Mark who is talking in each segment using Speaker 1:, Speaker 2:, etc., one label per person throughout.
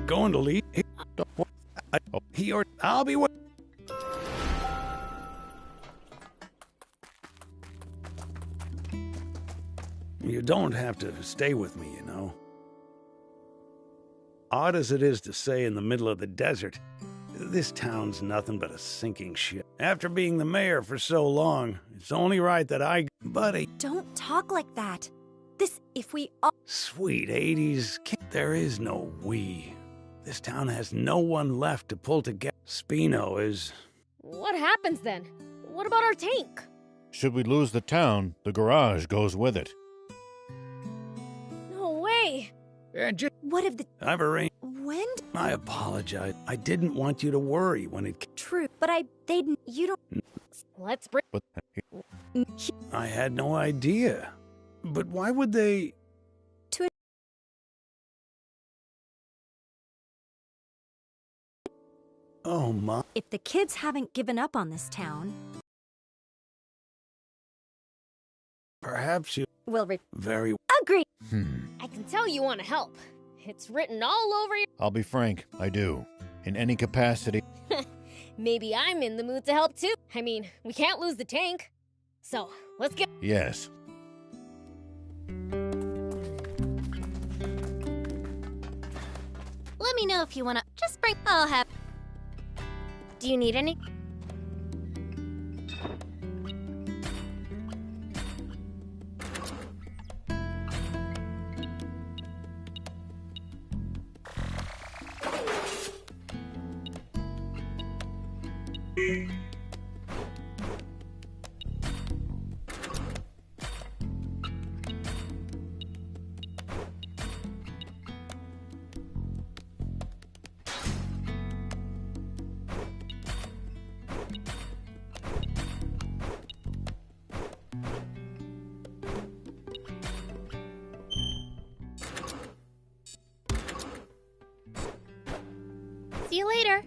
Speaker 1: going to leave. He or I'll be waiting. You don't have to stay with me, you know. Odd as it is to say in the middle of the desert, this town's nothing but a sinking ship. After being the mayor for so long, it's only right that Buddy.
Speaker 2: Don't talk like that. If we all...
Speaker 1: Sweet 80s, there is no we. This town has no one left to pull together. Spino is...
Speaker 3: What happens then? What about our tank?
Speaker 4: Should we lose the town, the garage goes with it.
Speaker 3: No way.
Speaker 1: And
Speaker 2: What if the...
Speaker 1: I've arranged...
Speaker 2: When?
Speaker 1: I apologize. I didn't want you to worry when it...
Speaker 2: True, but you don't...
Speaker 3: Let's bring...
Speaker 4: But
Speaker 1: I had no idea. But why would they... Oh, my...
Speaker 2: If the kids haven't given up on this town...
Speaker 1: Perhaps you...
Speaker 2: We'll
Speaker 1: Very...
Speaker 2: agree.
Speaker 3: I can tell you want to help. It's written all over your...
Speaker 4: I'll be frank, I do. In any capacity.
Speaker 3: Maybe I'm in the mood to help too. I mean, we can't lose the tank. So, let's get...
Speaker 4: Yes.
Speaker 2: Let me know if you wanna... Just bring... I'll have...
Speaker 3: Do you need any?
Speaker 2: See you later.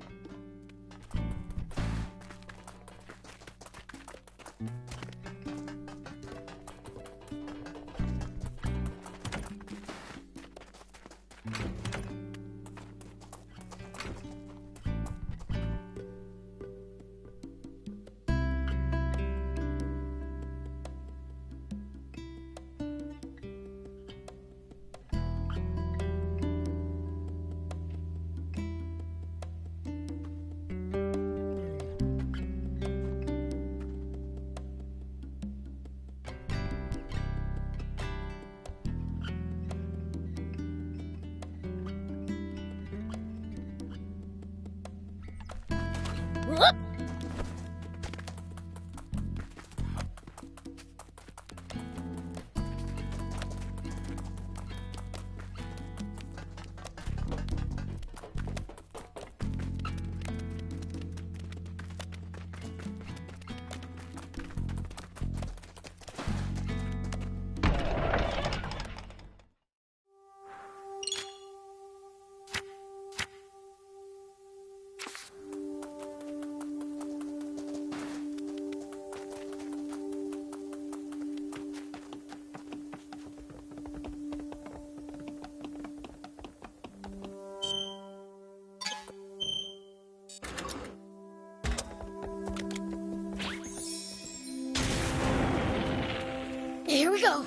Speaker 3: Here we go.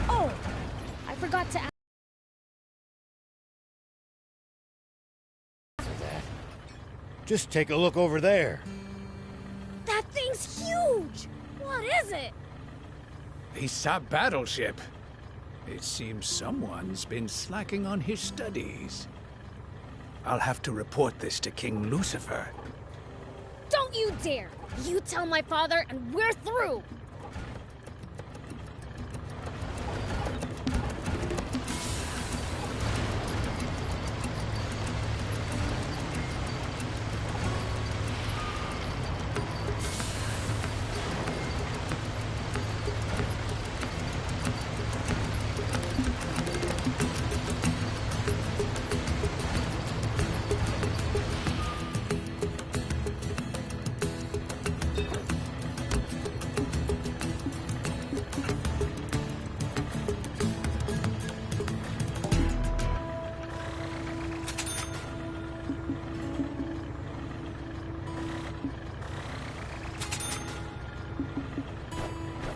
Speaker 3: Oh, I forgot to ask.
Speaker 4: Just take a look over there.
Speaker 3: That thing's huge. What is it?
Speaker 5: It's a battleship. It seems someone's been slacking on his studies. I'll have to report this to King Lucifer.
Speaker 3: Don't you dare! You tell my father and we're through!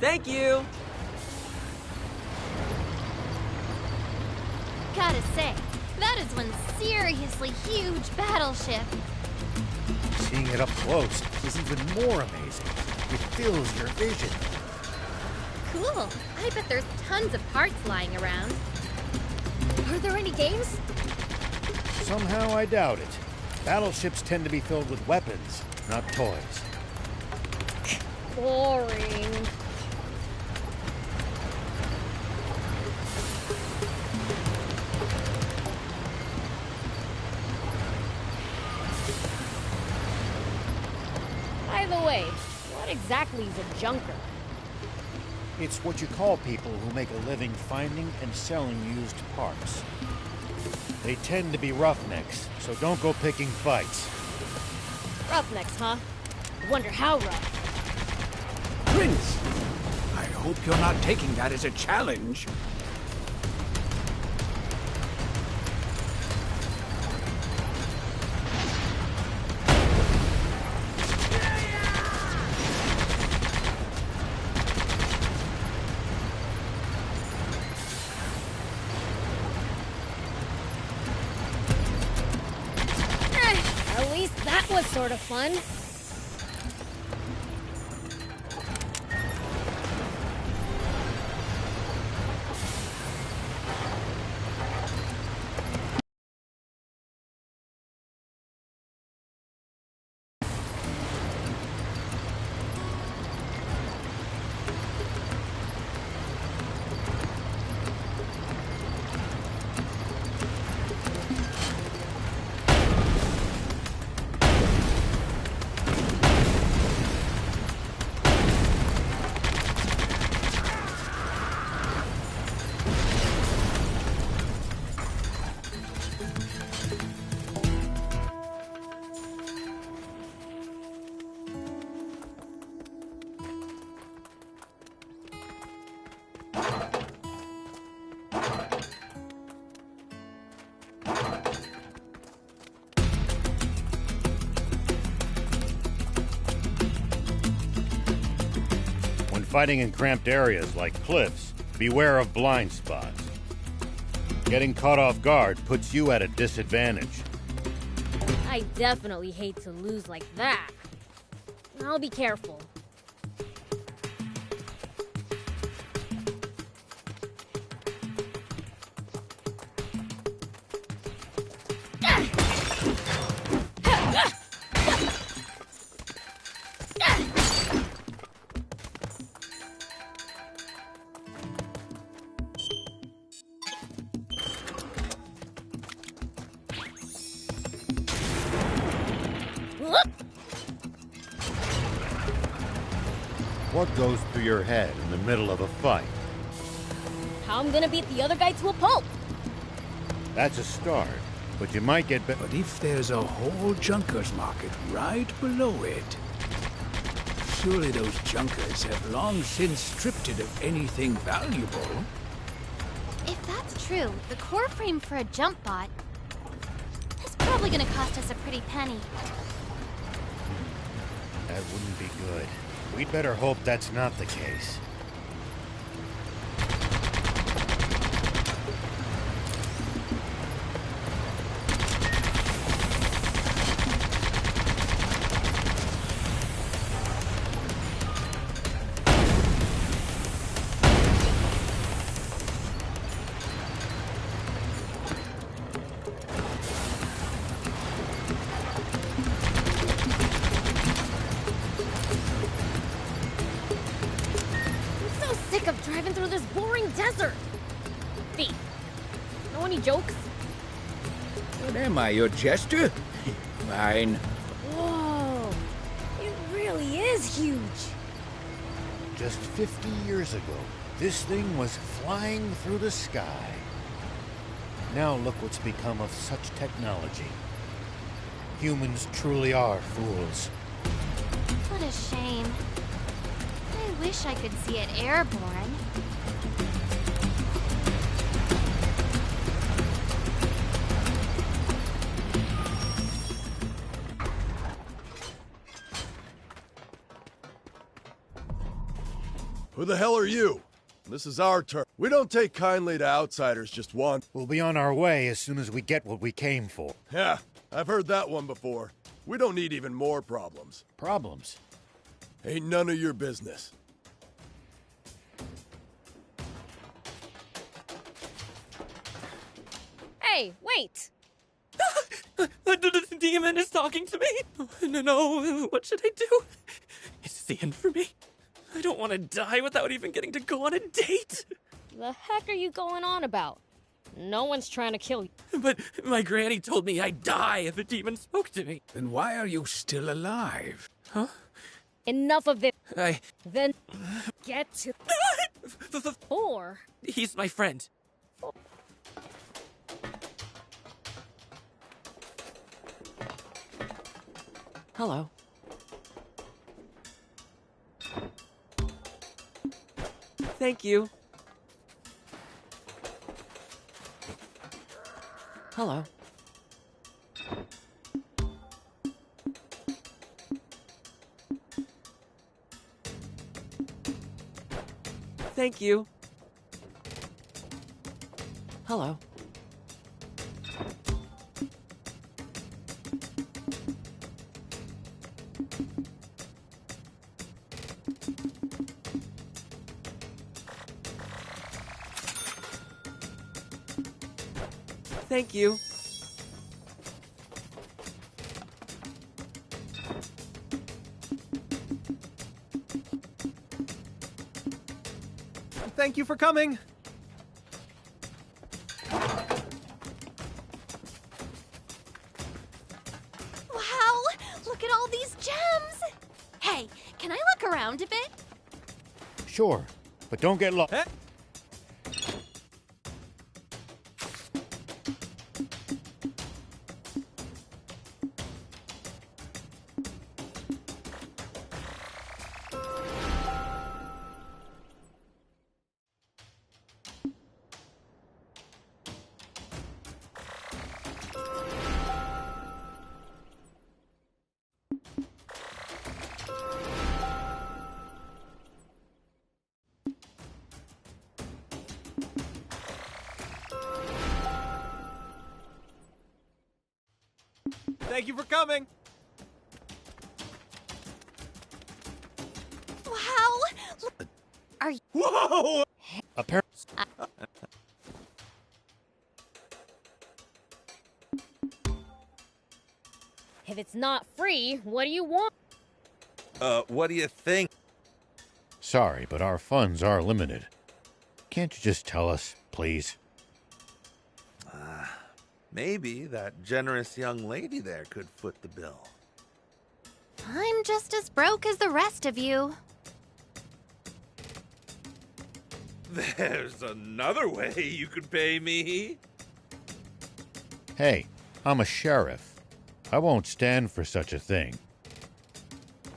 Speaker 6: Thank you!
Speaker 2: Gotta say, that is one seriously huge battleship.
Speaker 4: Seeing it up close is even more amazing. It fills your vision.
Speaker 2: Cool. I bet there's tons of parts lying around. Are there any games?
Speaker 4: Somehow I doubt it. Battleships tend to be filled with weapons, not toys.
Speaker 3: Boring. By the way, what exactly is a junker?
Speaker 4: It's what you call people who make a living finding and selling used parts. They tend to be roughnecks, so don't go picking fights.
Speaker 3: Roughnecks, huh? Wonder how rough.
Speaker 5: Prince! I hope you're not taking that as a challenge.
Speaker 3: At least that was sort of fun.
Speaker 4: When fighting in cramped areas like cliffs, beware of blind spots. Getting caught off guard puts you at a disadvantage.
Speaker 3: I definitely hate to lose like that. I'll be careful.
Speaker 4: What goes through your head in the middle of a fight?
Speaker 3: How I'm gonna beat the other guy to a pulp?
Speaker 4: That's a start, but you might get
Speaker 5: But if there's a whole junkers market right below it, surely those junkers have long since stripped it of anything valuable.
Speaker 2: If that's true, the core frame for a jump bot is probably gonna cost us a pretty penny.
Speaker 4: That wouldn't be good. We'd better hope that's not the case.
Speaker 3: Sick of driving through this boring desert. Thief. Know any jokes?
Speaker 5: What am I, your jester? Fine.
Speaker 3: Whoa. It really is huge.
Speaker 4: Just 50 years ago, this thing was flying through the sky. Now look what's become of such technology. Humans truly are fools.
Speaker 2: What a shame. I wish I could see it airborne.
Speaker 6: Who the hell are you? This is our turn. We don't take kindly to outsiders just one.
Speaker 4: We'll be on our way as soon as we get what we came for.
Speaker 6: Yeah, I've heard that one before. We don't need even more problems.
Speaker 4: Problems?
Speaker 6: Ain't none of your business.
Speaker 3: Hey, wait!
Speaker 7: The demon is talking to me. No, what should I do? Is the end for me? I don't want to die without even getting to go on a date.
Speaker 3: The heck are you going on about? No one's trying to kill you.
Speaker 7: But my granny told me I'd die if a demon spoke to me.
Speaker 5: Then why are you still alive?
Speaker 7: Huh?
Speaker 3: Enough of this.
Speaker 7: I...
Speaker 3: Then get to... Or...
Speaker 7: He's my friend. Hello. Thank you. Hello. Thank you. Hello. Thank you.
Speaker 8: Thank you for coming.
Speaker 2: Wow! Look at all these gems! Hey, can I look around a bit?
Speaker 4: Sure, but don't get lost.
Speaker 8: Thank you for coming.
Speaker 2: Wow! Look, are you...
Speaker 8: Whoa!
Speaker 4: Apparently.
Speaker 3: If it's not free, what do you want?
Speaker 9: What do you think?
Speaker 4: Sorry, but our funds are limited. Can't you just tell us, please?
Speaker 9: Maybe that generous young lady there could foot the bill.
Speaker 2: I'm just as broke as the rest of you.
Speaker 9: There's another way you could pay me.
Speaker 4: Hey, I'm a sheriff. I won't stand for such a thing.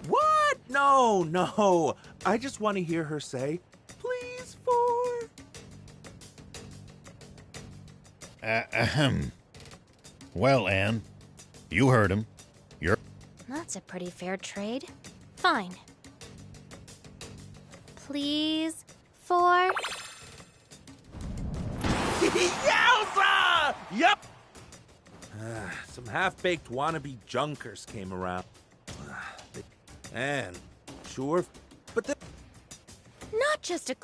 Speaker 9: What? No. I just want to hear her say, please, for...
Speaker 4: Ahem. Well, Anne, you heard him.
Speaker 2: That's a pretty fair trade. Fine. Please, for...
Speaker 9: Yowza! Yup! Some half-baked wannabe junkers came around. And, sure, but the...
Speaker 2: Not just a...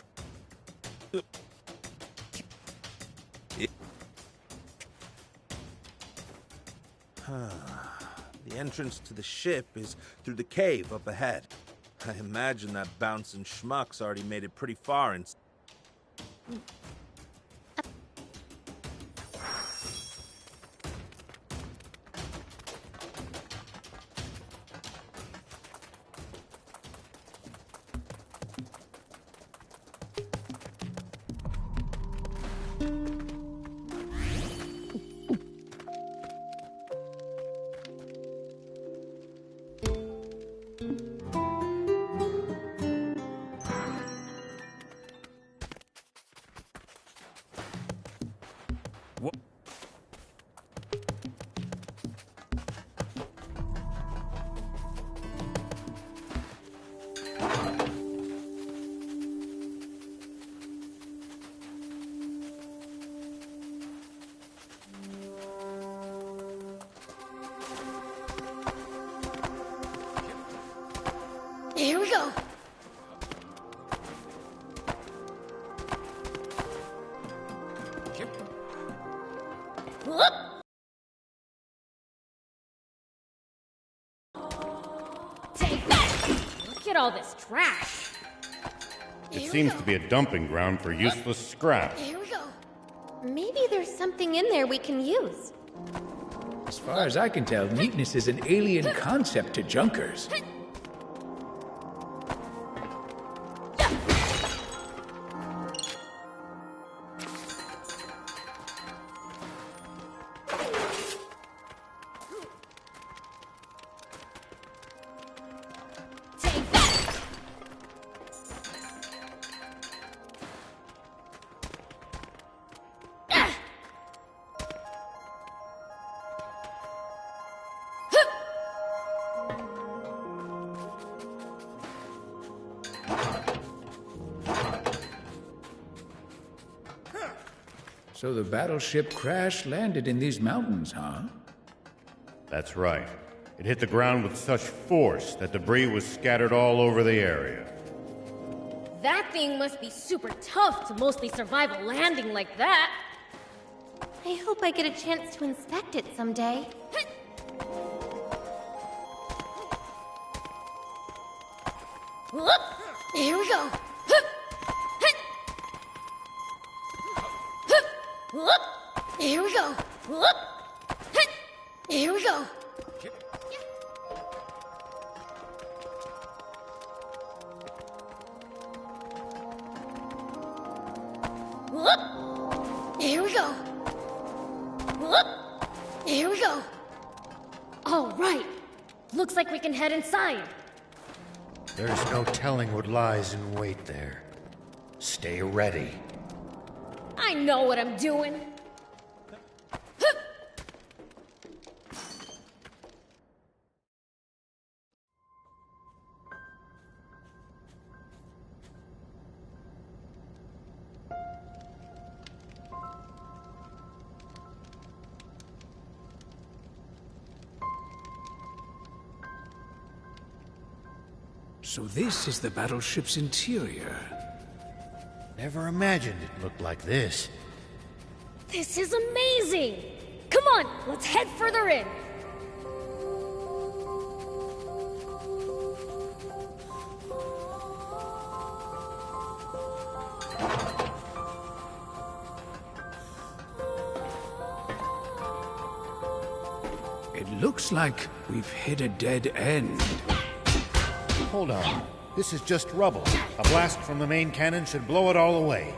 Speaker 9: The entrance to the ship is through the cave up ahead. I imagine that bouncing schmuck's already made it pretty far and...
Speaker 3: Here we go. Whoop. Take that! Look at all this trash.
Speaker 4: It seems to be a dumping ground for useless scrap.
Speaker 2: Here we go. Maybe there's something in there we can use.
Speaker 5: As far as I can tell, neatness is an alien concept to junkers.
Speaker 3: Take that!
Speaker 5: So the battleship crash landed in these mountains, huh?
Speaker 4: That's right. It hit the ground with such force that debris was scattered all over the area.
Speaker 3: That thing must be super tough to mostly survive a landing like that.
Speaker 2: I hope I get a chance to inspect it someday.
Speaker 3: Whoop. Here we go. Whoop. Here we go. Whoop. Here we go. Whoop. Here we go. Whoop. Here we go. All right. Looks like we can head inside.
Speaker 4: There's no telling what lies in wait there. Stay ready.
Speaker 3: I know what I'm doing.
Speaker 5: So this is the battleship's interior.
Speaker 4: Never imagined it looked like this.
Speaker 3: This is amazing! Come on, let's head further in.
Speaker 5: It looks like we've hit a dead end.
Speaker 4: Hold on. This is just rubble. A blast from the main cannon should blow it all away.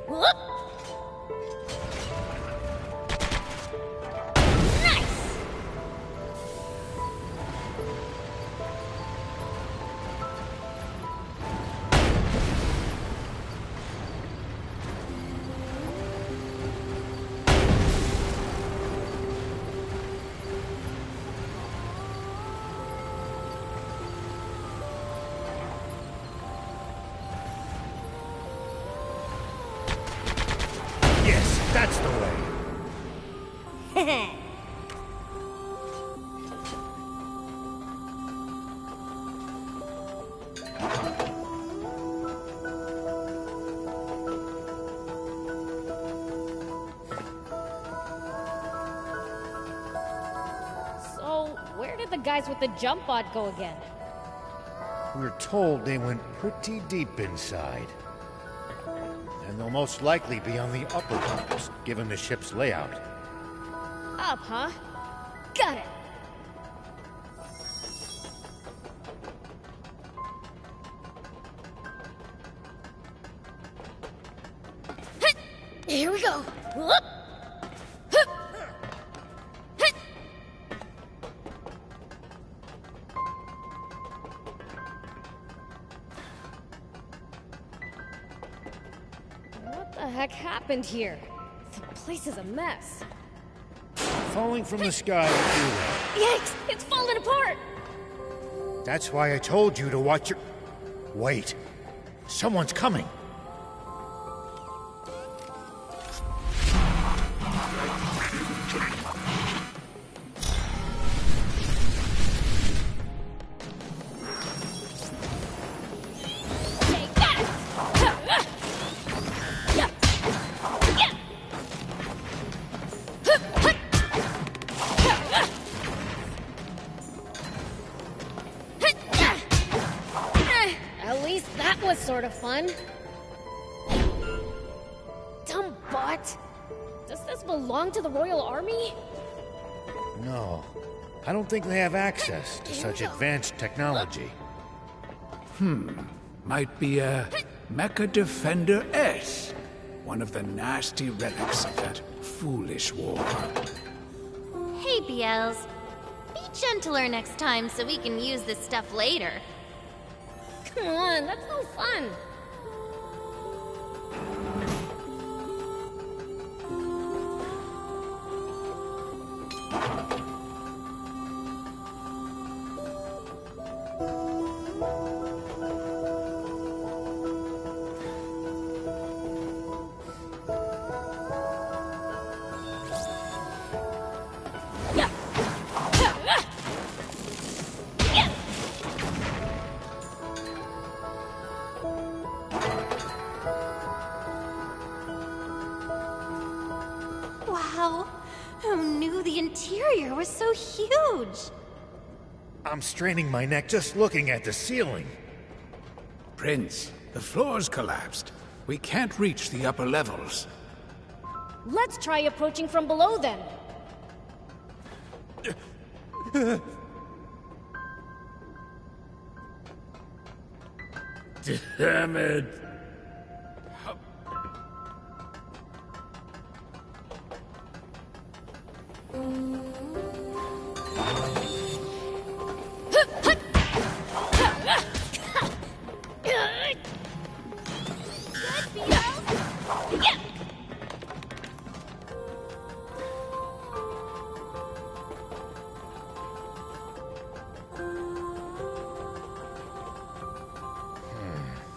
Speaker 3: Whoop. Nice!
Speaker 4: Yes, that's the way.
Speaker 3: So, where did the guys with the jump bot go again?
Speaker 4: We're told they went pretty deep inside. And they'll most likely be on the upper levels, given the ship's layout.
Speaker 3: Up, huh? Got it. Here we go. Whoop. What the heck happened here? The place is a mess.
Speaker 4: Falling from the sky would do that.
Speaker 3: Yikes! It's falling apart!
Speaker 4: That's why I told you to watch your... Wait. Someone's coming.
Speaker 3: of fun. Dumb bot! Does this belong to the Royal Army?
Speaker 4: No, I don't think they have access to such advanced technology.
Speaker 5: Might be a Mecha Defender S. One of the nasty relics of that foolish war.
Speaker 2: Hey, BLs. Be gentler next time so we can use this stuff later.
Speaker 3: Come on, that's no fun.
Speaker 2: Wow. Who knew the interior was so huge?
Speaker 4: I'm straining my neck just looking at the ceiling.
Speaker 5: Prince, the floor's collapsed. We can't reach the upper levels.
Speaker 3: Let's try approaching from below then.
Speaker 1: Damn it.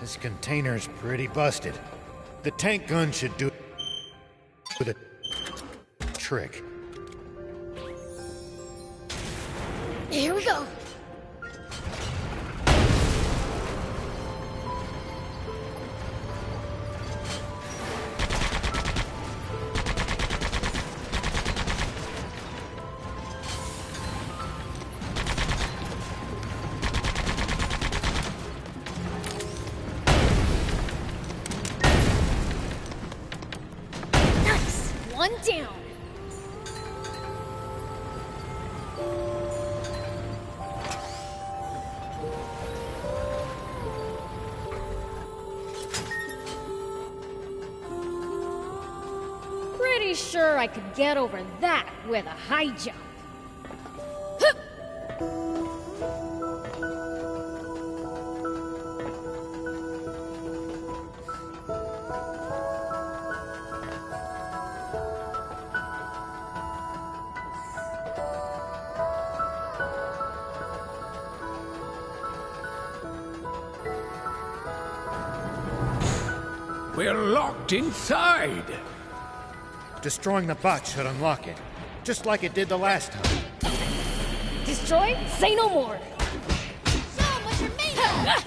Speaker 4: This container's pretty busted. The tank gun should do the trick.
Speaker 3: Here we go. Nice! One down. Pretty sure I could get over that with a high jump.
Speaker 5: We're locked inside.
Speaker 4: Destroying the bot should unlock it, just like it did the last time.
Speaker 3: Destroy? Say no more.
Speaker 2: Show 'em what you're made of!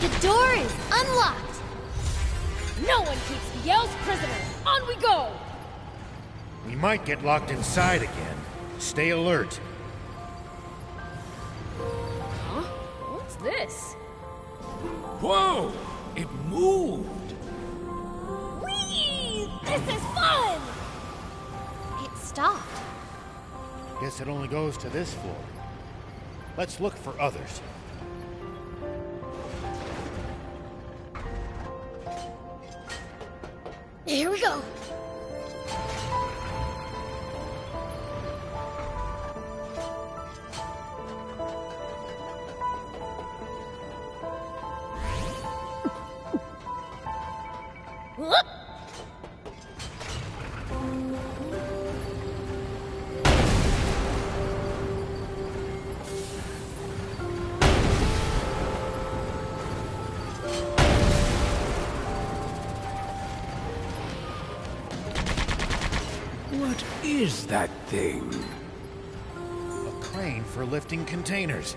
Speaker 2: The door is unlocked!
Speaker 3: No one keeps BL's prisoner. On we go!
Speaker 4: We might get locked inside again. Stay alert.
Speaker 3: Huh? What's this?
Speaker 5: Whoa! It moved!
Speaker 3: Whee! This is fun!
Speaker 2: It stopped.
Speaker 4: Guess it only goes to this floor. Let's look for others.
Speaker 3: Here we go. Whoop!
Speaker 5: What is that thing?
Speaker 4: crane for lifting containers.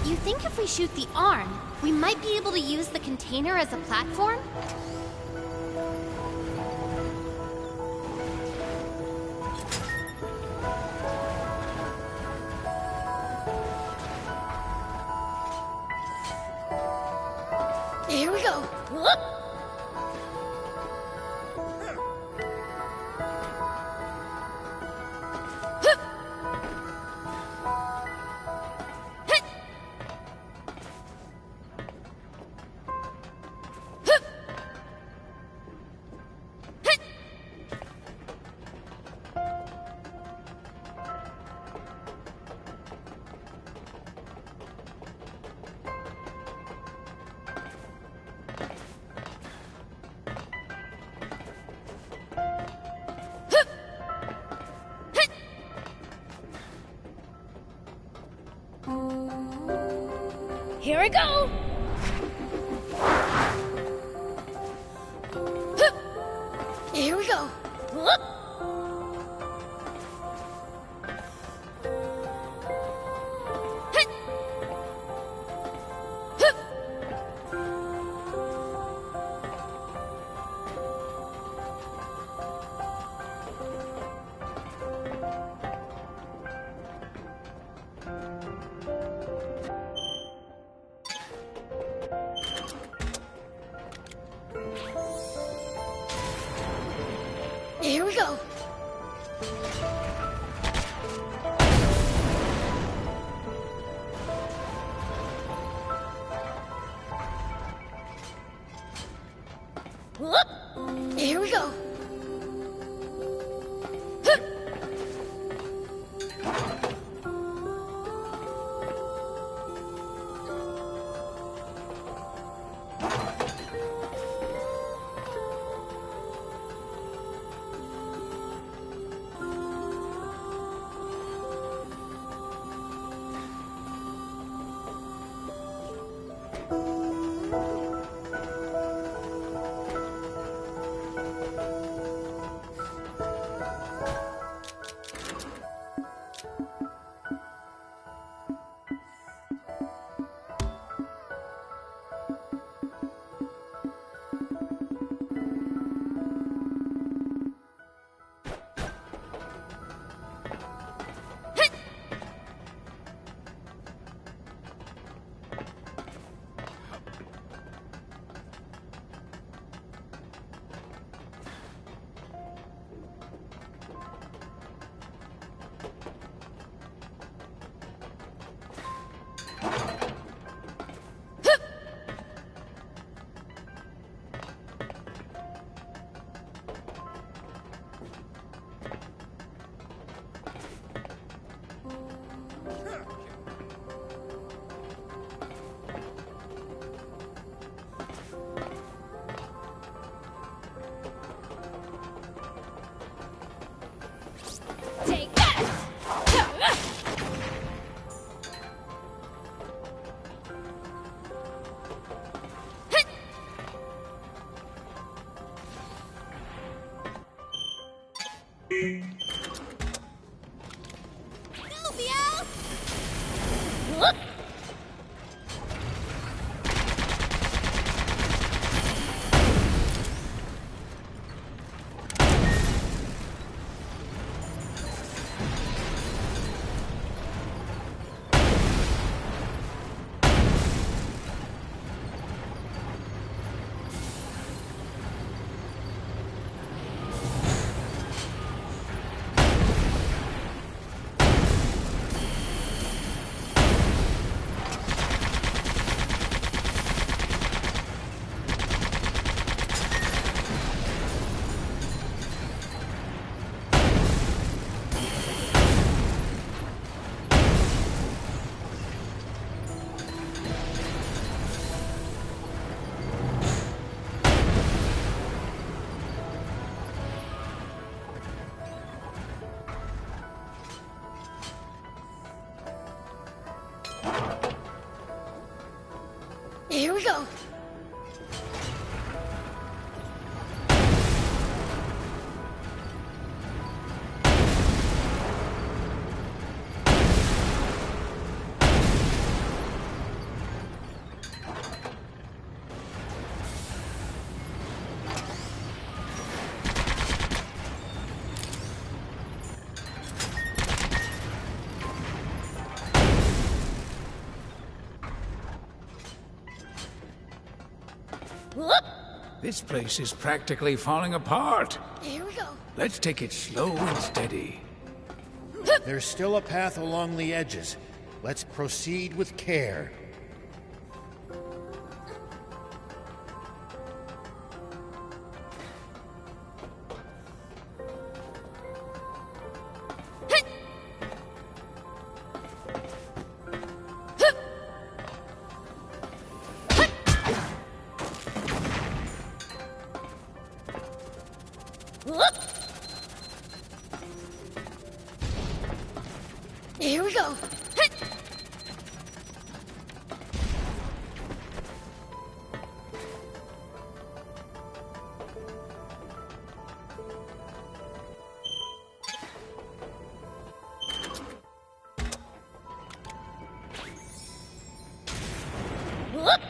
Speaker 2: You think if we shoot the arm, we might be able to use the container as a platform?
Speaker 3: Here we go. Whoop. Here I go! Here we go! Whoop. Here we go. Whoop. Here we go. Take that!
Speaker 2: Go, Biel!
Speaker 3: Whoop. Here we go. Whoop!
Speaker 5: This place is practically falling apart.
Speaker 3: Here we go.
Speaker 5: Let's take it slow and steady.
Speaker 4: There's still a path along the edges. Let's proceed with care.
Speaker 3: Here we go. Whoop!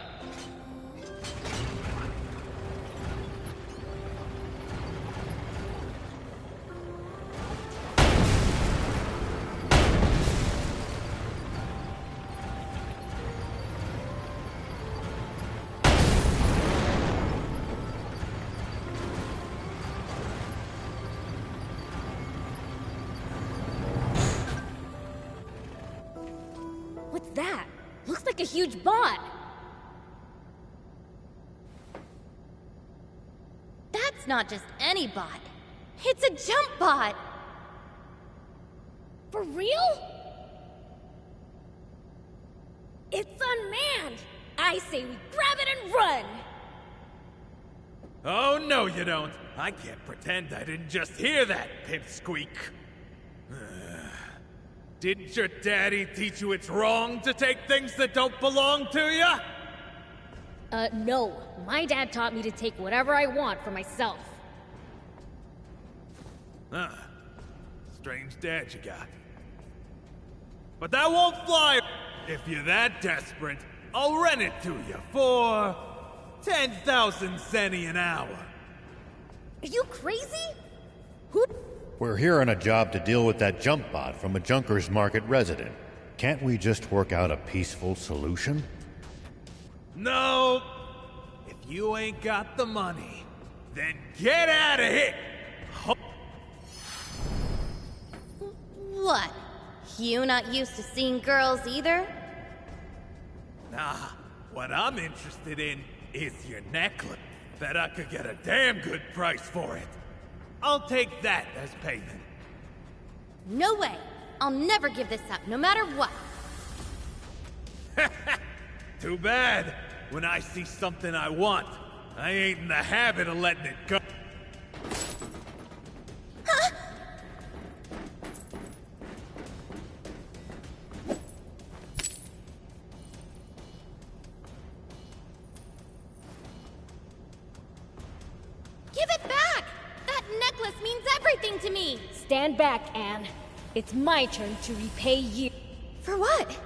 Speaker 3: What's that? Looks like a huge bot.
Speaker 2: That's not just any bot. It's a jump bot.
Speaker 3: For real? It's unmanned. I say we grab it and run.
Speaker 10: Oh, no you don't. I can't pretend I didn't just hear that, pipsqueak. Didn't your daddy teach you it's wrong to take things that don't belong to you?
Speaker 3: No. My dad taught me to take whatever I want for myself.
Speaker 10: Strange dad you got. But that won't fly. If you're that desperate, I'll rent it to you for 10,000 zenny an hour.
Speaker 3: Are you crazy? Who?
Speaker 4: We're here on a job to deal with that jump bot from a Junkers Market resident. Can't we just work out a peaceful solution?
Speaker 10: No. If you ain't got the money, then get out of here.
Speaker 2: What? You not used to seeing girls either?
Speaker 10: Nah, what I'm interested in is your necklace. Bet I could get a damn good price for it. I'll take that as payment.
Speaker 2: No way. I'll never give this up, no matter what.
Speaker 10: Too bad. When I see something I want, I ain't in the habit of letting it go.
Speaker 2: Give it back! That necklace means everything to me!
Speaker 3: Stand back, Anne. It's my turn to repay you.
Speaker 2: For what?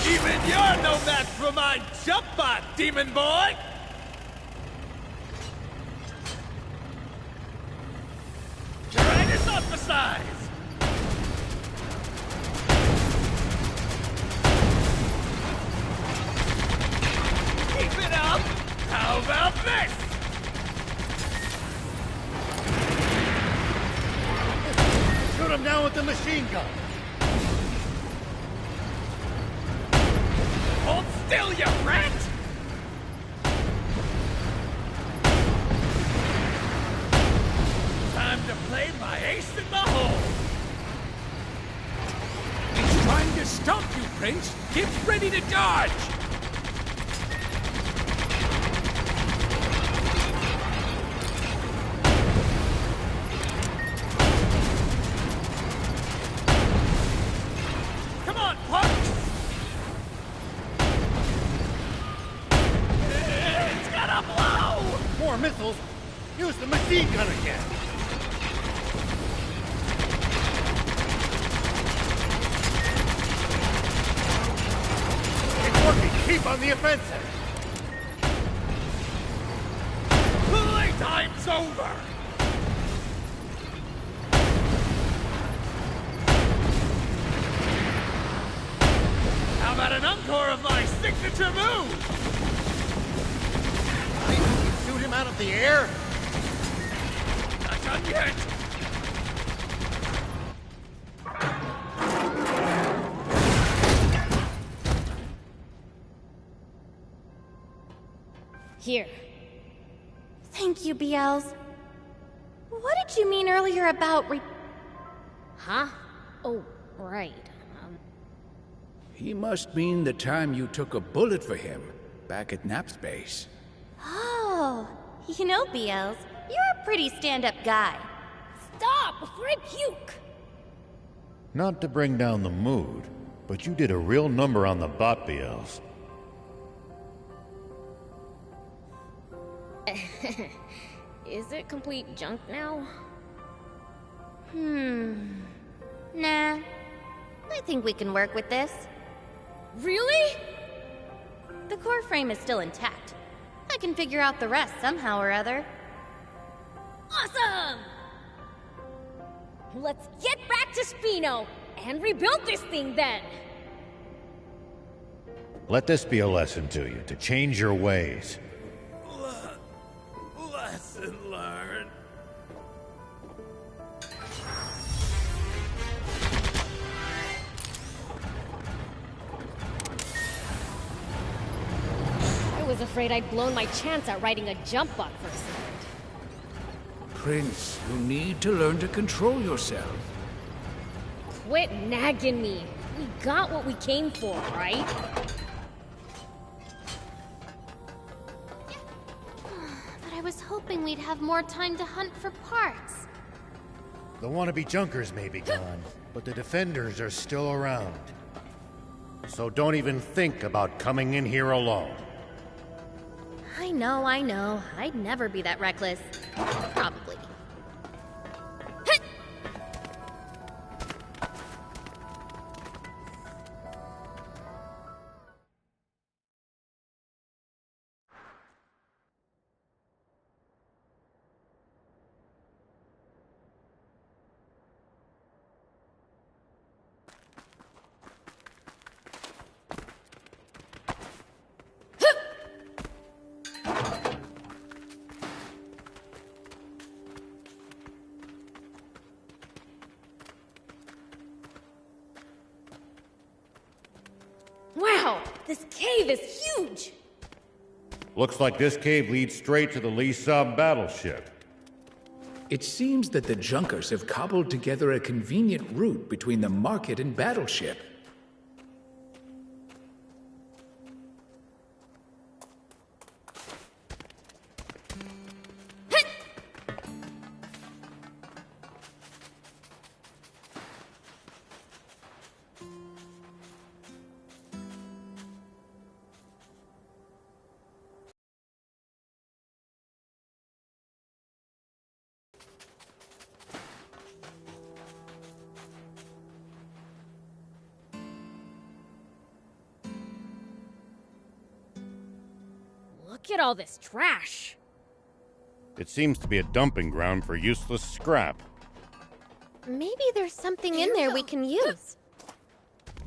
Speaker 10: Even you're no match for my jump bot, demon boy! Tyrannus emphasize! Keep it up! How about this?
Speaker 4: Shoot him down with the machine gun!
Speaker 10: Hold still, you rat! Time to play my ace in the hole!
Speaker 5: He's trying to stomp you, Prince. Get ready to dodge!
Speaker 10: Come on, Puck! It's gonna blow!
Speaker 4: More missiles! Use the machine gun again! It's working! Keep on the offensive!
Speaker 10: Playtime's over! How about an encore of my signature move?
Speaker 4: him out of the air?
Speaker 5: Not done yet!
Speaker 3: Here.
Speaker 2: Thank you, Beelze. What did you mean earlier about
Speaker 3: Huh? Oh, right.
Speaker 5: He must mean the time you took a bullet for him back at Nap's base.
Speaker 2: Oh, you know, Beelze, you're a pretty stand-up guy.
Speaker 3: Stop before I puke!
Speaker 4: Not to bring down the mood, but you did a real number on the bot, Beelze.
Speaker 3: Is it complete junk now?
Speaker 2: Nah. I think we can work with this.
Speaker 3: Really?
Speaker 2: The core frame is still intact. I can figure out the rest somehow or other.
Speaker 3: Awesome! Let's get back to Spino and rebuild this thing then!
Speaker 4: Let this be a lesson to you, to change your ways.
Speaker 1: Lesson learned.
Speaker 3: I was afraid I'd blown my chance at riding a jump bot for a second.
Speaker 5: Prince, you need to learn to control yourself.
Speaker 3: Quit nagging me. We got what we came for, right?
Speaker 2: But I was hoping we'd have more time to hunt for parts.
Speaker 4: The wannabe junkers may be gone, but the defenders are still around. So don't even think about coming in here alone.
Speaker 2: I know. I'd never be that reckless. Probably.
Speaker 3: Wow, this cave is huge!
Speaker 4: Looks like this cave leads straight to the Lee Sub battleship.
Speaker 5: It seems that the Junkers have cobbled together a convenient route between the market and battleship.
Speaker 3: Look at all this trash.
Speaker 4: It seems to be a dumping ground for useless scrap.
Speaker 2: Maybe there's something in there we can use.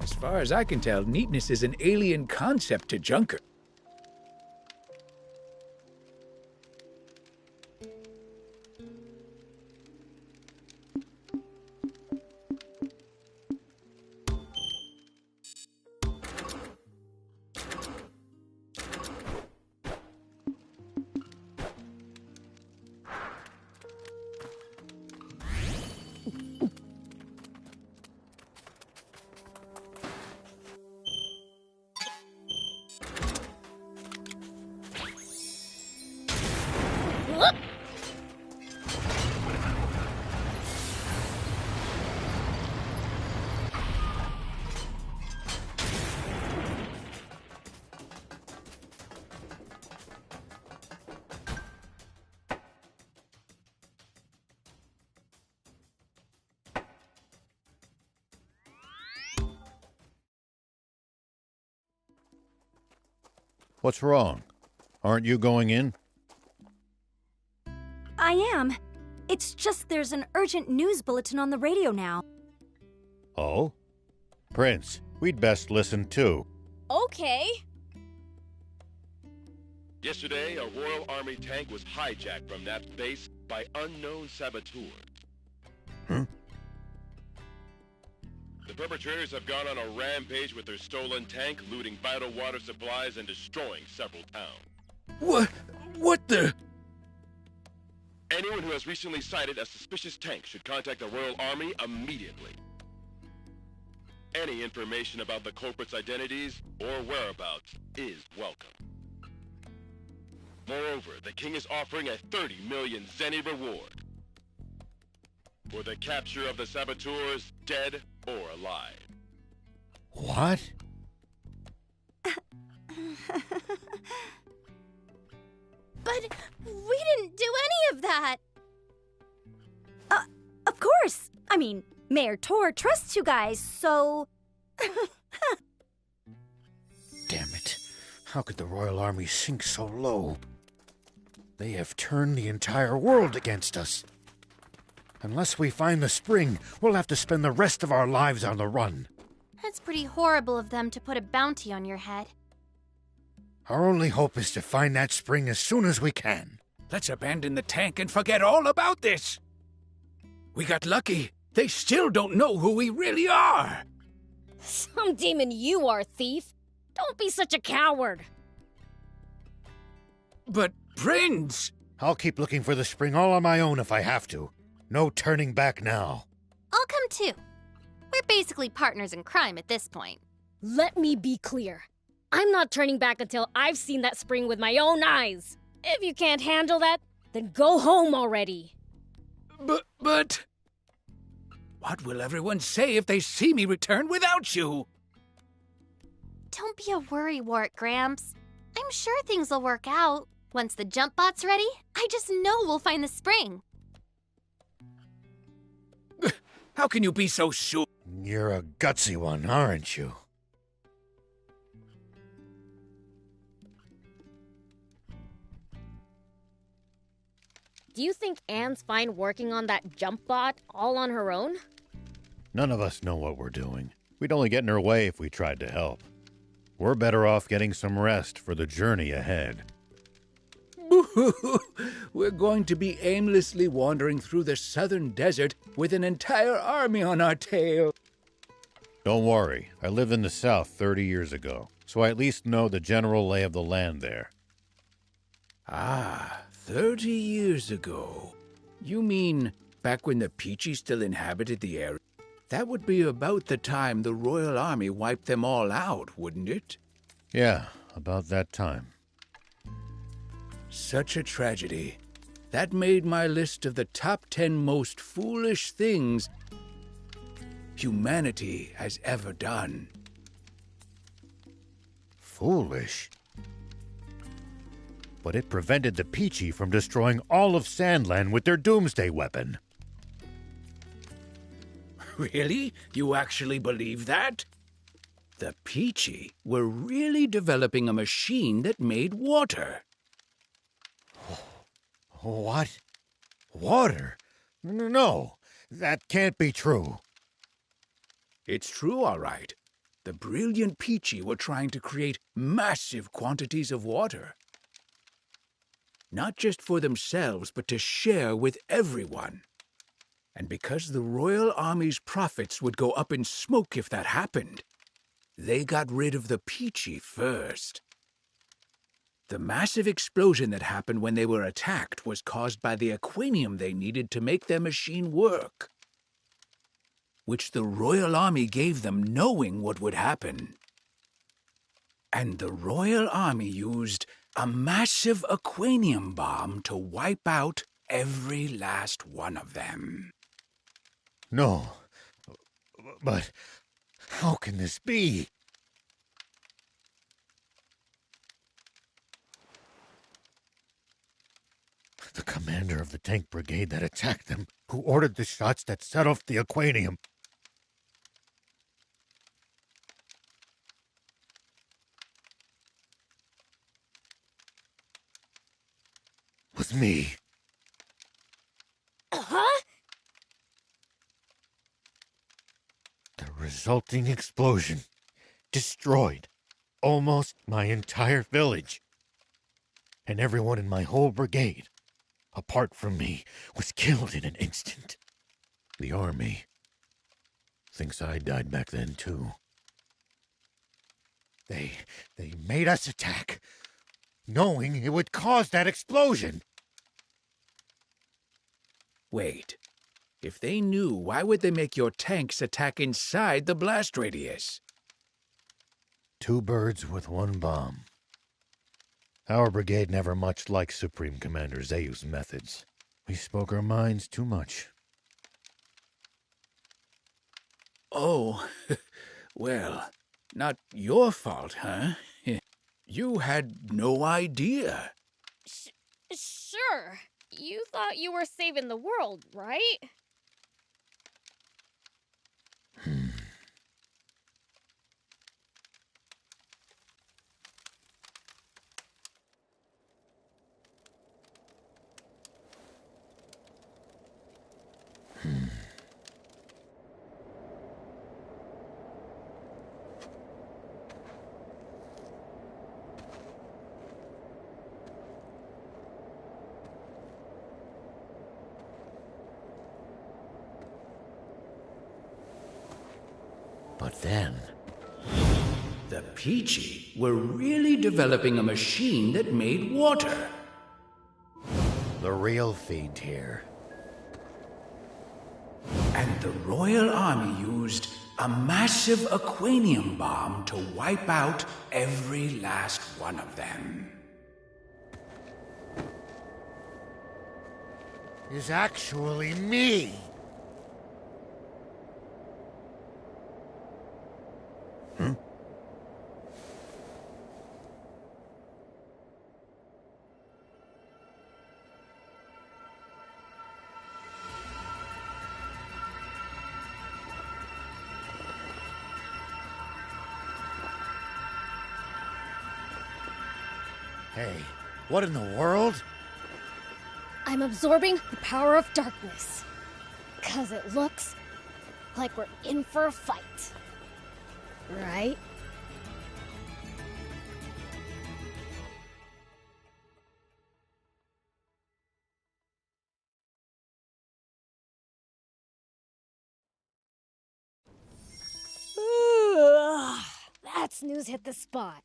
Speaker 5: As far as I can tell, neatness is an alien concept to Junker.
Speaker 4: What's wrong? Aren't you going in?
Speaker 11: I am. It's just there's an urgent news bulletin on the radio now.
Speaker 4: Oh? Prince, we'd best listen too.
Speaker 3: Okay.
Speaker 12: Yesterday, a Royal Army tank was hijacked from that base by unknown saboteurs.
Speaker 4: Huh?
Speaker 12: The perpetrators have gone on a rampage with their stolen tank, looting vital water supplies and destroying several towns.
Speaker 5: What the?
Speaker 12: Anyone who has recently sighted a suspicious tank should contact the Royal Army immediately. Any information about the culprits' identities or whereabouts is welcome. Moreover, the king is offering a 30 million zenny reward for the capture of the saboteurs, dead or alive.
Speaker 4: What?
Speaker 2: But we didn't do any of that!
Speaker 11: Of course! I mean, Mayor Tor trusts you guys, so...
Speaker 4: Damn it. How could the Royal Army sink so low? They have turned the entire world against us. Unless we find the spring, we'll have to spend the rest of our lives on the run.
Speaker 2: That's pretty horrible of them to put a bounty on your head.
Speaker 4: Our only hope is to find that spring as soon as we can.
Speaker 5: Let's abandon the tank and forget all about this. We got lucky. They still don't know who we really are.
Speaker 3: Some demon you are, thief. Don't be such a coward.
Speaker 5: But, Prince!
Speaker 4: I'll keep looking for the spring all on my own if I have to. No turning back now.
Speaker 2: I'll come too. We're basically partners in crime at this point.
Speaker 3: Let me be clear. I'm not turning back until I've seen that spring with my own eyes. If you can't handle that, then go home already.
Speaker 5: But... What will everyone say if they see me return without you?
Speaker 2: Don't be a worrywart, Gramps. I'm sure things will work out. Once the jump bot's ready, I just know we'll find the spring.
Speaker 5: How can you be so sure?
Speaker 4: You're a gutsy one, aren't you?
Speaker 3: Do you think Anne's fine working on that jump bot all on her own?
Speaker 4: None of us know what we're doing. We'd only get in her way if we tried to help. We're better off getting some rest for the journey ahead.
Speaker 5: We're going to be aimlessly wandering through the southern desert with an entire army on our tail.
Speaker 4: Don't worry, I lived in the south 30 years ago, so I at least know the general lay of the land there.
Speaker 5: Ah, 30 years ago. You mean back when the Peachy still inhabited the area? That would be about the time the Royal Army wiped them all out, wouldn't it?
Speaker 4: Yeah, about that time.
Speaker 5: Such a tragedy. That made my list of the top 10 most foolish things humanity has ever done.
Speaker 4: Foolish? But it prevented the Peachy from destroying all of Sandland with their doomsday weapon.
Speaker 5: Really? You actually believe that? The Peachy were really developing a machine that made water.
Speaker 4: What? Water? No, that can't be true.
Speaker 5: It's true, all right. The brilliant Peachy were trying to create massive quantities of water. Not just for themselves, but to share with everyone. And because the Royal Army's profits would go up in smoke if that happened, they got rid of the Peachy first. The massive explosion that happened when they were attacked was caused by the aquanium they needed to make their machine work, which the Royal Army gave them knowing what would happen. And the Royal Army used a massive aquanium bomb to wipe out every last one of them.
Speaker 4: No, but how can this be? The commander of the tank brigade that attacked them, who ordered the shots that set off the aquanium. Was me.
Speaker 3: Huh?
Speaker 4: The resulting explosion destroyed almost my entire village. and everyone in my whole brigade, apart from me, was killed in an instant. The army thinks I died back then, too. They made us attack, knowing it would cause that explosion.
Speaker 5: Wait. If they knew, why would they make your tanks attack inside the blast radius?
Speaker 4: 2 birds with 1 bomb. Our brigade never much liked Supreme Commander Zayu's methods. We spoke our minds too much.
Speaker 5: Oh, well, not your fault, huh? You had no idea.
Speaker 3: Sure. You thought you were saving the world, right?
Speaker 4: But then...
Speaker 5: the Peachy were really developing a machine that made water.
Speaker 4: The real fiend here.
Speaker 5: And the Royal Army used a massive aquanium bomb to wipe out every last one of them.
Speaker 4: Is actually me. Hey, what in the world?
Speaker 3: I'm absorbing the power of darkness. 'Cause it looks like we're in for a fight. Right? That snooze hit the spot.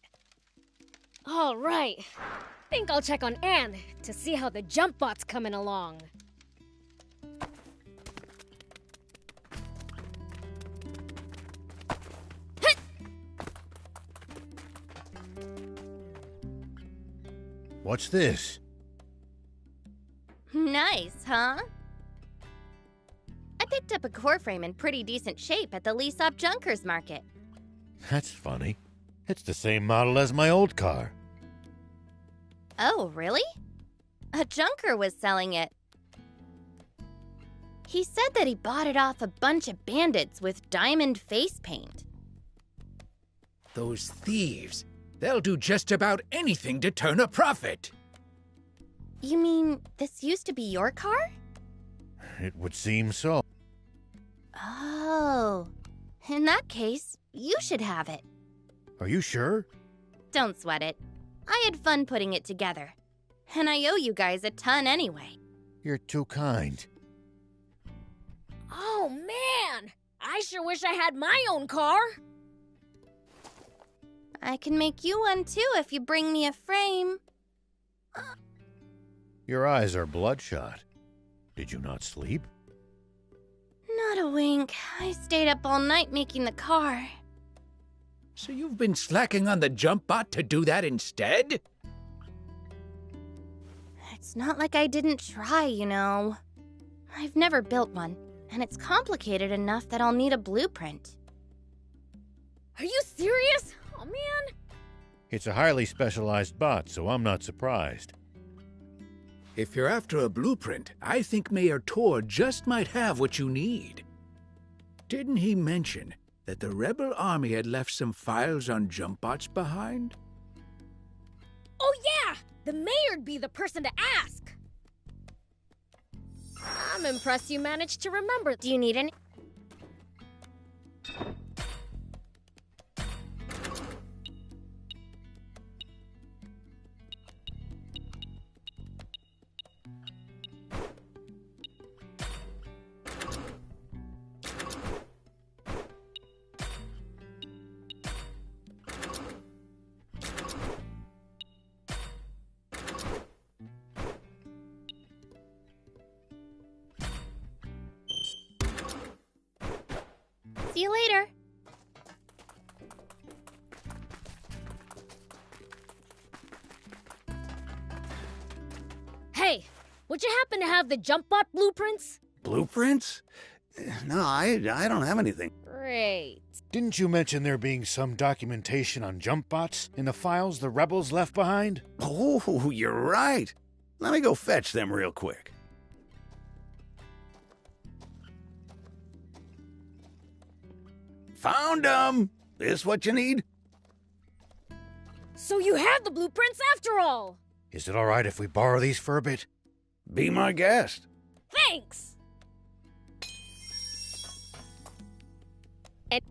Speaker 3: All right. Think I'll check on Anne to see how the jump bot's coming along.
Speaker 4: What's this?
Speaker 2: Nice, huh? I picked up a core frame in pretty decent shape at the Leasop Junkers Market.
Speaker 4: That's funny. It's the same model as my old car.
Speaker 2: Oh, really? A junker was selling it. He said that he bought it off a bunch of bandits with diamond face paint.
Speaker 5: Those thieves, they'll do just about anything to turn a profit.
Speaker 2: You mean this used to be your car?
Speaker 4: It would seem so.
Speaker 2: Oh, in that case, you should have it.
Speaker 4: Are you sure?
Speaker 2: Don't sweat it. I had fun putting it together. And I owe you guys a ton anyway.
Speaker 4: You're too kind.
Speaker 3: Oh, man! I sure wish I had my own car.
Speaker 2: I can make you one too if you bring me a frame.
Speaker 4: Your eyes are bloodshot. Did you not sleep?
Speaker 2: Not a wink. I stayed up all night making the car.
Speaker 5: So you've been slacking on the jump bot to do that instead?
Speaker 2: It's not like I didn't try, you know. I've never built one, and it's complicated enough that I'll need a blueprint.
Speaker 3: Are you serious? Oh, man.
Speaker 4: It's a highly specialized bot, so I'm not surprised.
Speaker 5: If you're after a blueprint, I think Mayor Tor just might have what you need. Didn't he mention that the rebel army had left some files on jump bots behind?
Speaker 3: Oh, yeah! The mayor'd be the person to ask. I'm impressed you managed to remember.
Speaker 2: Do you need any? See you later.
Speaker 3: Hey, would you happen to have the jump bot blueprints?
Speaker 1: Blueprints? No, I don't have anything.
Speaker 3: Great.
Speaker 4: Didn't you mention there being some documentation on jump bots in the files the rebels left behind?
Speaker 1: Oh, you're right. Let me go fetch them real quick. Found them! This what you need?
Speaker 3: So you have the blueprints after all!
Speaker 4: Is it all right if we borrow these for a bit?
Speaker 1: Be my guest.
Speaker 3: Thanks! And...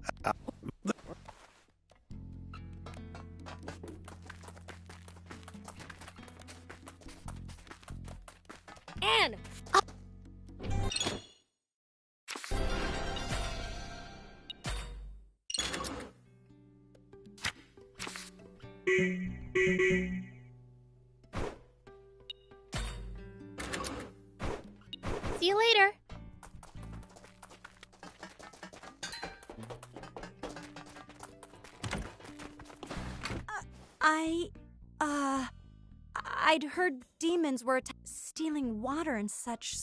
Speaker 3: Anne!
Speaker 2: See you later.
Speaker 11: I'd heard demons were stealing water and such.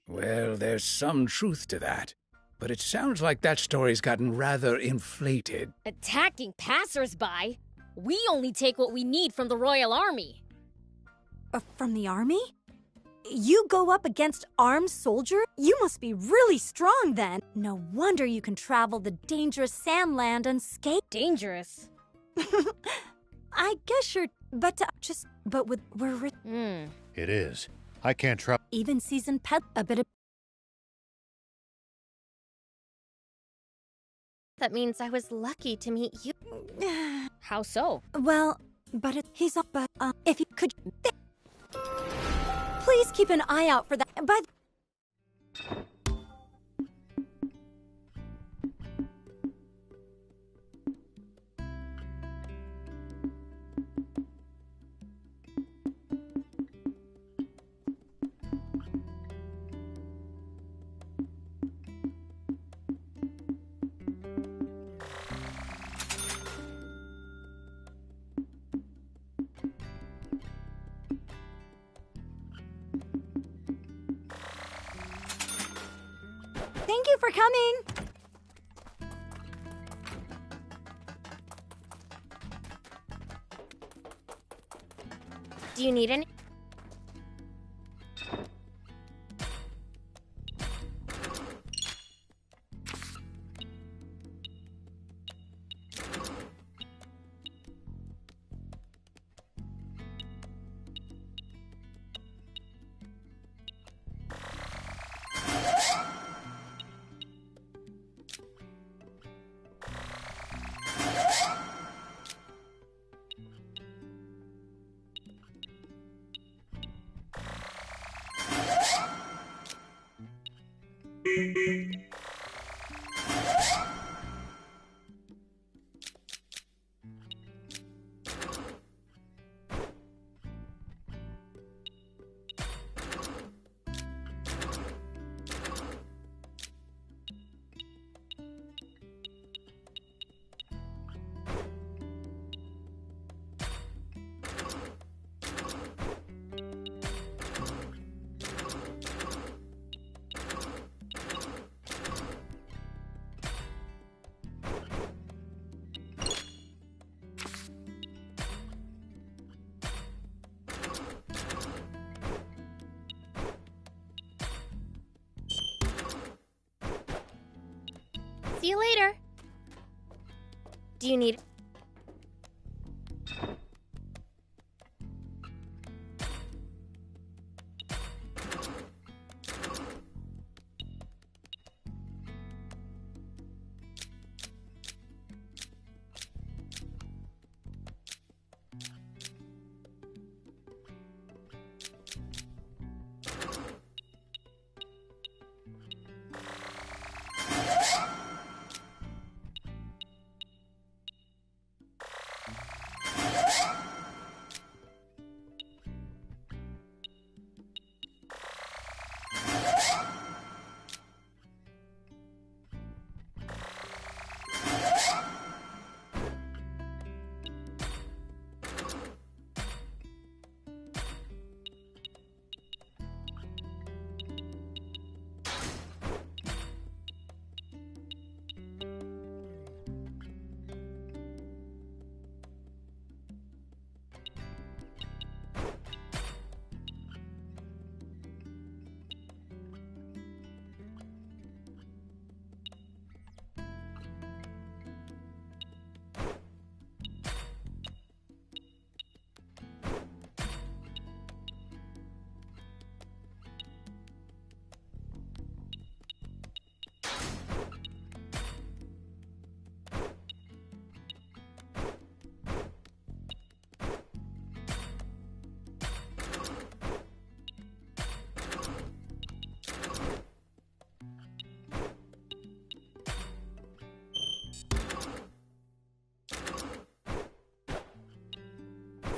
Speaker 5: Well, there's some truth to that. But it sounds like that story's gotten rather inflated.
Speaker 3: Attacking passersby? We only take what we need from the Royal Army.
Speaker 11: From the army? You go up against armed soldiers? You must be really strong then. No wonder you can travel the dangerous Sandland unscathed.
Speaker 3: Dangerous?
Speaker 11: I guess you're... But we're...
Speaker 4: It is. I can't travel...
Speaker 11: Even seasoned pet... A bit of...
Speaker 2: That means I was lucky to meet you.
Speaker 3: How so?
Speaker 11: Well, but he's up... if you could... Please keep an eye out for that. Thank you for coming.
Speaker 2: Do you need any? See you later. Do you need...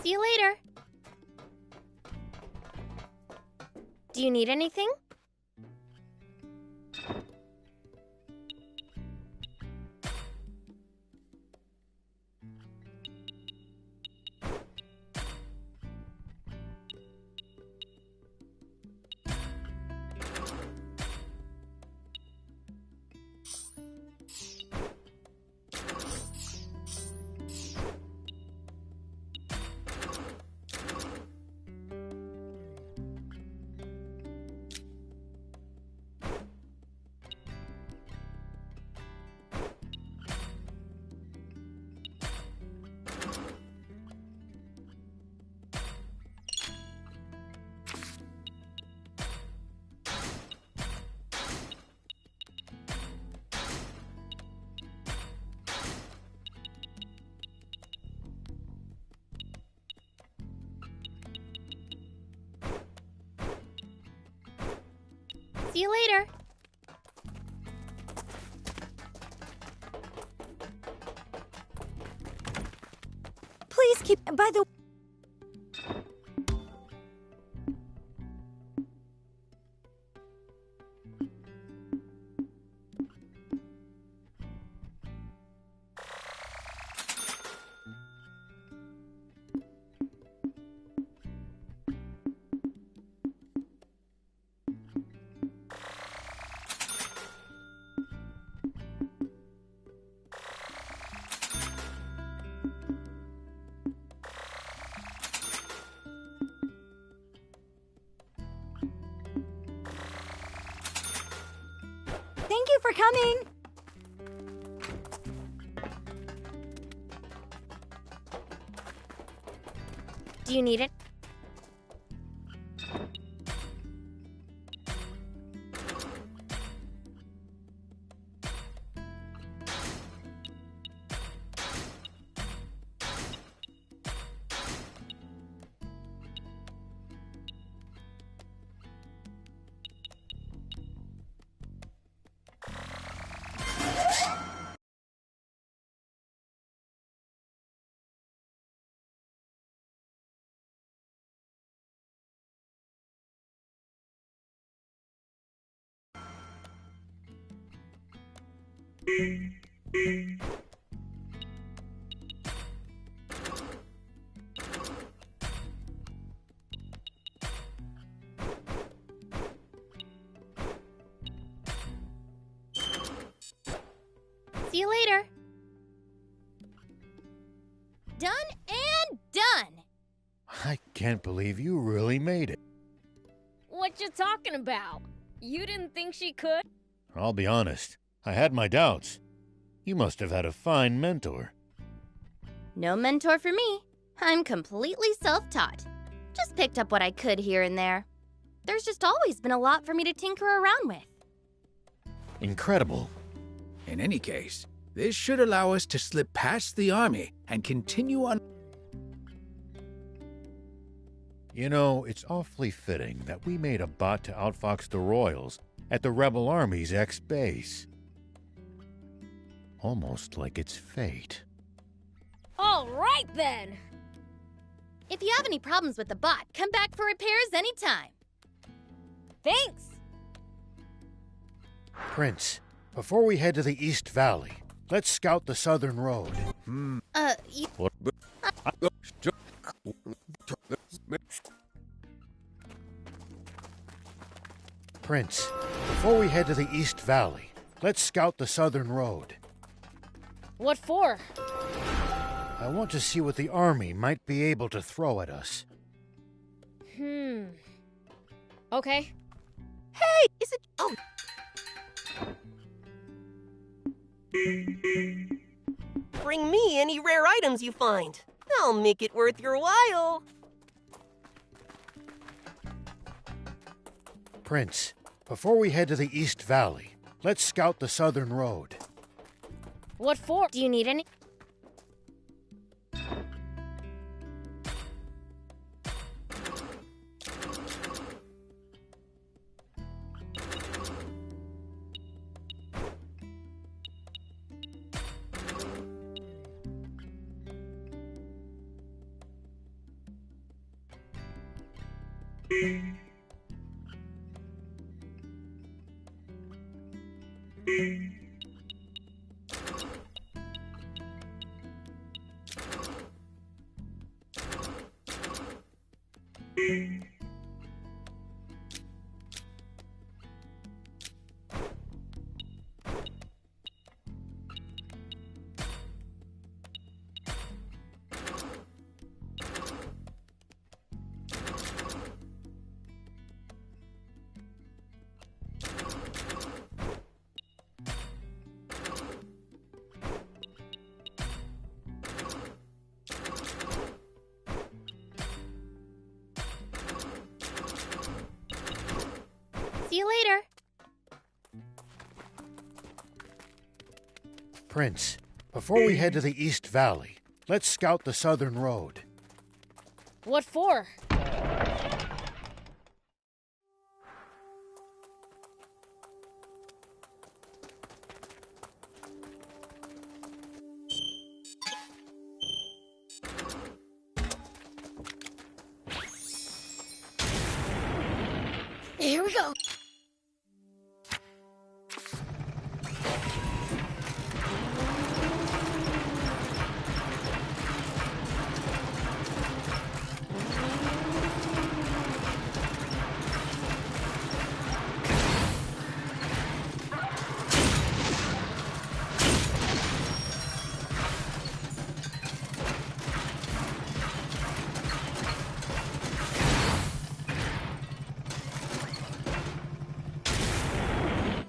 Speaker 2: See you later. Do you need anything? See you later.
Speaker 11: Please keep. By the Thank you for coming.
Speaker 2: Do you need it? See you later. Done and done.
Speaker 4: I can't believe you really made it.
Speaker 3: What you talking about? You didn't think she could?
Speaker 4: I'll be honest, I had my doubts. You must have had a fine mentor.
Speaker 2: No mentor for me. I'm completely self-taught. Just picked up what I could here and there. There's just always been a lot for me to tinker around with.
Speaker 4: Incredible.
Speaker 5: In any case, this should allow us to slip past the army and continue on.
Speaker 4: You know, it's awfully fitting that we made a bot to outfox the Royals at the Rebel Army's ex-base. Almost like it's fate.
Speaker 3: All right, then.
Speaker 2: If you have any problems with the bot, come back for repairs anytime.
Speaker 3: Thanks.
Speaker 4: Prince, before we head to the East Valley, let's scout the southern road. Prince, before we head to the East Valley, let's scout the southern road.
Speaker 3: What for?
Speaker 4: I want to see what the army might be able to throw at us.
Speaker 3: Okay.
Speaker 13: Hey, is it... Oh. Bring me any rare items you find. I'll make it worth your while.
Speaker 4: Prince, before we head to the East Valley, let's scout the southern road.
Speaker 3: What for?
Speaker 2: Do you need any? See you later.
Speaker 4: Prince, before we head to the East Valley, let's scout the southern road.
Speaker 3: What for? Here we go.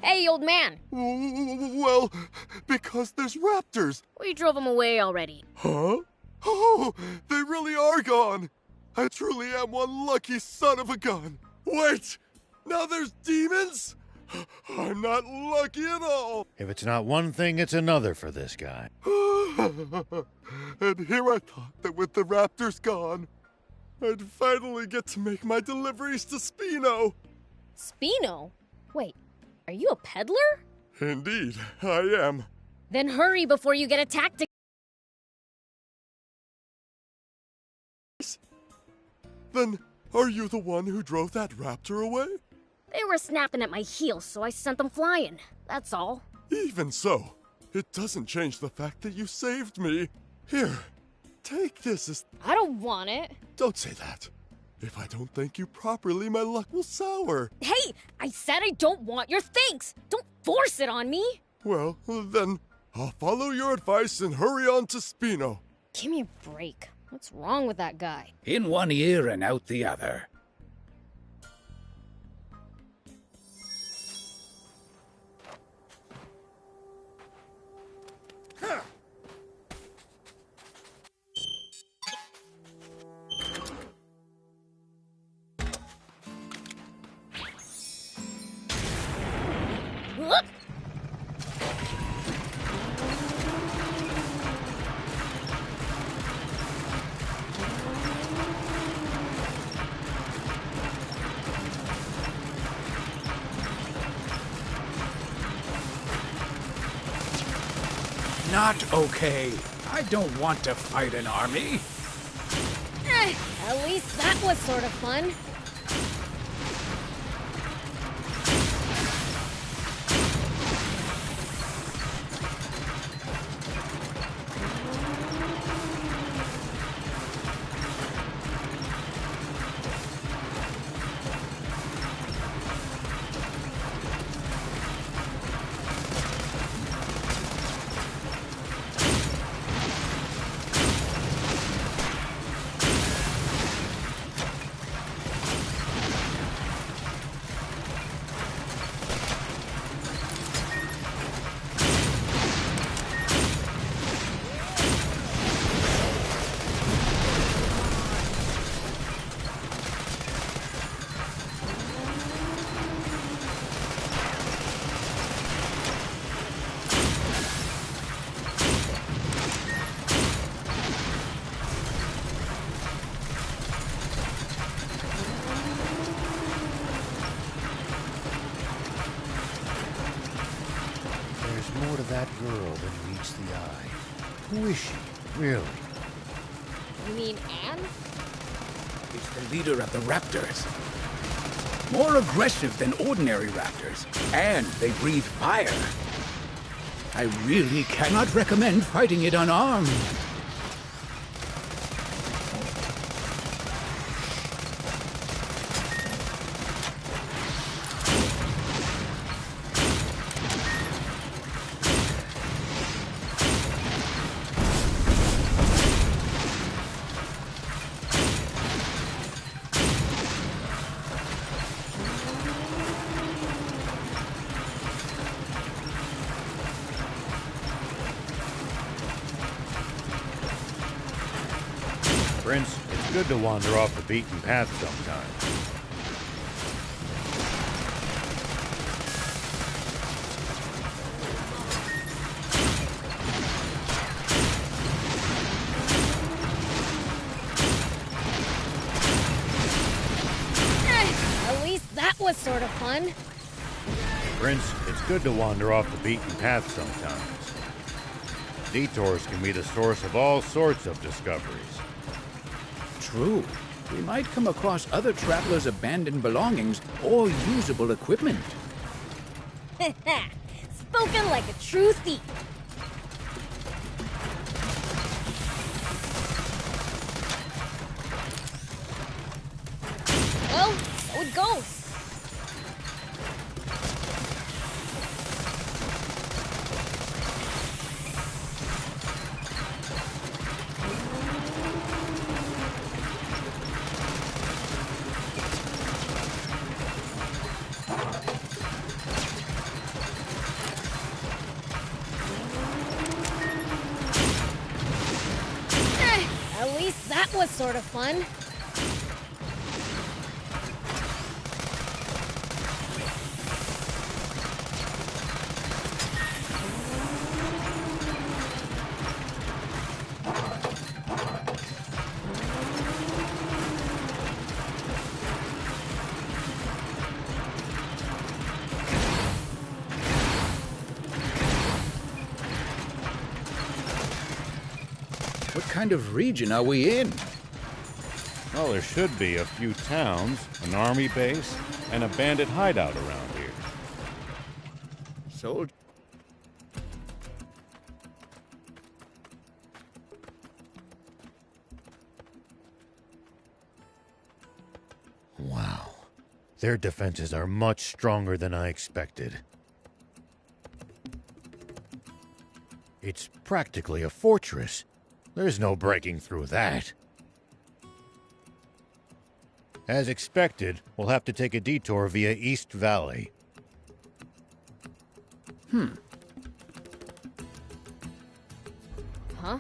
Speaker 3: Hey, old man.
Speaker 6: Well, because there's raptors.
Speaker 3: We drove them away already.
Speaker 6: Huh? Oh, they really are gone. I truly am one lucky son of a gun. Wait, now there's demons? I'm not lucky at all.
Speaker 4: If it's not one thing, it's another for this guy.
Speaker 6: And here I thought that with the raptors gone, I'd finally get to make my deliveries to Spino.
Speaker 3: Spino? Wait, are you a peddler?
Speaker 6: Indeed, I am.
Speaker 3: Then hurry before you get attacked again.
Speaker 6: Then, are you the one who drove that raptor away?
Speaker 3: They were snapping at my heels, so I sent them flying. That's all.
Speaker 6: Even so, it doesn't change the fact that you saved me. Here, take this as...
Speaker 3: I don't want it.
Speaker 6: Don't say that. If I don't thank you properly, my luck will sour.
Speaker 3: Hey, I said I don't want your thanks. Don't force it on me.
Speaker 6: Well, then, I'll follow your advice and hurry on to Spino.
Speaker 3: Give me a break. What's wrong with that guy?
Speaker 5: In one ear and out the other.
Speaker 3: Look!
Speaker 5: Not okay. I don't want to fight an army.
Speaker 3: At least that was sort of fun.
Speaker 4: There's more to that girl than meets the eye. Who is she, really?
Speaker 3: You mean Anne?
Speaker 5: is the leader of the raptors. More aggressive than ordinary raptors, and they breathe fire. I really cannot recommend fighting it unarmed.
Speaker 4: Prince, it's good to wander off the beaten path sometimes.
Speaker 3: At least that was sort of fun.
Speaker 4: Prince, it's good to wander off the beaten path sometimes. Detours can be the source of all sorts of discoveries.
Speaker 5: True. We might come across other travelers' abandoned belongings or usable equipment.
Speaker 3: Spoken like a true thief. Well, so it goes. At least that was sort of fun.
Speaker 5: What kind of region are we in?
Speaker 4: Well, there should be a few towns, an army base, and a bandit hideout around here.
Speaker 5: Sold.
Speaker 4: Wow. Their defenses are much stronger than I expected. It's practically a fortress. There's no breaking through that. As expected, we'll have to take a detour via East Valley.
Speaker 3: Huh?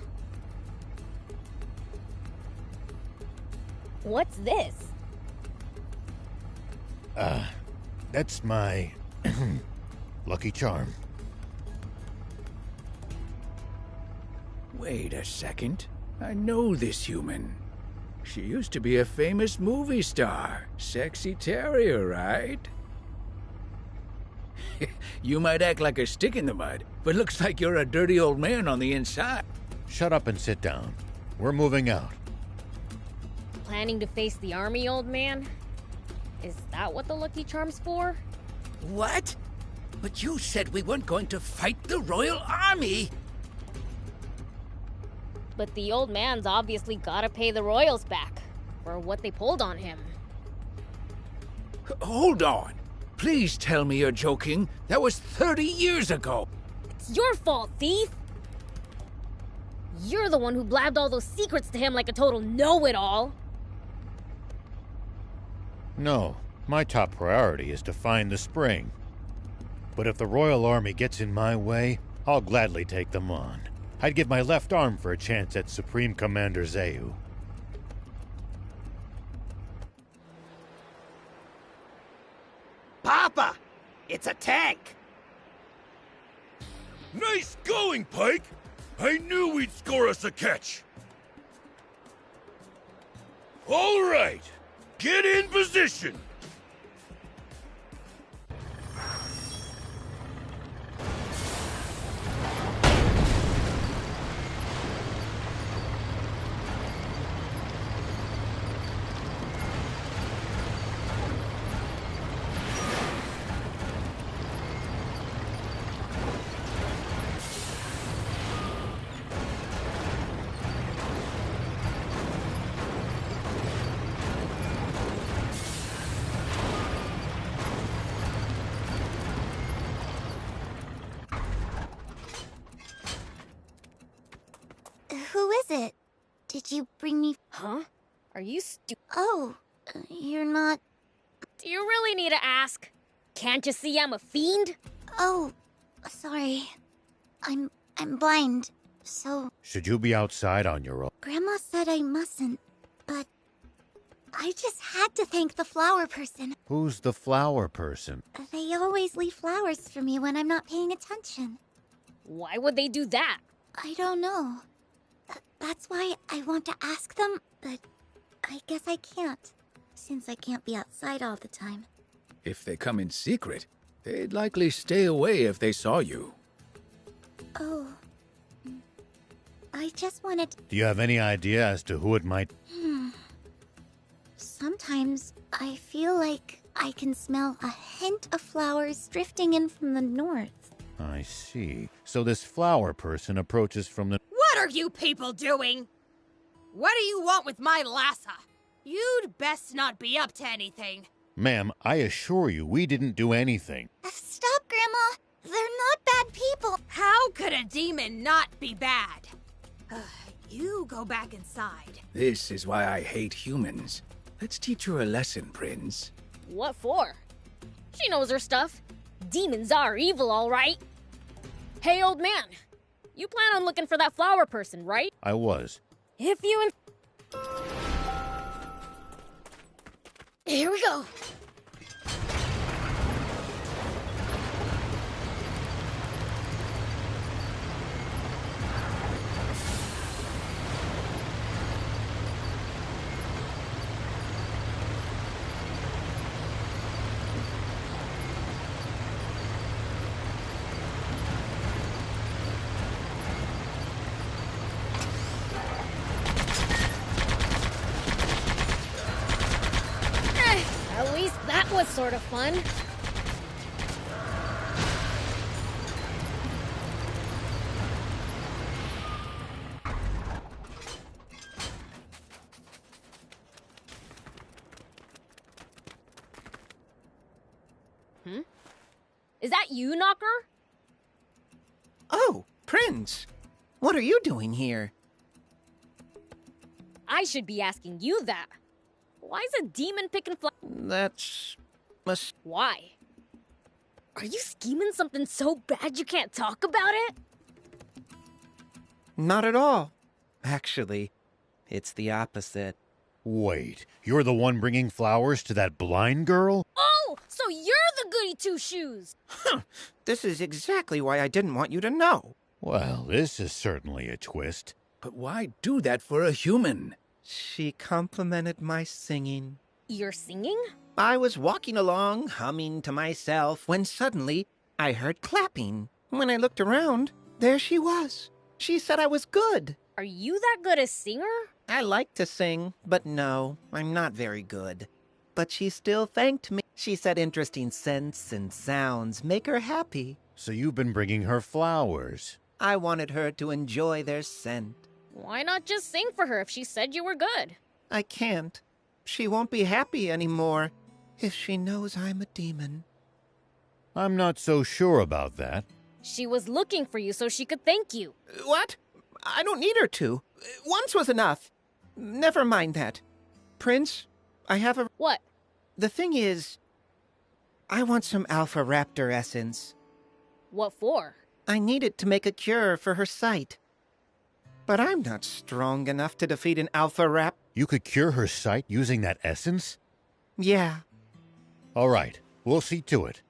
Speaker 3: What's this?
Speaker 4: That's my lucky charm.
Speaker 5: Wait a second. I know this human. She used to be a famous movie star. Sexy Terrier, right? You might act like a stick in the mud, but looks like you're a dirty old man on the inside.
Speaker 4: Shut up and sit down. We're moving out.
Speaker 3: Planning to face the army, old man? Is that what the Lucky Charm's for?
Speaker 5: What? But you said we weren't going to fight the Royal Army!
Speaker 3: But the old man's obviously gotta pay the royals back for what they pulled on him.
Speaker 5: Hold on. Please tell me you're joking. That was 30 years ago.
Speaker 3: It's your fault, thief! You're the one who blabbed all those secrets to him like a total know-it-all.
Speaker 4: No, my top priority is to find the spring. But if the Royal Army gets in my way, I'll gladly take them on. I'd give my left arm for a chance at Supreme Commander Zeu.
Speaker 14: Papa! It's a tank!
Speaker 6: Nice going, Pike! I knew we'd score us a catch! All right! Get in position!
Speaker 15: Who is it? Did you bring me...
Speaker 3: Huh? Are you
Speaker 15: Oh, you're not...
Speaker 3: Do you really need to ask? Can't you see I'm a fiend?
Speaker 15: Oh, sorry. I'm blind, so...
Speaker 4: Should you be outside on your own?
Speaker 15: Grandma said I mustn't, but... I just had to thank the flower person.
Speaker 4: Who's the flower person?
Speaker 15: They always leave flowers for me when I'm not paying attention.
Speaker 3: Why would they do that?
Speaker 15: I don't know. That's why I want to ask them, but I guess I can't, since I can't be outside all the time.
Speaker 5: If they come in secret, they'd likely stay away if they saw you.
Speaker 15: Oh. I just wanted to...
Speaker 4: Do you have any idea as to who it might...
Speaker 15: Sometimes I feel like I can smell a hint of flowers drifting in from the north.
Speaker 4: I see. So this flower person approaches from the...
Speaker 16: What are you people doing? What do you want with my Lassa? You'd best not be up to anything.
Speaker 4: Ma'am, I assure you, we didn't do anything.
Speaker 15: Stop, Grandma! They're not bad people!
Speaker 16: How could a demon not be bad? You go back inside.
Speaker 5: This is why I hate humans. Let's teach her a lesson, Prince.
Speaker 3: What for? She knows her stuff. Demons are evil, all right. Hey, old man. You plan on looking for that flower person, right?
Speaker 4: I was.
Speaker 3: If you
Speaker 15: Here we go.
Speaker 3: At least that was sort of fun. Is that you, Knocker?
Speaker 17: Oh, Prince. What are you doing here?
Speaker 3: I should be asking you that. Why is a demon picking
Speaker 17: That's...
Speaker 3: Why? Are you scheming something so bad you can't talk about it?
Speaker 17: Not at all. Actually, it's the opposite.
Speaker 4: Wait, you're the one bringing flowers to that blind girl?
Speaker 3: Oh, so you're the goody two-shoes!
Speaker 17: Huh. This is exactly why I didn't want you to know.
Speaker 4: Well, this is certainly a twist.
Speaker 5: But why do that for a human?
Speaker 17: She complimented my singing.
Speaker 3: You're singing?
Speaker 17: I was walking along, humming to myself, when suddenly I heard clapping. When I looked around, there she was. She said I was good.
Speaker 3: Are you that good a singer?
Speaker 17: I like to sing, but no, I'm not very good. But she still thanked me. She said interesting scents and sounds make her happy.
Speaker 4: So you've been bringing her flowers.
Speaker 17: I wanted her to enjoy their scent.
Speaker 3: Why not just sing for her if she said you were good?
Speaker 17: I can't. She won't be happy anymore if she knows I'm a demon.
Speaker 4: I'm not so sure about that.
Speaker 3: She was looking for you so she could thank you.
Speaker 17: What? I don't need her to. Once was enough. Never mind that. Prince, I have a...
Speaker 3: What?
Speaker 17: The thing is, I want some Alpha Raptor essence.
Speaker 3: What for?
Speaker 17: I need it to make a cure for her sight. But I'm not strong enough to defeat an Alpha Rap.
Speaker 4: You could cure her sight using that essence?
Speaker 17: Yeah.
Speaker 4: All right, we'll see to it.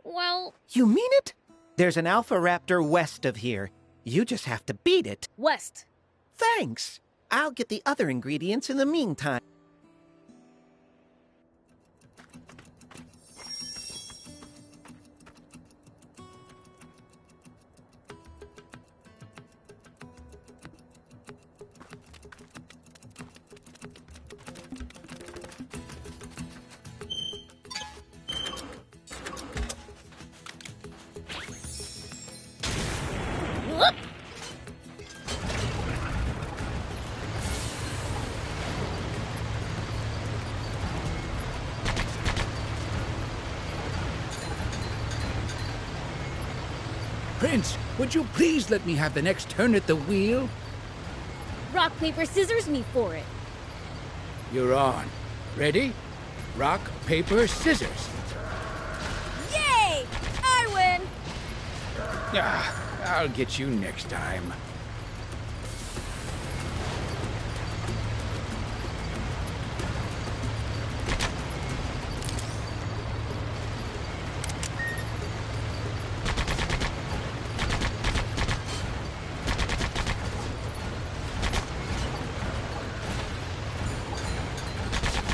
Speaker 3: Well...
Speaker 17: You mean it? There's an Alpha Raptor west of here. You just have to beat it.
Speaker 3: West.
Speaker 17: Thanks. I'll get the other ingredients in the meantime.
Speaker 5: Prince, would you please let me have the next turn at the wheel?
Speaker 3: Rock, paper, scissors me for it.
Speaker 5: You're on. Ready? Rock, paper, scissors.
Speaker 3: Yay! I win!
Speaker 5: I'll get you next time.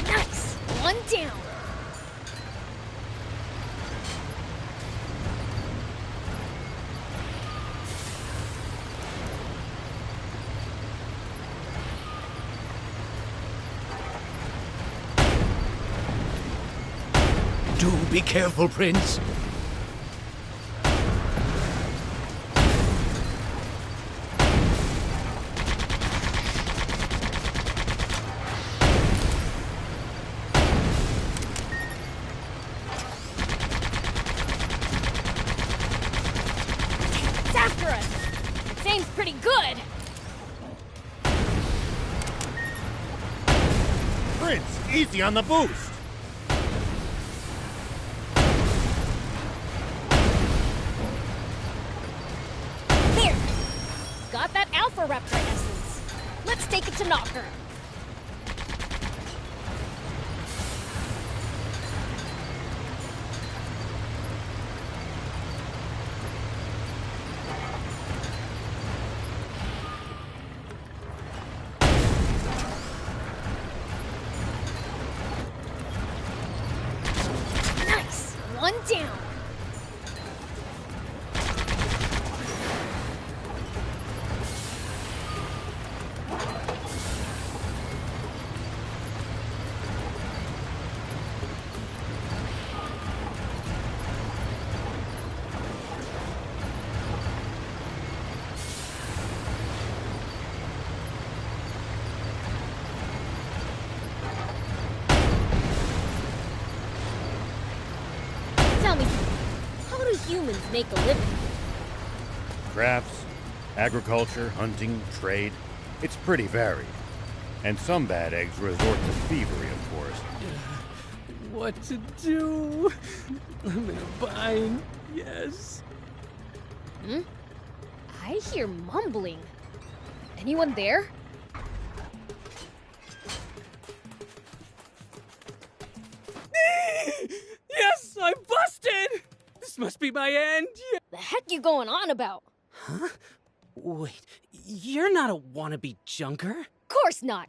Speaker 3: Nice! One down.
Speaker 5: Do be careful, Prince.
Speaker 3: It's after us. It seems pretty good.
Speaker 4: Prince, easy on the boost.
Speaker 3: There! Got that Alpha Raptor essence. Let's take it to Knocker. Nice! One down. Tell me, how do humans make a living?
Speaker 4: Crafts, agriculture, hunting, trade. It's pretty varied. And some bad eggs resort to thievery, of course.
Speaker 7: What to do? I'm in a bind. Yes.
Speaker 3: Hmm? I hear mumbling. Anyone there?
Speaker 7: Yes, I'm busted! This must be my end. Yeah.
Speaker 3: The heck you going on about?
Speaker 7: Huh? Wait, you're not a wannabe junker?
Speaker 3: Course not.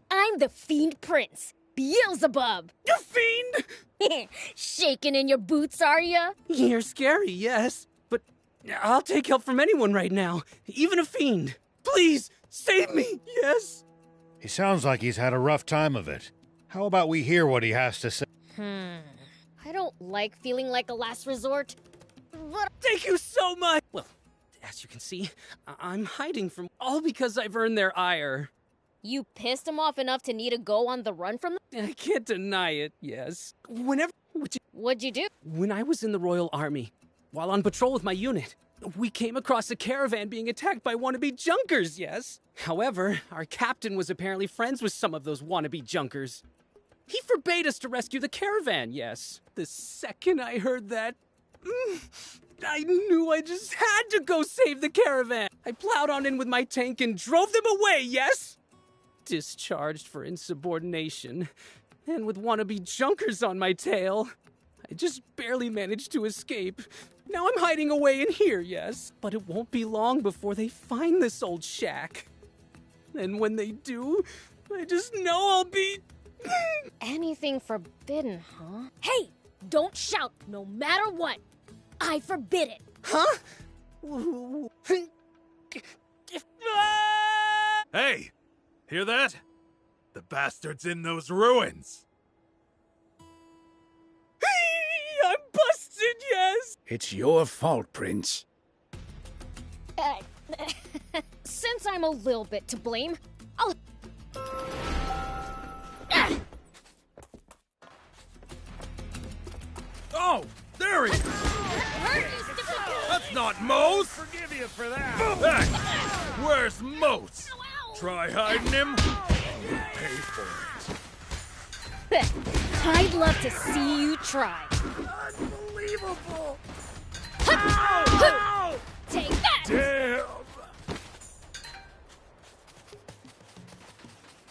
Speaker 3: I'm the Fiend Prince, Beelzebub.
Speaker 7: You fiend!
Speaker 3: Shaking in your boots, are ya?
Speaker 7: You're scary, yes, but I'll take help from anyone right now, even a fiend. Please, save me, yes?
Speaker 4: He sounds like he's had a rough time of it. How about we hear what he has to say?
Speaker 3: I don't like feeling like a last resort. But
Speaker 7: Thank you so much! Well, as you can see, I'm hiding from all because I've earned their ire.
Speaker 3: you pissed him off enough to need to go on the run from them?
Speaker 7: I can't deny it, yes.
Speaker 3: What'd you do?
Speaker 7: When I was in the Royal Army, while on patrol with my unit, we came across a caravan being attacked by wannabe junkers, yes? However, our captain was apparently friends with some of those wannabe junkers. He forbade us to rescue the caravan, yes. The second I heard that, I knew I just had to go save the caravan. I plowed on in with my tank and drove them away, yes? Discharged for insubordination. And with wannabe junkers on my tail, I just barely managed to escape. Now I'm hiding away in here, yes? But it won't be long before they find this old shack. And when they do, I just know I'll be...
Speaker 3: Anything forbidden, huh? Hey, don't shout no matter what. I forbid it.
Speaker 7: Huh?
Speaker 10: Hey! Hear that? The bastard's in those ruins!
Speaker 7: I'm busted, yes!
Speaker 5: It's your fault, Prince.
Speaker 3: Since I'm a little bit to blame, I'll...
Speaker 10: Oh! There he is! That's not Mose!
Speaker 1: Forgive you for that.
Speaker 10: Hey! Where's Mose? try hiding him, you'll pay for it.
Speaker 3: I'd love to see you try.
Speaker 10: Unbelievable!
Speaker 3: Ow! Take that!
Speaker 10: Damn!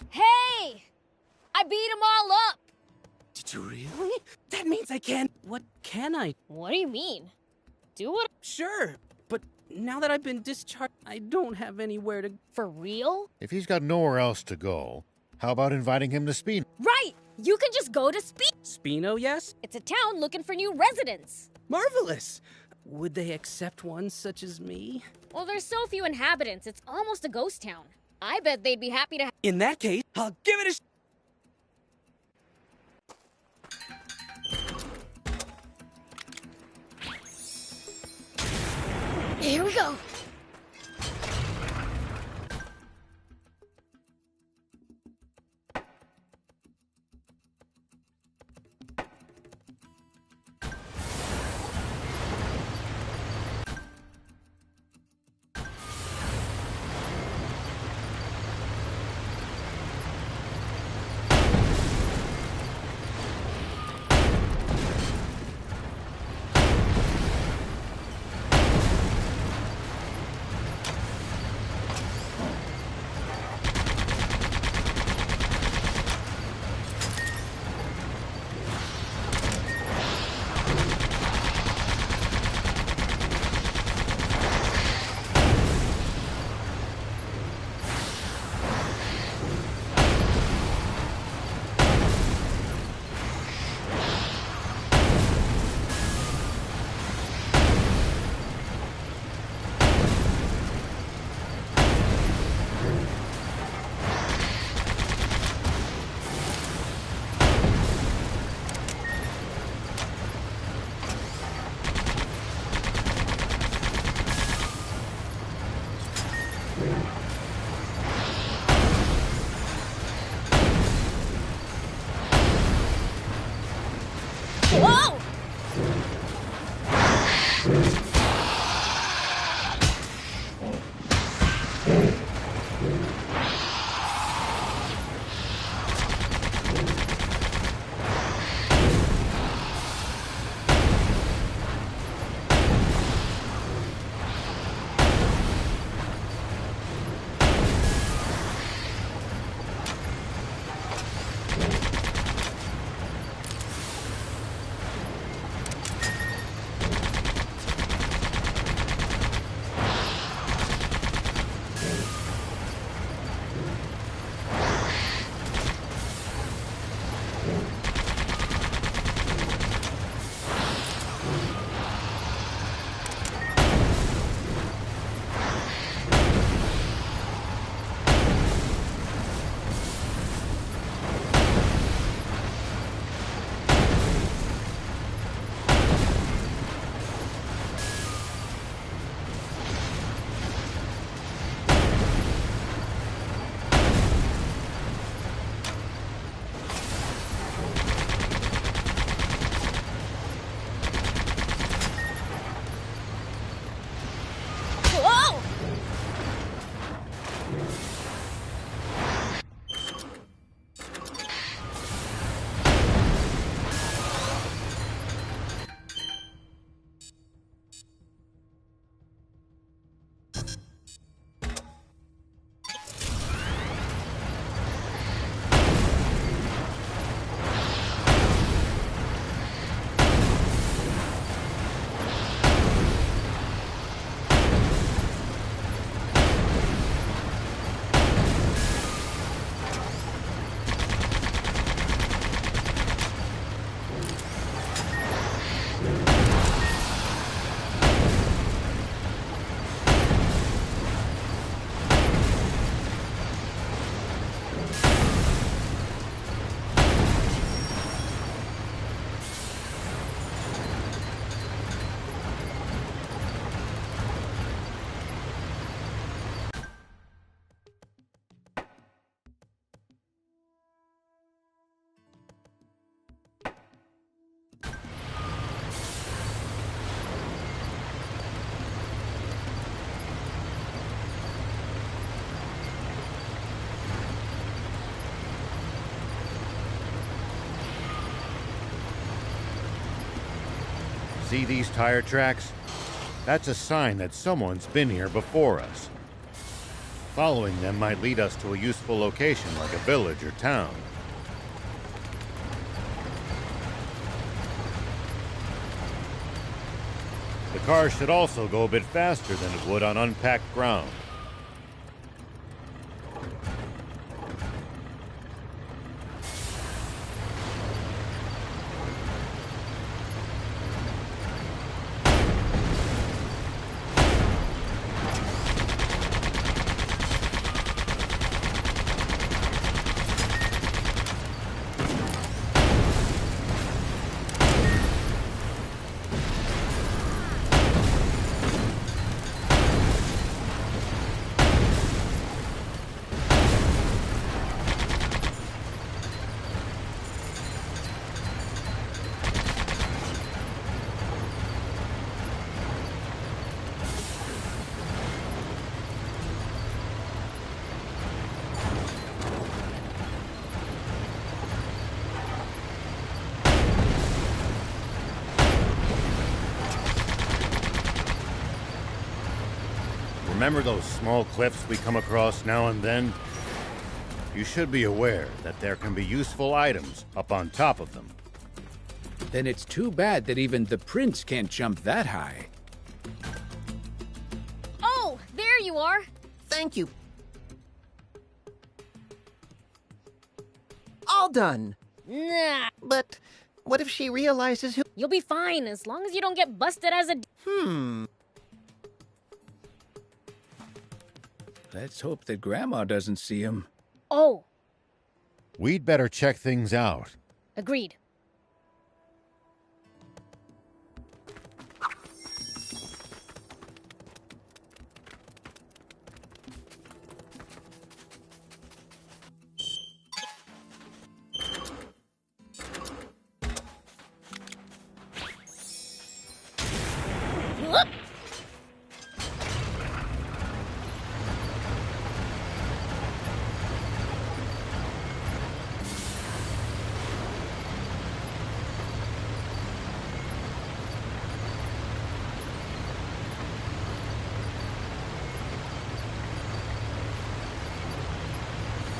Speaker 3: Hey! I beat them all up!
Speaker 7: Did you really? That means I can. What can I?
Speaker 3: What do you mean? Do what?
Speaker 7: Sure, but now that I've been discharged, I don't have anywhere to.
Speaker 3: For real?
Speaker 4: If he's got nowhere else to go, how about inviting him to Spino?
Speaker 3: Right! You can just go to
Speaker 7: Spino, yes?
Speaker 3: It's a town looking for new residents.
Speaker 7: Marvelous! Would they accept one such as me?
Speaker 3: Well, there's so few inhabitants, it's almost a ghost town. I bet they'd be happy to.
Speaker 7: In that case, I'll give it a.
Speaker 3: Here we go. Whoa!
Speaker 4: See these tire tracks? That's a sign that someone's been here before us. Following them might lead us to a useful location like a village or town. The car should also go a bit faster than it would on unpacked ground. Remember those small cliffs we come across now and then? You should be aware that there can be useful items up on top of them.
Speaker 5: Then it's too bad that even the prince can't jump that high.
Speaker 3: Oh, there you are.
Speaker 17: Thank you. All done.
Speaker 3: Nah.
Speaker 17: But what if she realizes who...
Speaker 3: You'll be fine as long as you don't get busted as a...
Speaker 5: Let's hope that Grandma doesn't see him.
Speaker 3: Oh,
Speaker 4: We'd better check things out.
Speaker 3: agreed. Whoop.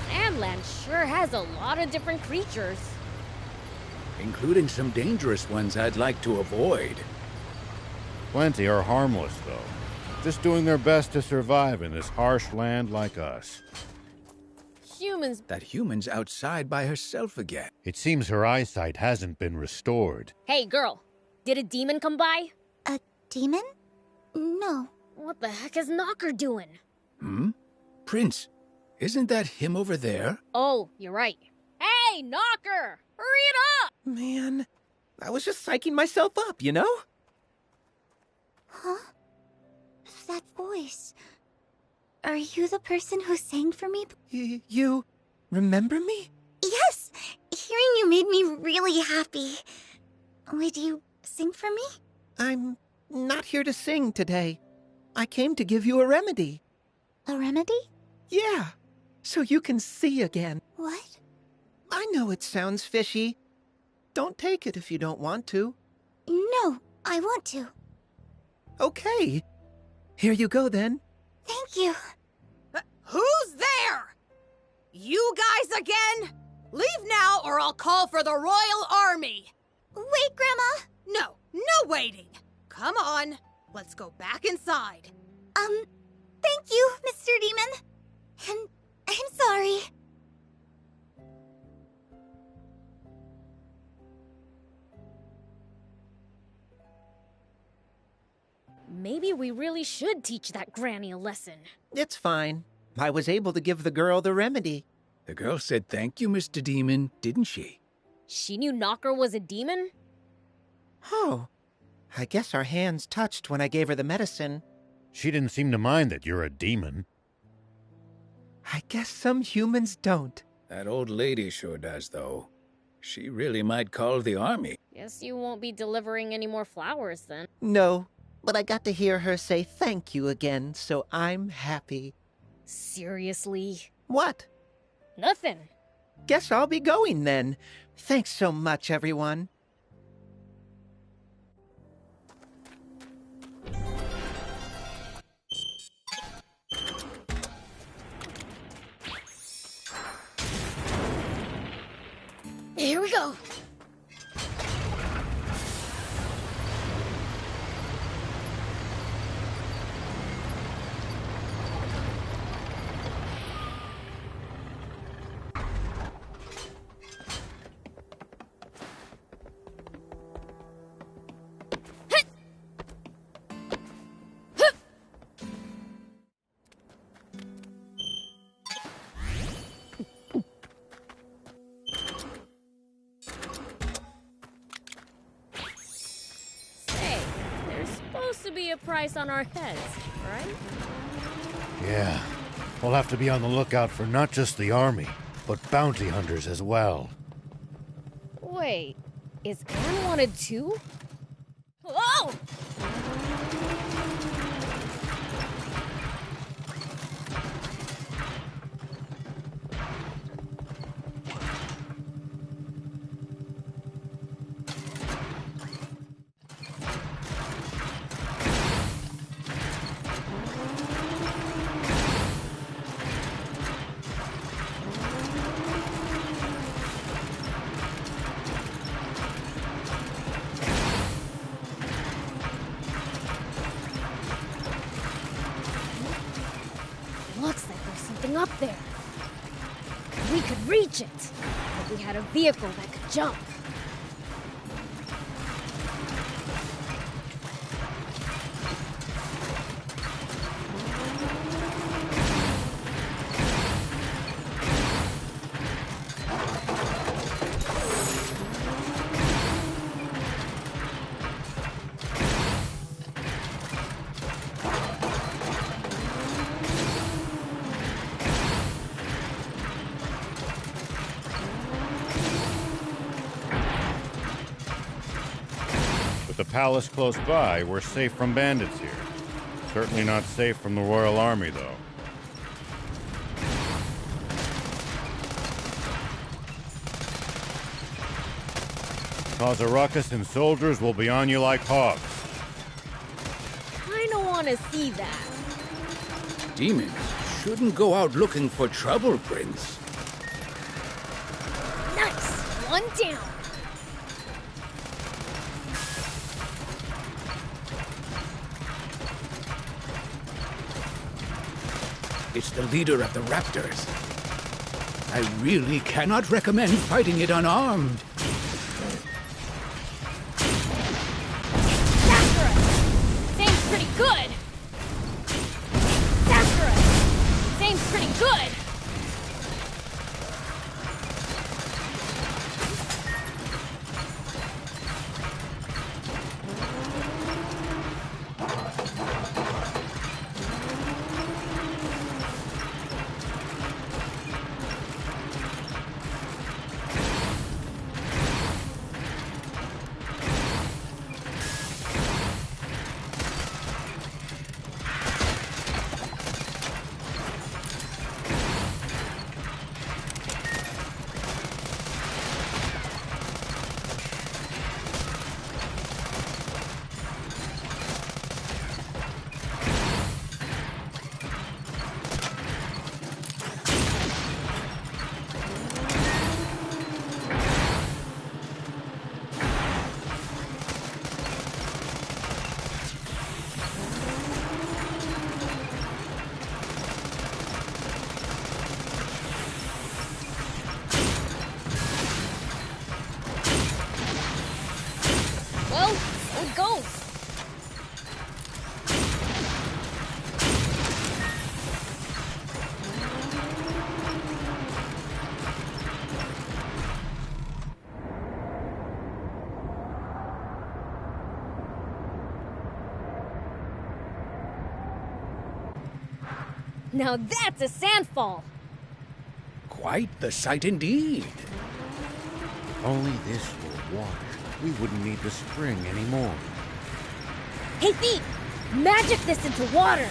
Speaker 3: Sandland sure has a lot of different creatures.
Speaker 5: Including some dangerous ones I'd like to avoid.
Speaker 4: Plenty are harmless, though. Just doing their best to survive in this harsh land like us.
Speaker 3: Humans.
Speaker 5: That human's outside by herself again.
Speaker 4: It seems her eyesight hasn't been restored.
Speaker 3: Hey, girl. Did a demon come by?
Speaker 15: A demon? No.
Speaker 3: What the heck is Knocker doing?
Speaker 5: Prince, isn't that him over there?
Speaker 3: Oh, you're right. Hey, Knocker! Hurry it up!
Speaker 17: Man, I was just psyching myself up, you know?
Speaker 15: Huh? That voice. Are you the person who sang for me?
Speaker 17: You remember me?
Speaker 15: Yes! Hearing you made me really happy. Would you sing for me?
Speaker 17: I'm not here to sing today. I came to give you a remedy.
Speaker 15: A remedy?
Speaker 17: Yeah, so you can see again.
Speaker 15: What?
Speaker 17: I know it sounds fishy. Don't take it if you don't want to.
Speaker 15: No, I want to.
Speaker 17: Okay. Here you go then.
Speaker 15: Thank you.
Speaker 16: Who's there? You guys again? Leave now or I'll call for the Royal Army.
Speaker 15: Wait, Grandma.
Speaker 16: No waiting. Come on, let's go back inside.
Speaker 15: Thank you, Mr. Demon. And I'm sorry.
Speaker 3: Maybe we really should teach that granny a lesson.
Speaker 17: It's fine. I was able to give the girl the remedy.
Speaker 5: The girl said thank you, Mr. Demon, didn't she?
Speaker 3: She knew Knocker was a demon?
Speaker 17: Oh, I guess our hands touched when I gave her the medicine.
Speaker 4: She didn't seem to mind that you're a demon.
Speaker 17: I guess some humans don't.
Speaker 5: That old lady sure does, though. She really might call the army.
Speaker 3: Guess you won't be delivering any more flowers then.
Speaker 17: No, but I got to hear her say thank you again, so I'm happy.
Speaker 3: Seriously?
Speaker 17: What?
Speaker 3: Nothing.
Speaker 17: Guess I'll be going then. Thanks so much, everyone.
Speaker 3: Here we go.
Speaker 18: To be a price on our heads, right?
Speaker 4: Yeah. We'll have to be on the lookout for not just the army, but bounty hunters as well.
Speaker 18: Wait, is Anne wanted too? Whoa!
Speaker 3: Looks like there's something up there. We could reach it if we had a vehicle that could jump.
Speaker 4: With the palace close by, we're safe from bandits here. Certainly not safe from the Royal Army, though. Cause a ruckus and soldiers will be on you like hawks.
Speaker 18: I don't want to see that.
Speaker 5: Demons shouldn't go out looking for trouble, Prince.
Speaker 3: Nice! One down.
Speaker 5: It's the leader of the Raptors. I really cannot recommend fighting it unarmed.
Speaker 18: Seems pretty good. Sassarus! Seems pretty good.
Speaker 3: Well, so it goes.
Speaker 18: Now that's a sandfall.
Speaker 5: Quite the sight indeed.
Speaker 4: If only this were water, we wouldn't need the spring anymore.
Speaker 3: Hey, Thief! Magic this into water!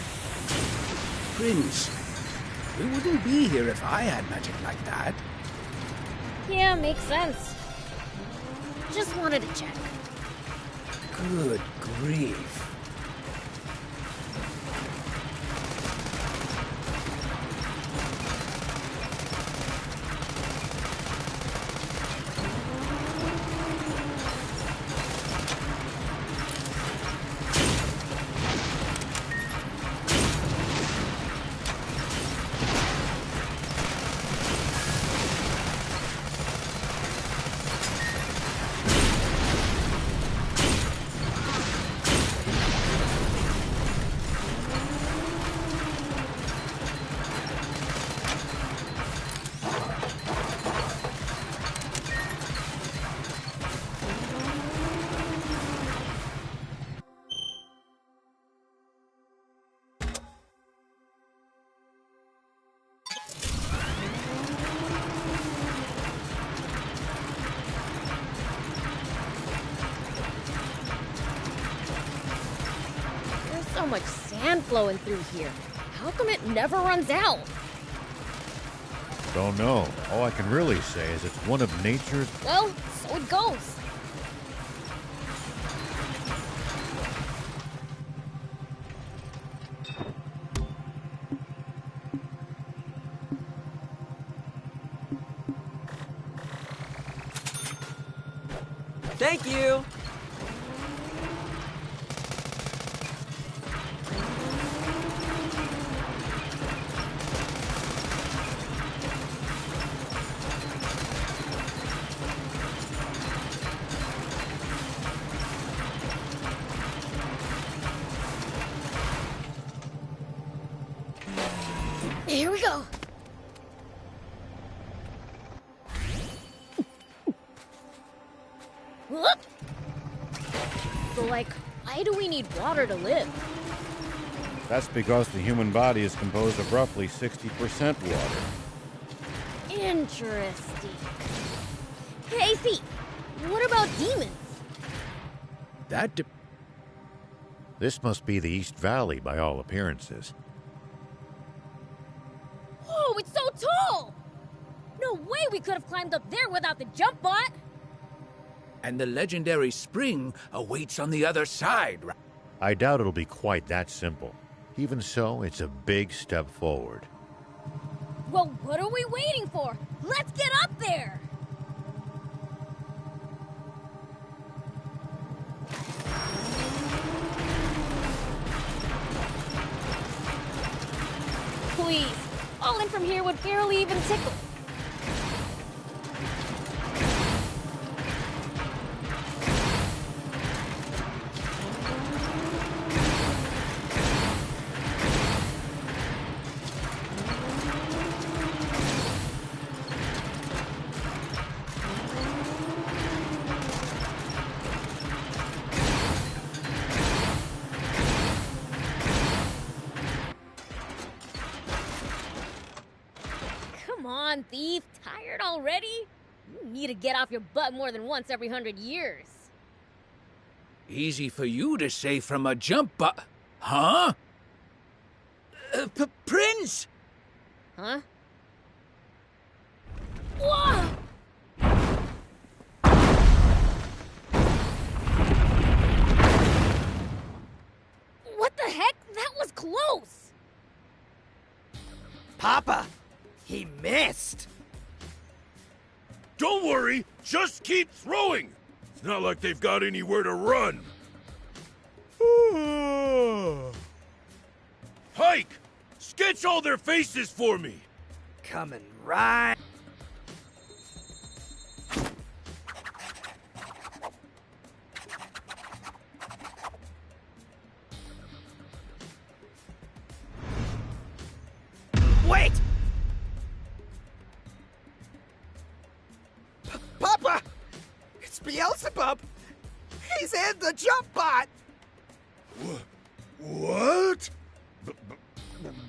Speaker 5: Prince, we wouldn't be here if I had magic like that.
Speaker 3: Yeah, makes sense. Just wanted to check.
Speaker 5: Good grief.
Speaker 18: much sand flowing through here. How come it never runs out?
Speaker 4: Don't know. All I can really say is it's one of nature's...
Speaker 18: Well, so it goes.
Speaker 19: Thank you!
Speaker 3: Here we go.
Speaker 18: Whoop! So, like, why do we need water to live?
Speaker 4: That's because the human body is composed of roughly 60% water.
Speaker 18: Interesting. Hey, see, what about demons?
Speaker 4: This must be the East Valley by all appearances.
Speaker 18: Whoa, it's so tall! No way we could have climbed up there without the jump bot!
Speaker 5: And the legendary spring awaits on the other side.
Speaker 4: I doubt it'll be quite that simple. Even so, it's a big step forward.
Speaker 18: Well, what are we waiting for? Let's get up there! Please, falling from here would barely even tickle. Come on, thief. Tired already? You need to get off your butt more than once every 100 years.
Speaker 5: Easy for you to say from a jump bot. Huh? Prince!
Speaker 18: Huh? Whoa! What the heck? That was close!
Speaker 14: Papa, he missed.
Speaker 6: Don't worry, just keep throwing. It's not like they've got anywhere to run. Hike! Sketch all their faces for me.
Speaker 14: Coming right. Wait! Papa! It's Beelzebub! He's in the jump bot!
Speaker 6: What?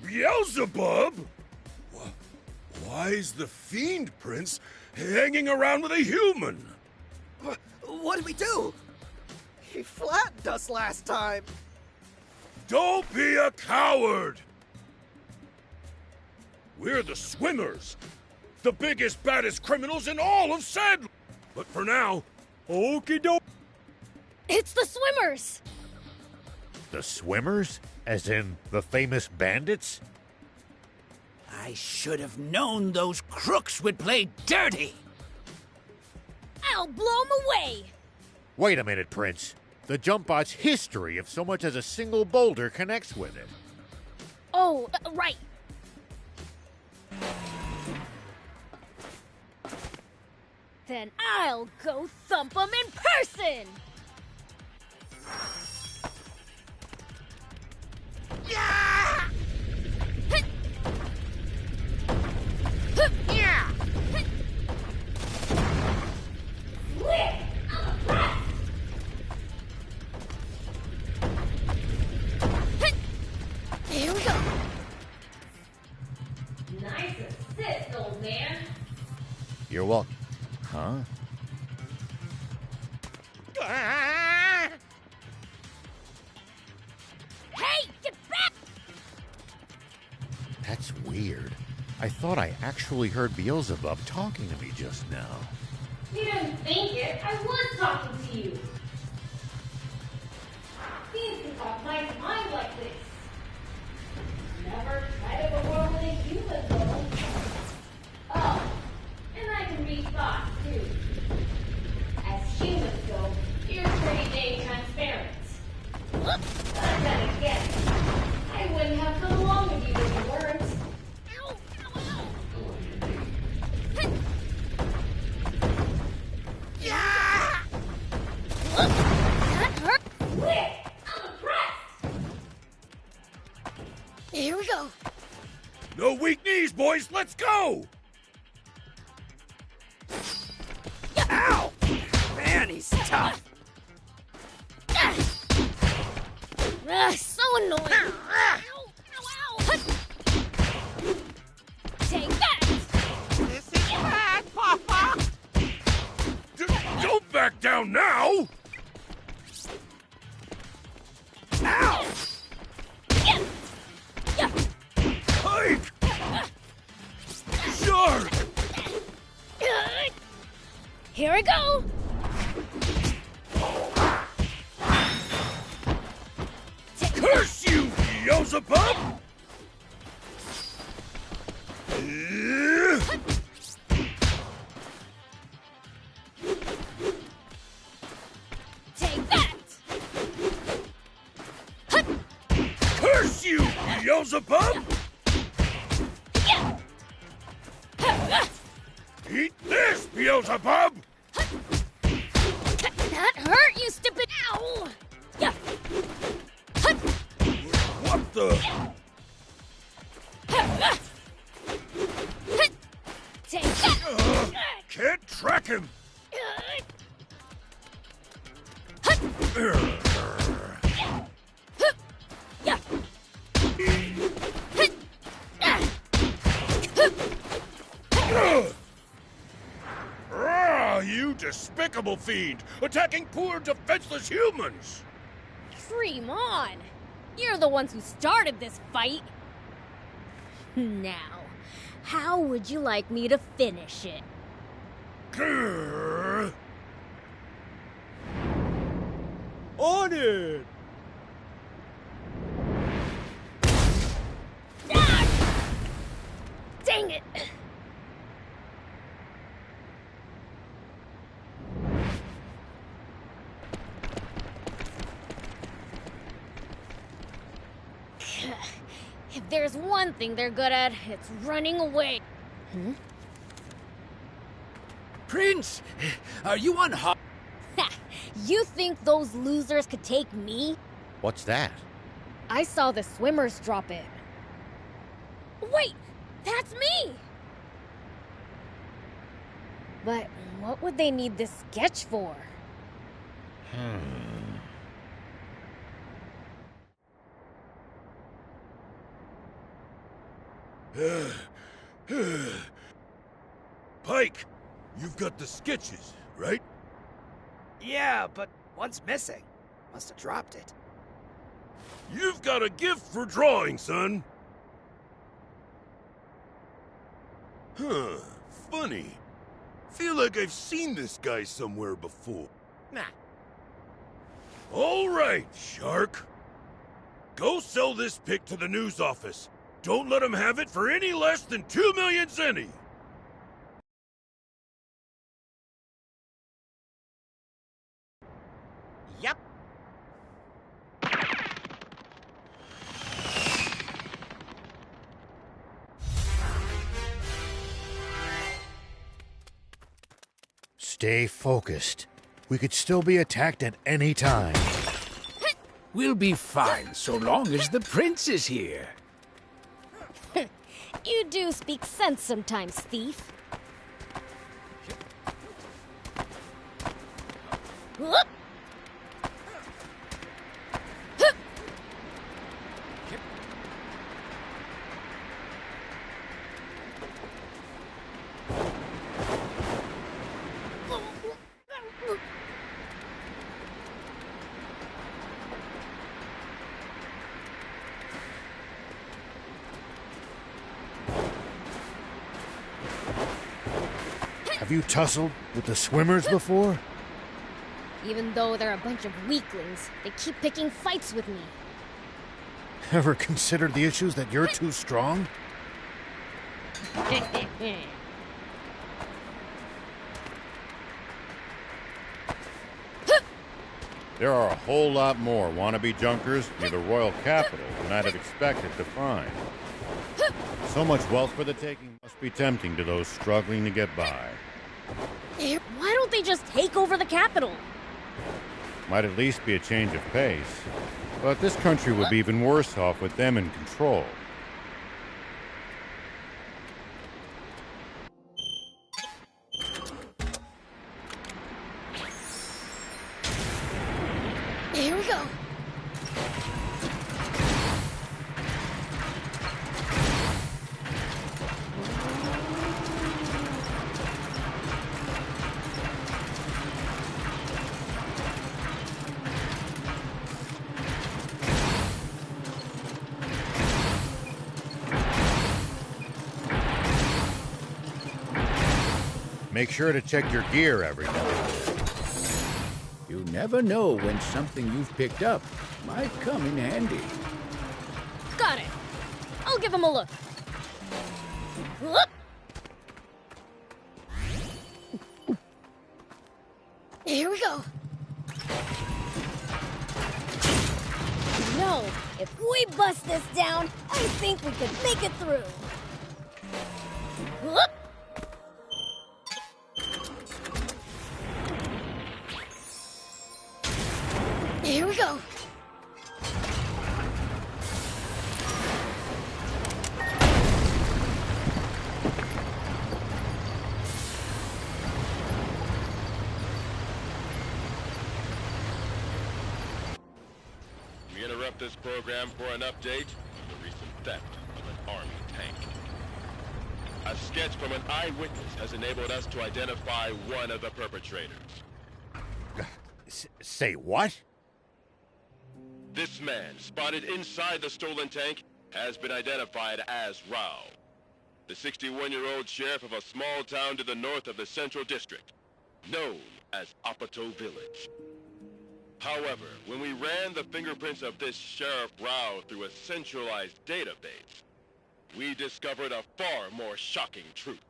Speaker 6: Beelzebub? Why is the Fiend Prince hanging around with a human?
Speaker 14: What did we do? He flattened us last time.
Speaker 6: Don't be a coward! We're the Swimmers, the biggest, baddest criminals in all of Sandland. But for now, okie doke.
Speaker 18: It's the Swimmers!
Speaker 4: The Swimmers? As in the famous bandits?
Speaker 5: I should have known those crooks would play dirty.
Speaker 18: I'll blow him away!
Speaker 4: Wait a minute, Prince. The jump bot's history if so much as a single boulder connects with it.
Speaker 18: Oh, right. Then I'll go thump him in person!
Speaker 14: Yeah!
Speaker 18: Yeah!
Speaker 3: Here we go.
Speaker 18: Nice assist, old man.
Speaker 4: You're welcome. Huh?
Speaker 18: Hey!
Speaker 4: weird. I thought I actually heard Beelzebub talking to me just now.
Speaker 18: You didn't think it. I was talking to you. Things can talk my mind like this. Never tried to world with a human though. Oh, and I can read thoughts too. As humans go, you're pretty dang transparent. But then again, I wouldn't have come along with you if you weren't. Ow, ow, ow.
Speaker 14: Yeah!
Speaker 18: That hurt. Quick, I'm impressed.
Speaker 3: Here we go.
Speaker 1: No weak knees, boys. Let's go.
Speaker 14: Ow! Man, he's tough.
Speaker 18: So annoying. Ow, ow, ow. Take that.
Speaker 14: This is bad, Papa.
Speaker 1: Don't back down now.
Speaker 14: Ow!
Speaker 1: Pike! Shark!
Speaker 18: Here we go.
Speaker 1: Curse you, Beelzebub!
Speaker 18: Take that.
Speaker 1: Curse you, Beelzebub! Eat this, Beelzebub!
Speaker 18: That hurt, you stupid. Ow. Yeah.
Speaker 1: What the?
Speaker 18: Take that.
Speaker 1: Can't track him!
Speaker 18: Yeah.
Speaker 1: You despicable fiend! Attacking poor, defenseless humans!
Speaker 18: Dream on. You're the ones who started this fight. Now, how would you like me to finish it?
Speaker 1: Grr.
Speaker 8: On it!
Speaker 18: Ah! Dang it! If there's one thing they're good at, it's running away. Hmm?
Speaker 5: Prince, are you on hot?
Speaker 18: You think those losers could take me?
Speaker 4: What's that?
Speaker 18: I saw the swimmers drop it. Wait, that's me! But what would they need this sketch for?
Speaker 1: Pike, you've got the sketches, right?
Speaker 14: Yeah, but one's missing. Must have dropped it.
Speaker 1: You've got a gift for drawing, son. Huh, funny. Feel like I've seen this guy somewhere before.
Speaker 14: Nah.
Speaker 1: All right, Shark. Go sell this pic to the news office. Don't let him have it for any less than 2 million zenny.
Speaker 14: Yep.
Speaker 4: Stay focused. We could still be attacked at any time.
Speaker 5: We'll be fine so long as the prince is here.
Speaker 18: You do speak sense sometimes, thief. Whoop!
Speaker 4: you tussled with the swimmers before?
Speaker 3: Even though they're a bunch of weaklings, they keep picking fights with me.
Speaker 4: Ever considered the issues that you're too strong?
Speaker 20: There are a whole lot more wannabe junkers near the royal capital than I'd have expected to find. So much wealth for the taking must be tempting to those struggling to get by.
Speaker 3: Why don't they just take over the capital?
Speaker 20: Might at least be a change of pace. But this country would be even worse off with them in control.
Speaker 3: Here we go.
Speaker 20: Make sure to check your gear every day.
Speaker 5: You never know when something you've picked up might come in handy.
Speaker 3: Got it. I'll give him a look. Whoop. Here we go. No, if we bust this down, I think we could make it through. Whoop. Here we go.
Speaker 12: We interrupt this program for an update on the recent theft of an army tank. A sketch from an eyewitness has enabled us to identify one of the perpetrators.
Speaker 20: Say what?
Speaker 12: This man, spotted inside the stolen tank, has been identified as Rao, the 61-year-old sheriff of a small town to the north of the Central District, known as Apato Village. However, when we ran the fingerprints of this Sheriff Rao through a centralized database, we discovered a far more shocking truth.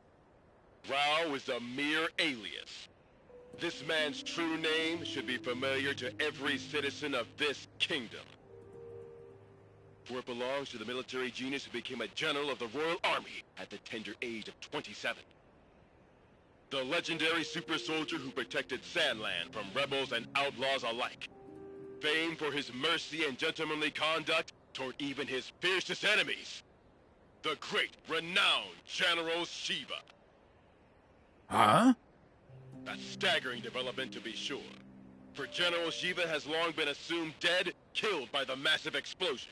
Speaker 12: Rao is a mere alias. This man's true name should be familiar to every citizen of this kingdom. For it belongs to the military genius who became a general of the Royal Army at the tender age of 27. The legendary super soldier who protected Sandland from rebels and outlaws alike. Famed for his mercy and gentlemanly conduct toward even his fiercest enemies. The great, renowned General Shiva.
Speaker 5: Huh?
Speaker 12: A staggering development, to be sure. For General Shiva has long been assumed dead, killed by the massive explosion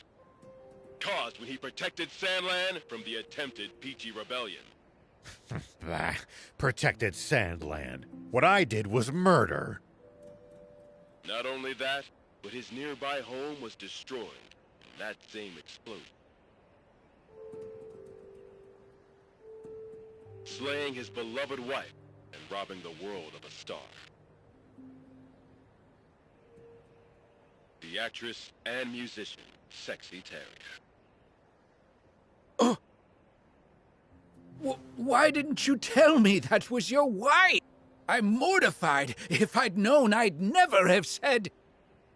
Speaker 12: caused when he protected Sandland from the attempted Peachy Rebellion.
Speaker 20: Bah, protected Sandland. What I did was murder.
Speaker 12: Not only that, but his nearby home was destroyed in that same explosion. Slaying his beloved wife and robbing the world of a star. The actress and musician, Sexy Terrier.
Speaker 5: Why didn't you tell me that was your wife? I'm mortified. If I'd known, I'd never have said...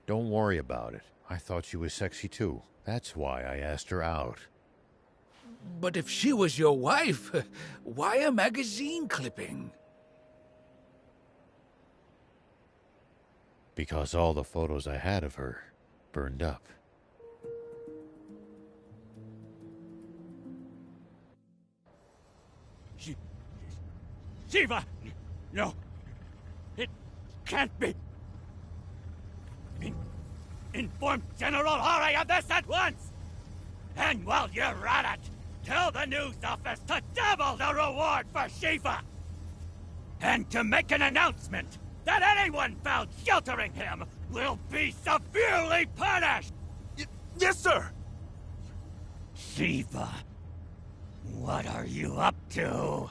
Speaker 20: Don't worry about it. I thought she was sexy too. That's why I asked her out.
Speaker 5: But if she was your wife, why a magazine clipping?
Speaker 20: Because all the photos I had of her burned up.
Speaker 8: Shiva! No! It can't be! Inform General Hari of this at once! And while you're at it, tell the news office to double the reward for Shiva! And to make an announcement that anyone found sheltering him will be severely punished!
Speaker 10: Yes, sir!
Speaker 8: Shiva, what are you up to?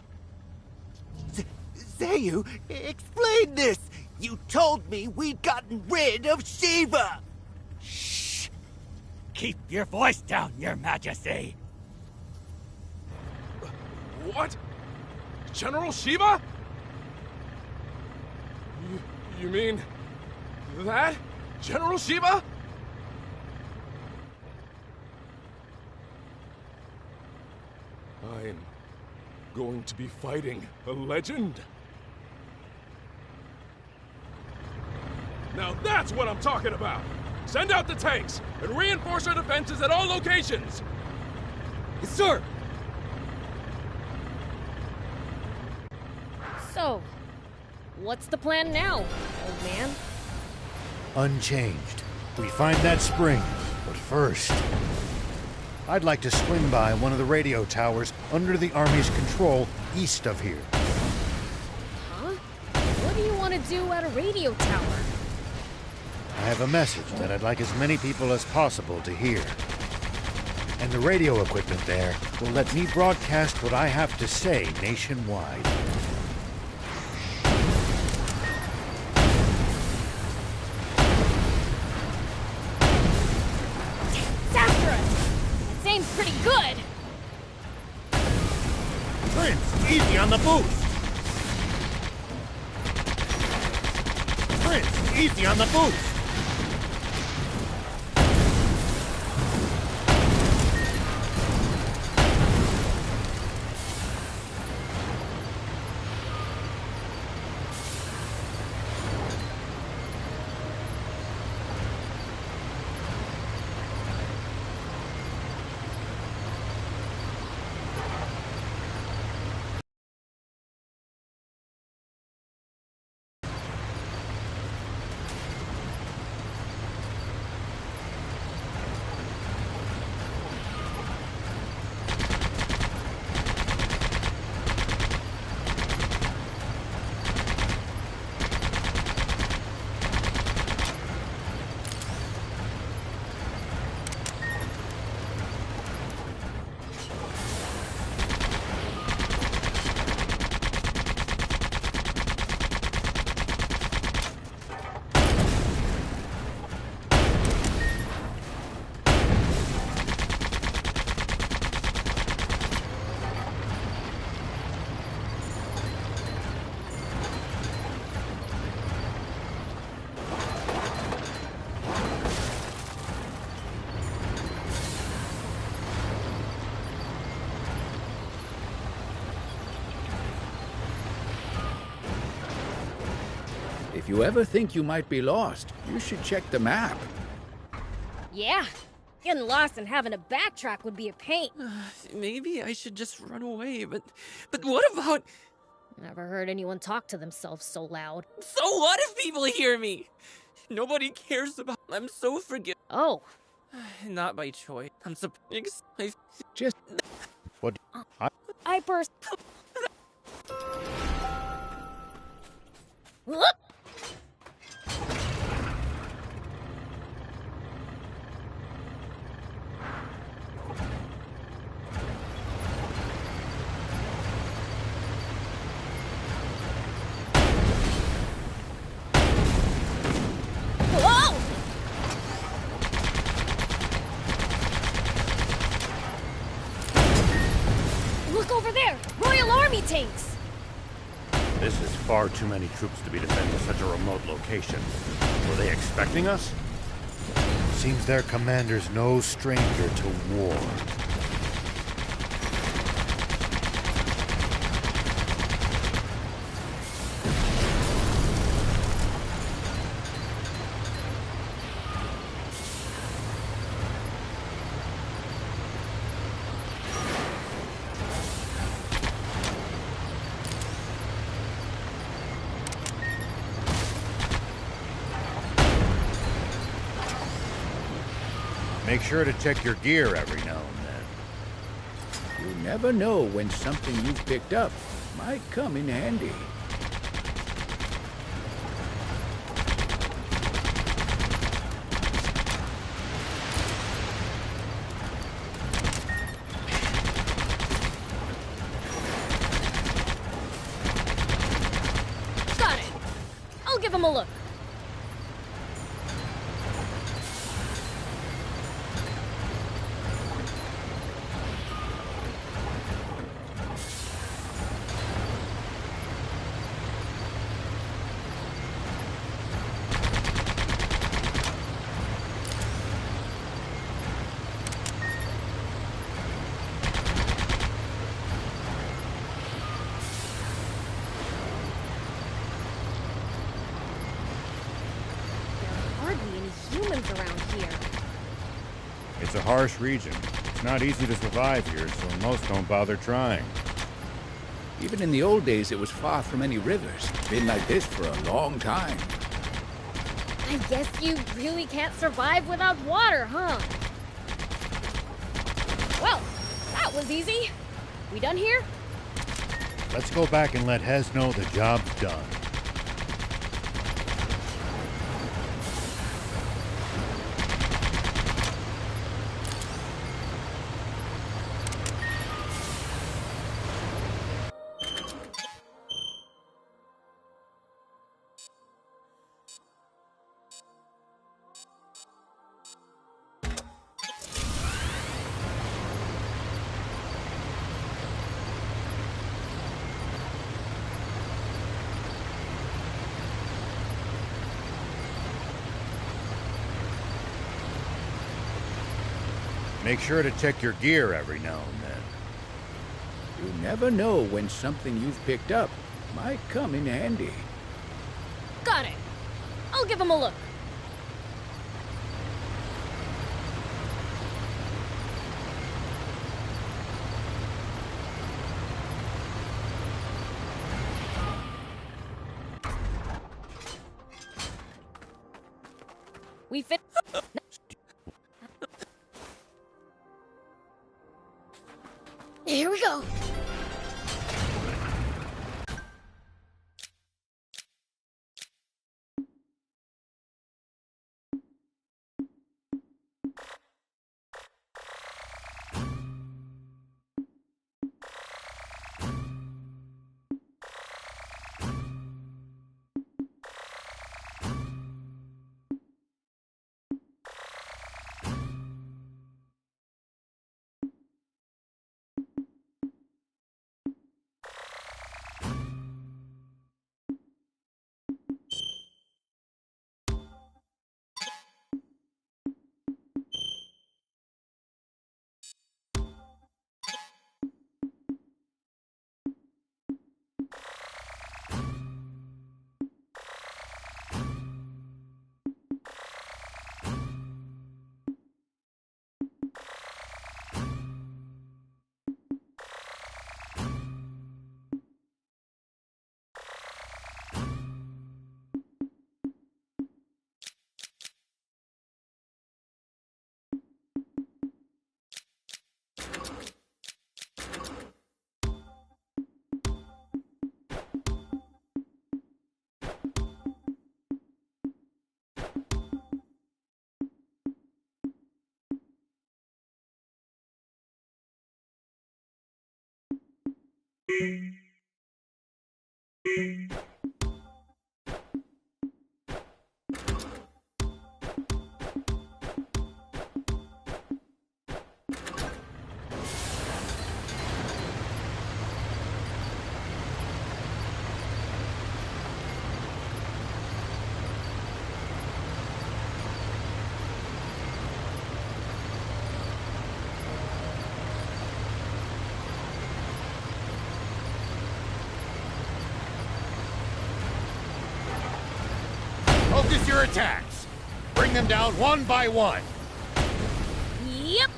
Speaker 14: Zayu, explain this! You told me we'd gotten rid of Shiva!
Speaker 8: Shh! Keep your voice down, Your Majesty!
Speaker 6: What? General Shiva? You mean... that? General Shiva? I'm going to be fighting a legend? Now that's what I'm talking about! Send out the tanks and reinforce our defenses at all locations!
Speaker 14: Yes, sir!
Speaker 3: So, what's the plan now, old man?
Speaker 4: Unchanged. We find that spring, but first... I'd like to swing by one of the radio towers under the Army's control east of here.
Speaker 3: Huh? What do you want to do at a radio tower?
Speaker 4: I have a message that I'd like as many people as possible to hear. And the radio equipment there will let me broadcast what I have to say nationwide.
Speaker 3: It's after us! It seems pretty good!
Speaker 4: Prince, easy on the boost! Prince, easy on the boost!
Speaker 5: If you ever think you might be lost, you should check the map.
Speaker 3: Yeah, getting lost and having to backtrack would be a pain.
Speaker 19: Maybe I should just run away, but what about...
Speaker 3: Never heard anyone talk to themselves so loud.
Speaker 19: So what if people hear me? Nobody cares about... I'm so forgiven.
Speaker 3: Oh.
Speaker 19: Not by choice. I'm so...
Speaker 5: Just...
Speaker 4: What?
Speaker 3: I burst... Whoa! Look over there! Royal Army tanks!
Speaker 20: This is far too many troops to be defending such a remote location. Were they expecting us?
Speaker 4: Seems their commander's no stranger to war. Make sure to check your gear every now and then.
Speaker 5: You never know when something you've picked up might come in handy.
Speaker 3: give him a look.
Speaker 20: It's a harsh region. It's not easy to survive here, so most don't bother trying.
Speaker 5: Even in the old days, it was far from any rivers. Been like this for a long time.
Speaker 3: I guess you really can't survive without water, huh? Well, that was easy. We done here?
Speaker 20: Let's go back and let Hez know the job's done. Make sure to check your gear every now and then.
Speaker 5: You never know when something you've picked up might come in handy.
Speaker 3: Got it. I'll give him a look. We fit. Here we go.
Speaker 20: Focus your attacks. Bring them down one by one.
Speaker 3: Yep.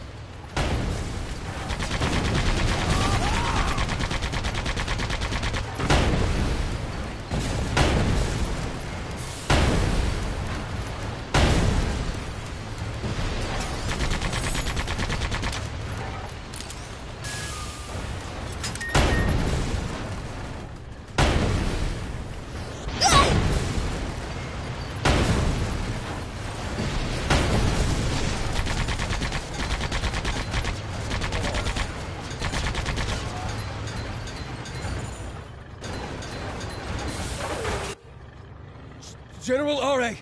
Speaker 21: General Are,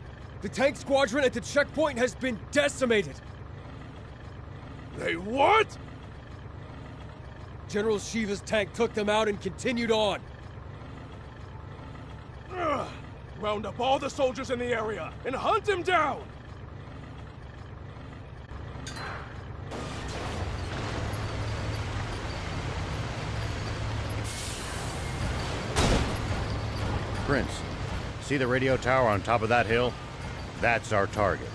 Speaker 21: the tank squadron at the checkpoint has been decimated.
Speaker 6: They what?
Speaker 21: General Shiva's tank took them out and continued on.
Speaker 6: Ugh. Round up all the soldiers in the area and hunt him down!
Speaker 20: Prince, see the radio tower on top of that hill? That's our target.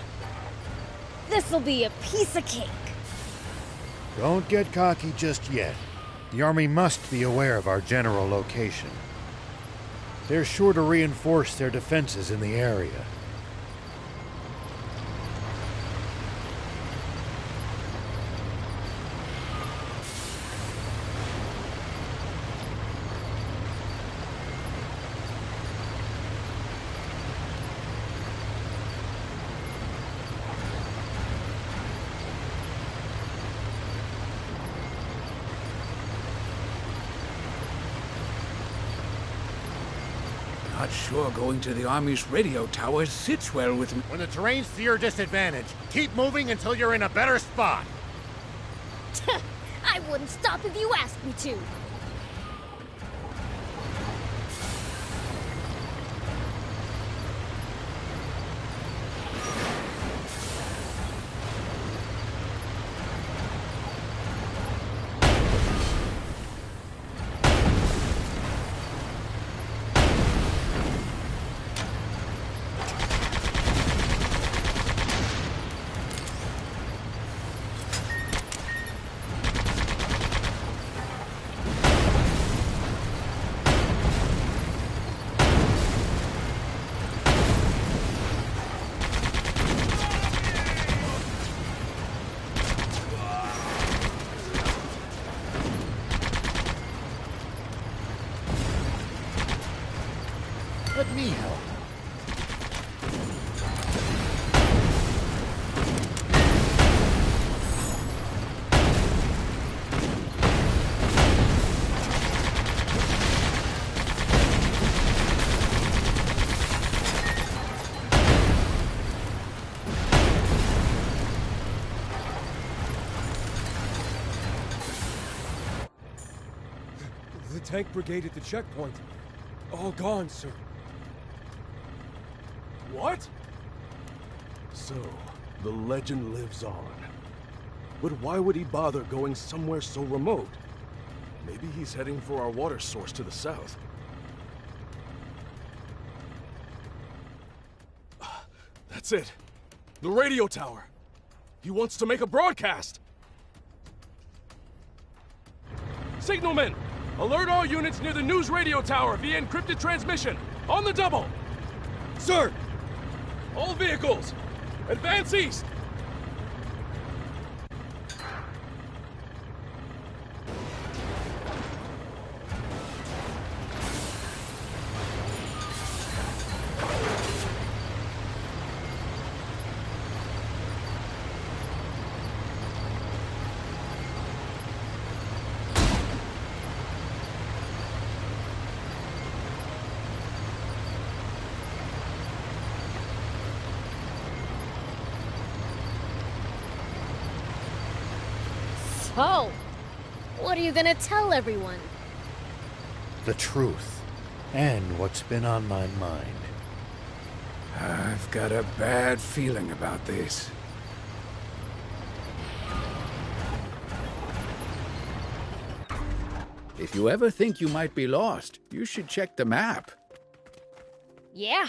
Speaker 3: This'll be a piece of cake.
Speaker 4: Don't get cocky just yet. The army must be aware of our general location. They're sure to reinforce their defenses in the area.
Speaker 5: Not sure going to the Army's radio tower sits well with me.
Speaker 20: When the terrain's to your disadvantage, keep moving until you're in a better spot.
Speaker 3: I wouldn't stop if you asked me to.
Speaker 4: Let me help.
Speaker 21: The tank brigade at the checkpoint. All gone, sir.
Speaker 6: What? So, the legend lives on. But why would he bother going somewhere so remote? Maybe he's heading for our water source to the south. That's it. The radio tower. He wants to make a broadcast. Signalman, alert all units near the news radio tower via encrypted transmission. On the double.
Speaker 21: Sir!
Speaker 6: All vehicles, advance east!
Speaker 3: So, what are you gonna tell everyone?
Speaker 4: The truth, and what's been on my mind.
Speaker 5: I've got a bad feeling about this. If you ever think you might be lost, you should check the map.
Speaker 3: Yeah.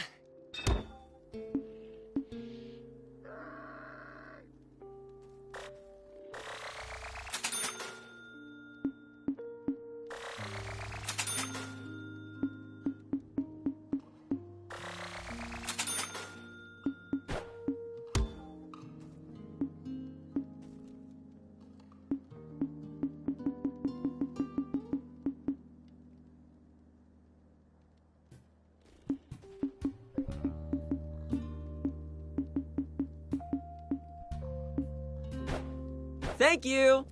Speaker 19: Thank you!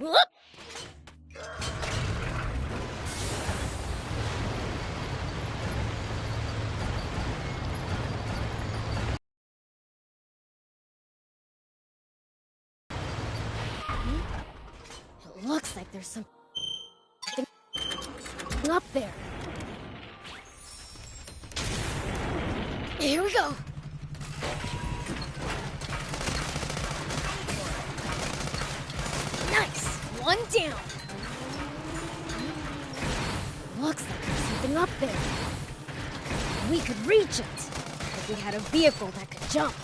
Speaker 3: It looks like there's something up there. Here we go. Nice. One down. Looks like there's something up there. We could reach it if we had a vehicle that could jump.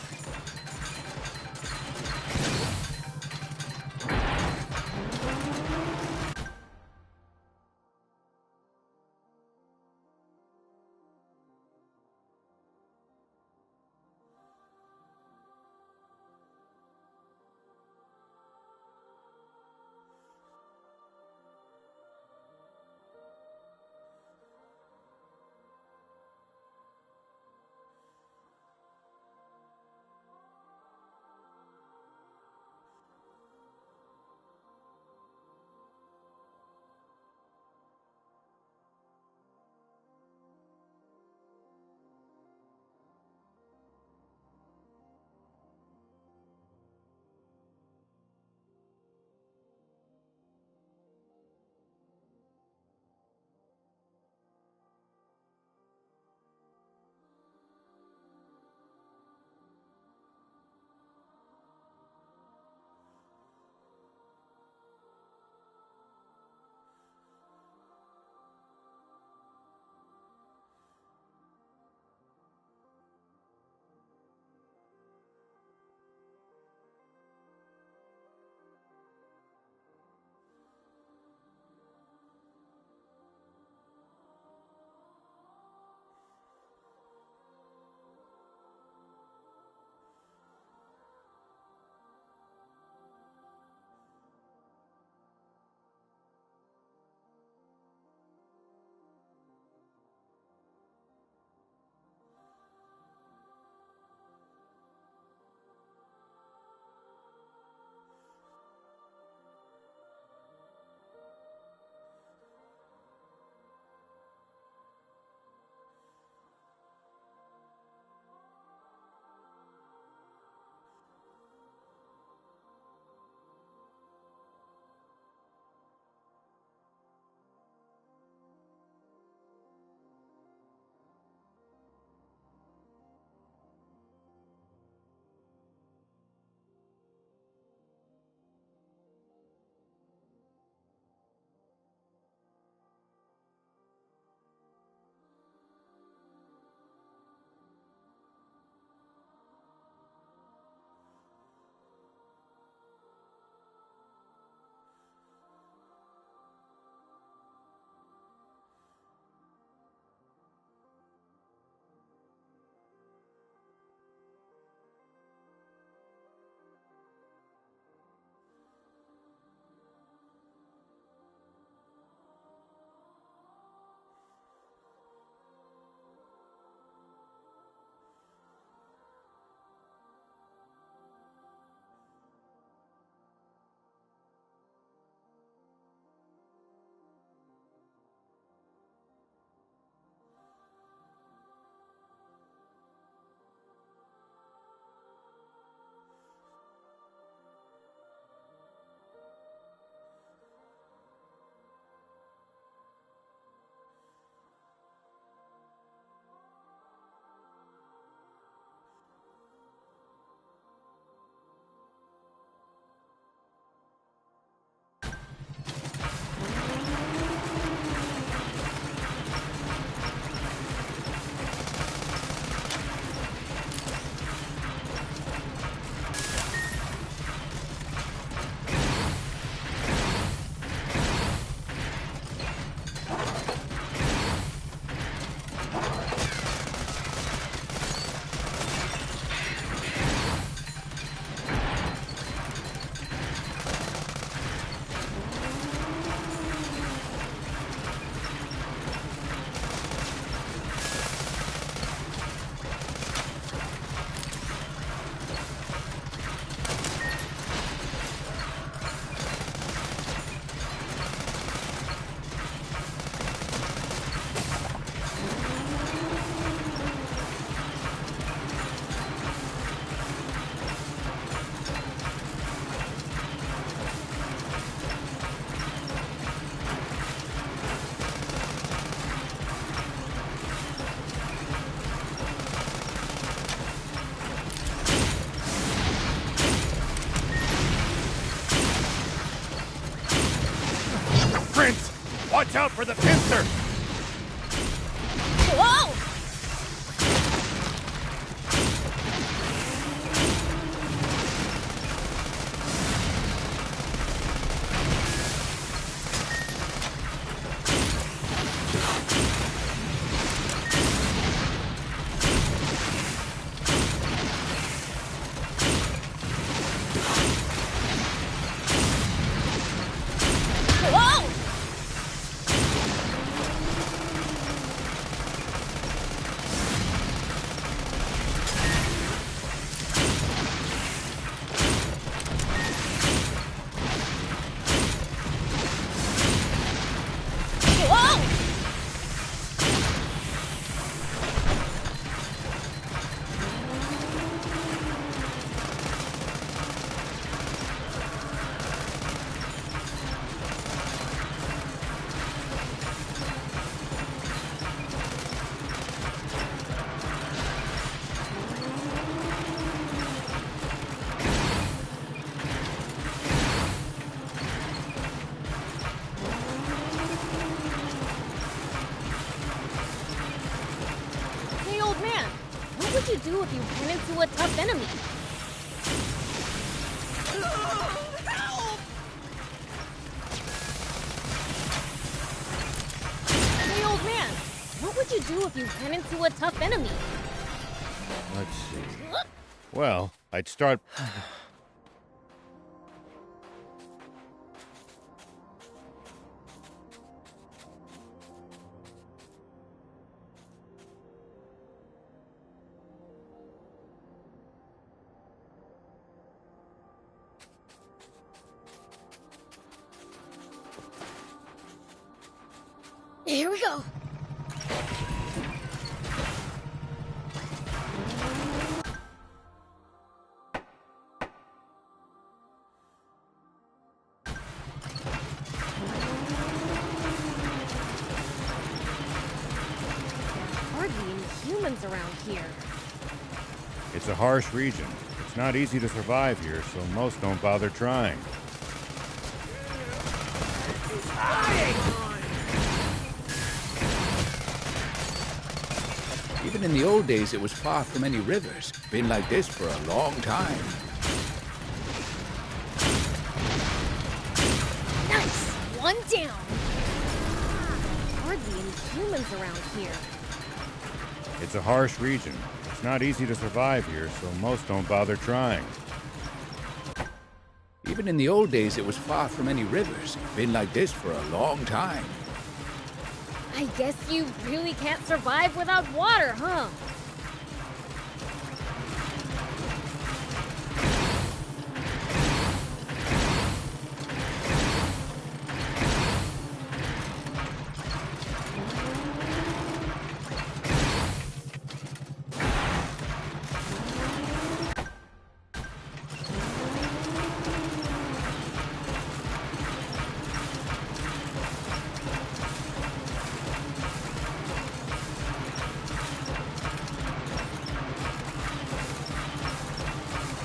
Speaker 20: Watch out for the pincer!
Speaker 3: Whoa! What would you do if you ran into a tough enemy?
Speaker 16: Help!
Speaker 3: Hey, old man, what would you do if you ran into a tough enemy?
Speaker 20: Let's see. Well, I'd start...
Speaker 3: Here we go. Hardly any humans around here.
Speaker 20: It's a harsh region. It's not easy to survive here, so most don't bother trying.
Speaker 5: Even in the old days, it was far from any rivers. Been like this for a long time.
Speaker 3: Nice! One down! Hardly any humans around here.
Speaker 20: It's a harsh region. It's not easy to survive here, so most don't bother trying.
Speaker 5: Even in the old days, it was far from any rivers. Been like this for a long time.
Speaker 3: I guess you really can't survive without water, huh?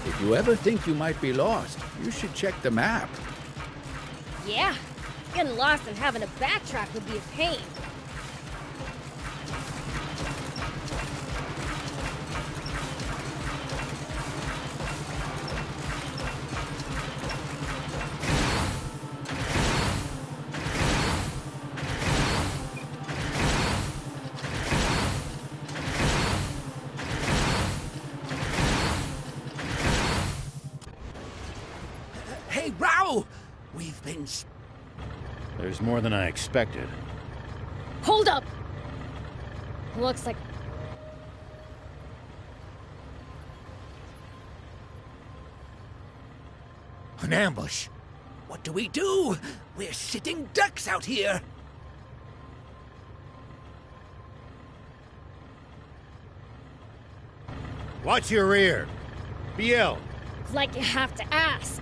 Speaker 5: If you ever think you might be lost, you should check the map.
Speaker 3: Yeah, getting lost and having to backtrack would be a pain.
Speaker 5: Hey, Rao! We've been...
Speaker 20: There's more than I expected.
Speaker 3: Hold up! Looks like...
Speaker 14: An ambush.
Speaker 5: What do we do? We're sitting ducks out here.
Speaker 20: Watch your rear. BL.
Speaker 3: Like you have to ask.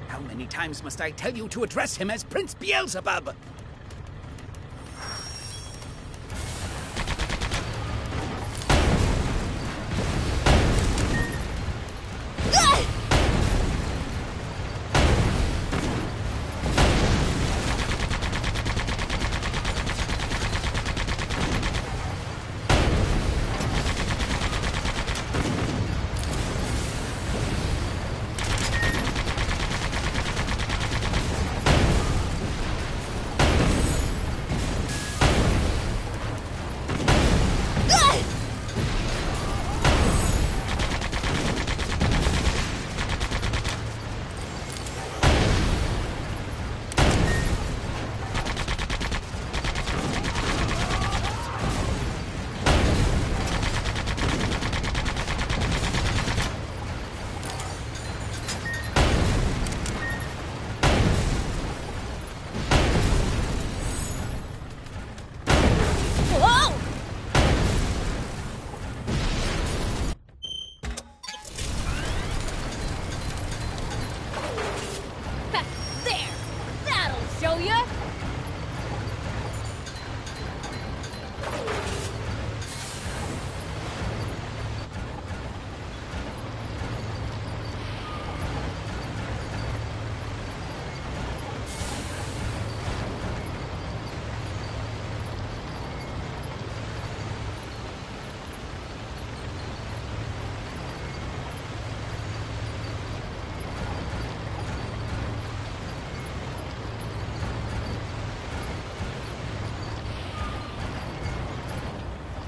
Speaker 5: How many times must I tell you to address him as Prince Beelzebub?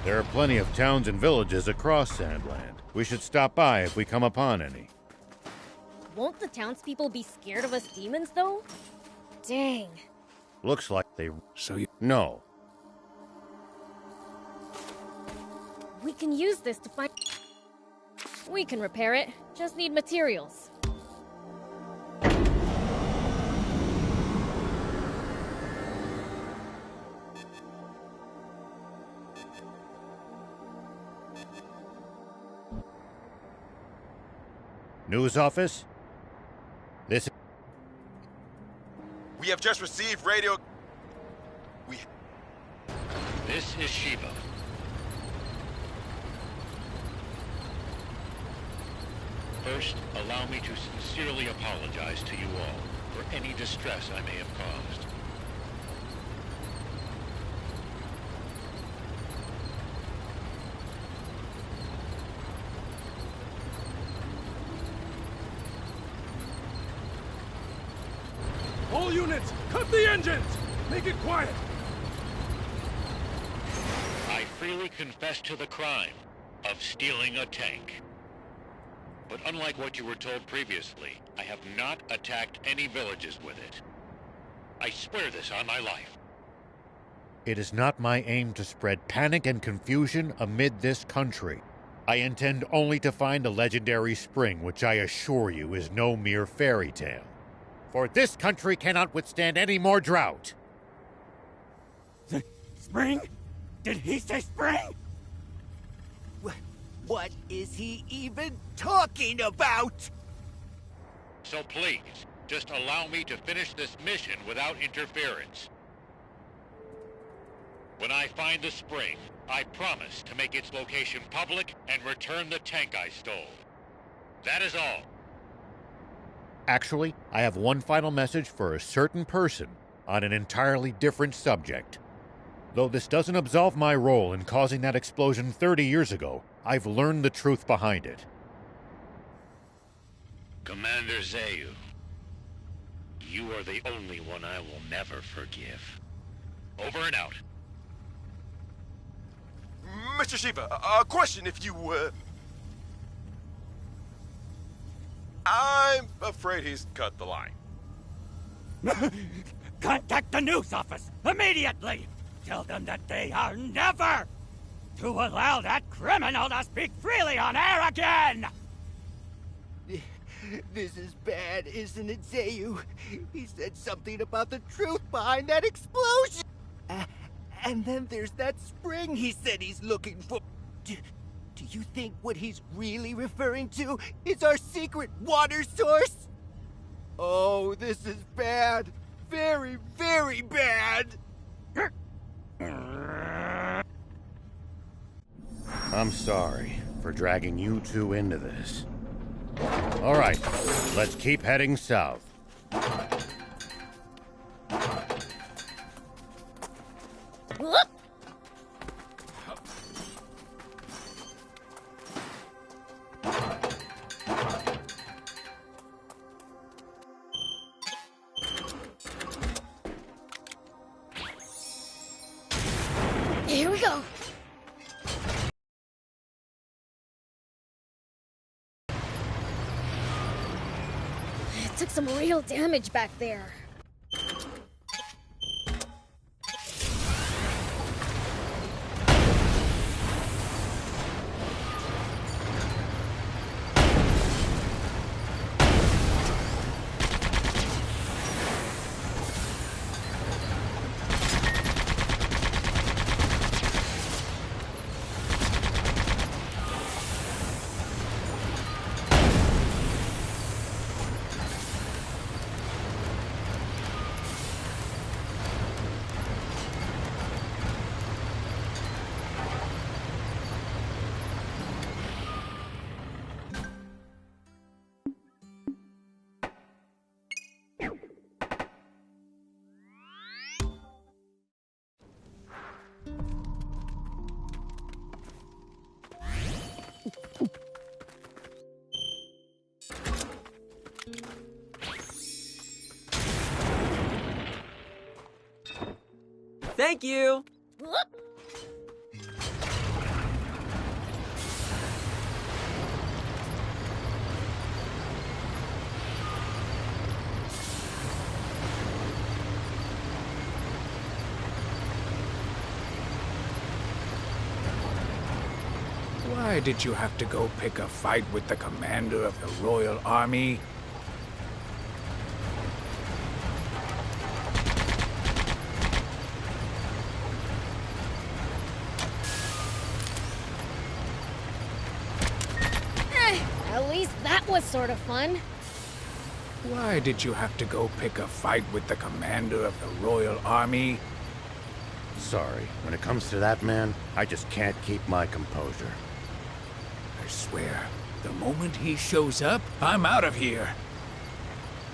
Speaker 20: There are plenty of towns and villages across Sandland. We should stop by if we come upon any.
Speaker 3: Won't the townspeople be scared of us demons, though? Dang.
Speaker 20: Looks like they...
Speaker 5: So you...
Speaker 20: No.
Speaker 3: We can use this to find... We can repair it. Just need materials.
Speaker 20: News office? This...
Speaker 6: We have just received radio...
Speaker 12: This is Shiva. First, allow me to sincerely apologize to you all for any distress I may have caused.
Speaker 10: All units, cut the engines! Make it quiet!
Speaker 12: I freely confess to the crime of stealing a tank. But unlike what you were told previously, I have not attacked any villages with it. I swear this on my life.
Speaker 20: It is not my aim to spread panic and confusion amid this country. I intend only to find the legendary spring, which I assure you is no mere fairy tale. For this country cannot withstand any more drought.
Speaker 8: Spring? Did he say spring?
Speaker 14: What is he even talking about?
Speaker 12: So please, just allow me to finish this mission without interference. When I find the spring, I promise to make its location public and return the tank I stole. That is all.
Speaker 20: Actually, I have one final message for a certain person on an entirely different subject. Though this doesn't absolve my role in causing that explosion 30 years ago, I've learned the truth behind it.
Speaker 12: Commander Zayu, you are the only one I will never forgive. Over and out.
Speaker 6: Mr. Shiva, a question if you, I'm afraid he's cut the line.
Speaker 8: Contact the news office immediately! Tell them that they are never to allow that criminal to speak freely on air again!
Speaker 14: This is bad, isn't it, Zayu? He said something about the truth behind that explosion! And then there's that spring he said he's looking for. Do you think what he's really referring to is our secret water source? Oh, this is bad. Very, very bad!
Speaker 20: I'm sorry for dragging you two into this. All right, let's keep heading south.
Speaker 3: Whoop! Here we go. It took some real damage back there.
Speaker 19: Thank you!
Speaker 5: Why did you have to go pick a fight with the commander of the Royal Army?
Speaker 3: At least that was sort of fun.
Speaker 5: Why did you have to go pick a fight with the commander of the Royal Army?
Speaker 20: Sorry, when it comes to that man, I just can't keep my composure.
Speaker 5: I swear, the moment he shows up, I'm out of here.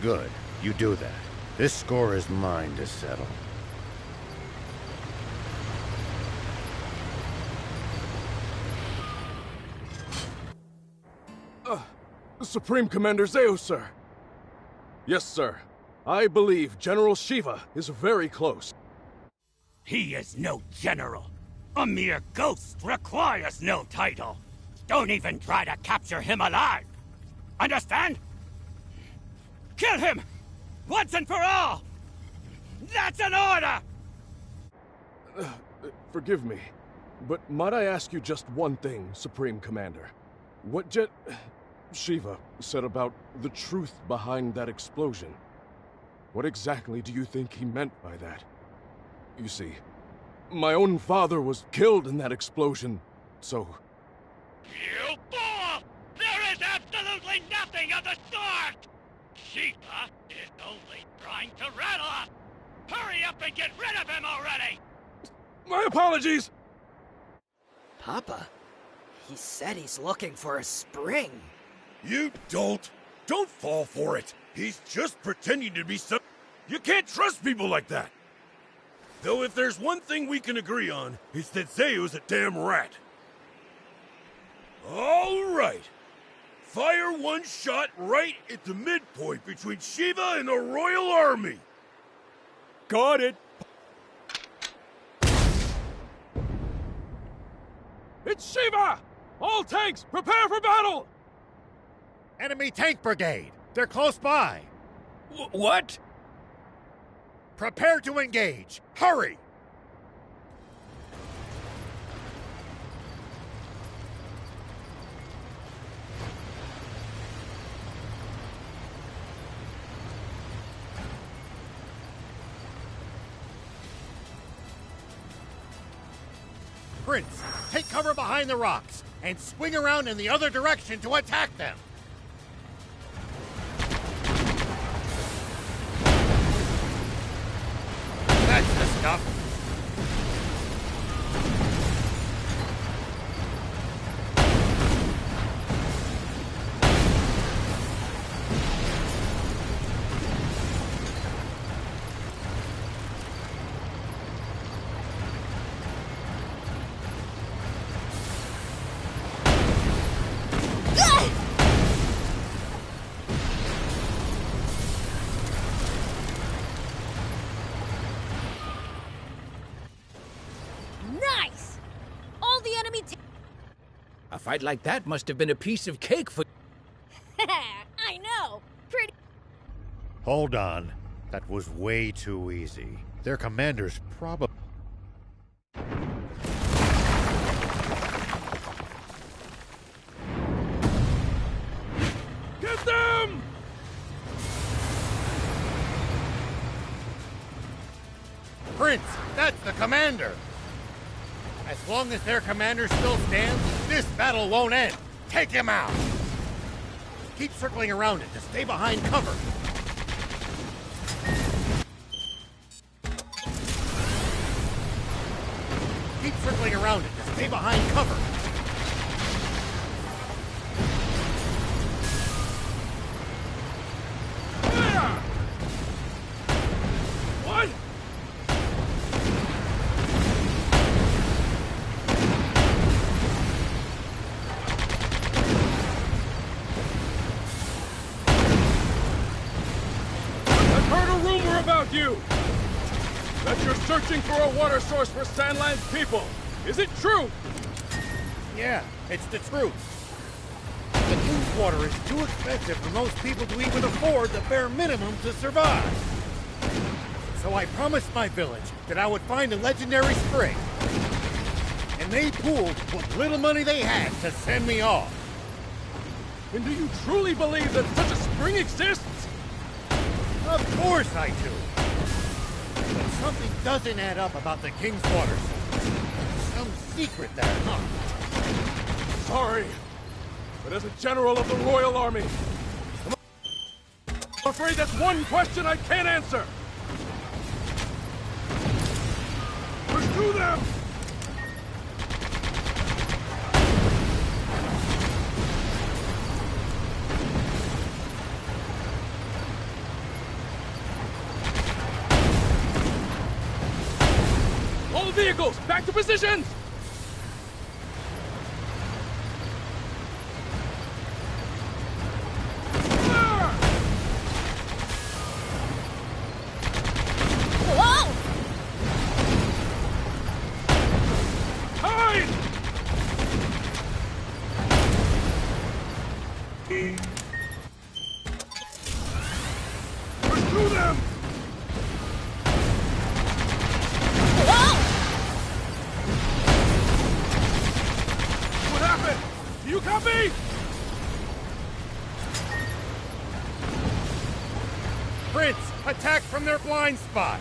Speaker 20: Good, you do that. This score is mine to settle.
Speaker 6: Supreme Commander Zeus, sir. Yes, sir. I believe General Shiva is very close.
Speaker 8: He is no general. A mere ghost requires no title. Don't even try to capture him alive. Understand? Kill him! Once and for all! That's an order!
Speaker 6: Forgive me, but might I ask you just one thing, Supreme Commander? What Shiva said about the truth behind that explosion. What exactly do you think he meant by that? You see, my own father was killed in that explosion, so...
Speaker 8: You fool! There is absolutely nothing of the sort! Shiva is only trying to rattle us! Hurry up and get rid of him already!
Speaker 6: My apologies!
Speaker 9: Papa, he said he's looking for a spring.
Speaker 22: You dolt! Don't fall for it! He's just pretending to be some... You can't trust people like that! Though if there's one thing we can agree on, it's that Zeus a damn rat. All right. Fire one shot right at the midpoint between Shiva and the Royal Army.
Speaker 6: Got it. It's Shiva! All tanks, prepare for battle!
Speaker 20: Enemy tank brigade! They're close by!
Speaker 22: What?
Speaker 20: Prepare to engage! Hurry! Prince, take cover behind the rocks and swing around in the other direction to attack them. That's the stuff.
Speaker 16: Nice! All the enemy
Speaker 5: A fight like that must have been a piece of cake for...
Speaker 3: I know! Pretty...
Speaker 20: Hold on. That was way too easy. Their commander's probably...
Speaker 6: Get them!
Speaker 20: Prince, that's the commander! As long as their commander still stands, this battle won't end. Take him out! Keep circling around it to stay behind cover. Keep circling around it to stay behind cover.
Speaker 6: What? I've heard a rumor about you! That you're searching for a water source for Sandland's people. Is it true?
Speaker 20: Yeah, it's the truth. The king's water is too expensive for most people to even afford the bare minimum to survive. So I promised my village that I would find a legendary spring. And and they pooled what little money they had to send me off.
Speaker 22: And do you truly believe that such a spring exists?
Speaker 20: Of course I do. But something doesn't add up about the King's water source. Some secret there, huh?
Speaker 22: Sorry, but as a general of the Royal Army, I'm afraid that's one question I can't answer. Pursue them! All vehicles, back to positions! Pursue them! What happened? Do you copy?
Speaker 20: Prince, attack from their blind spot!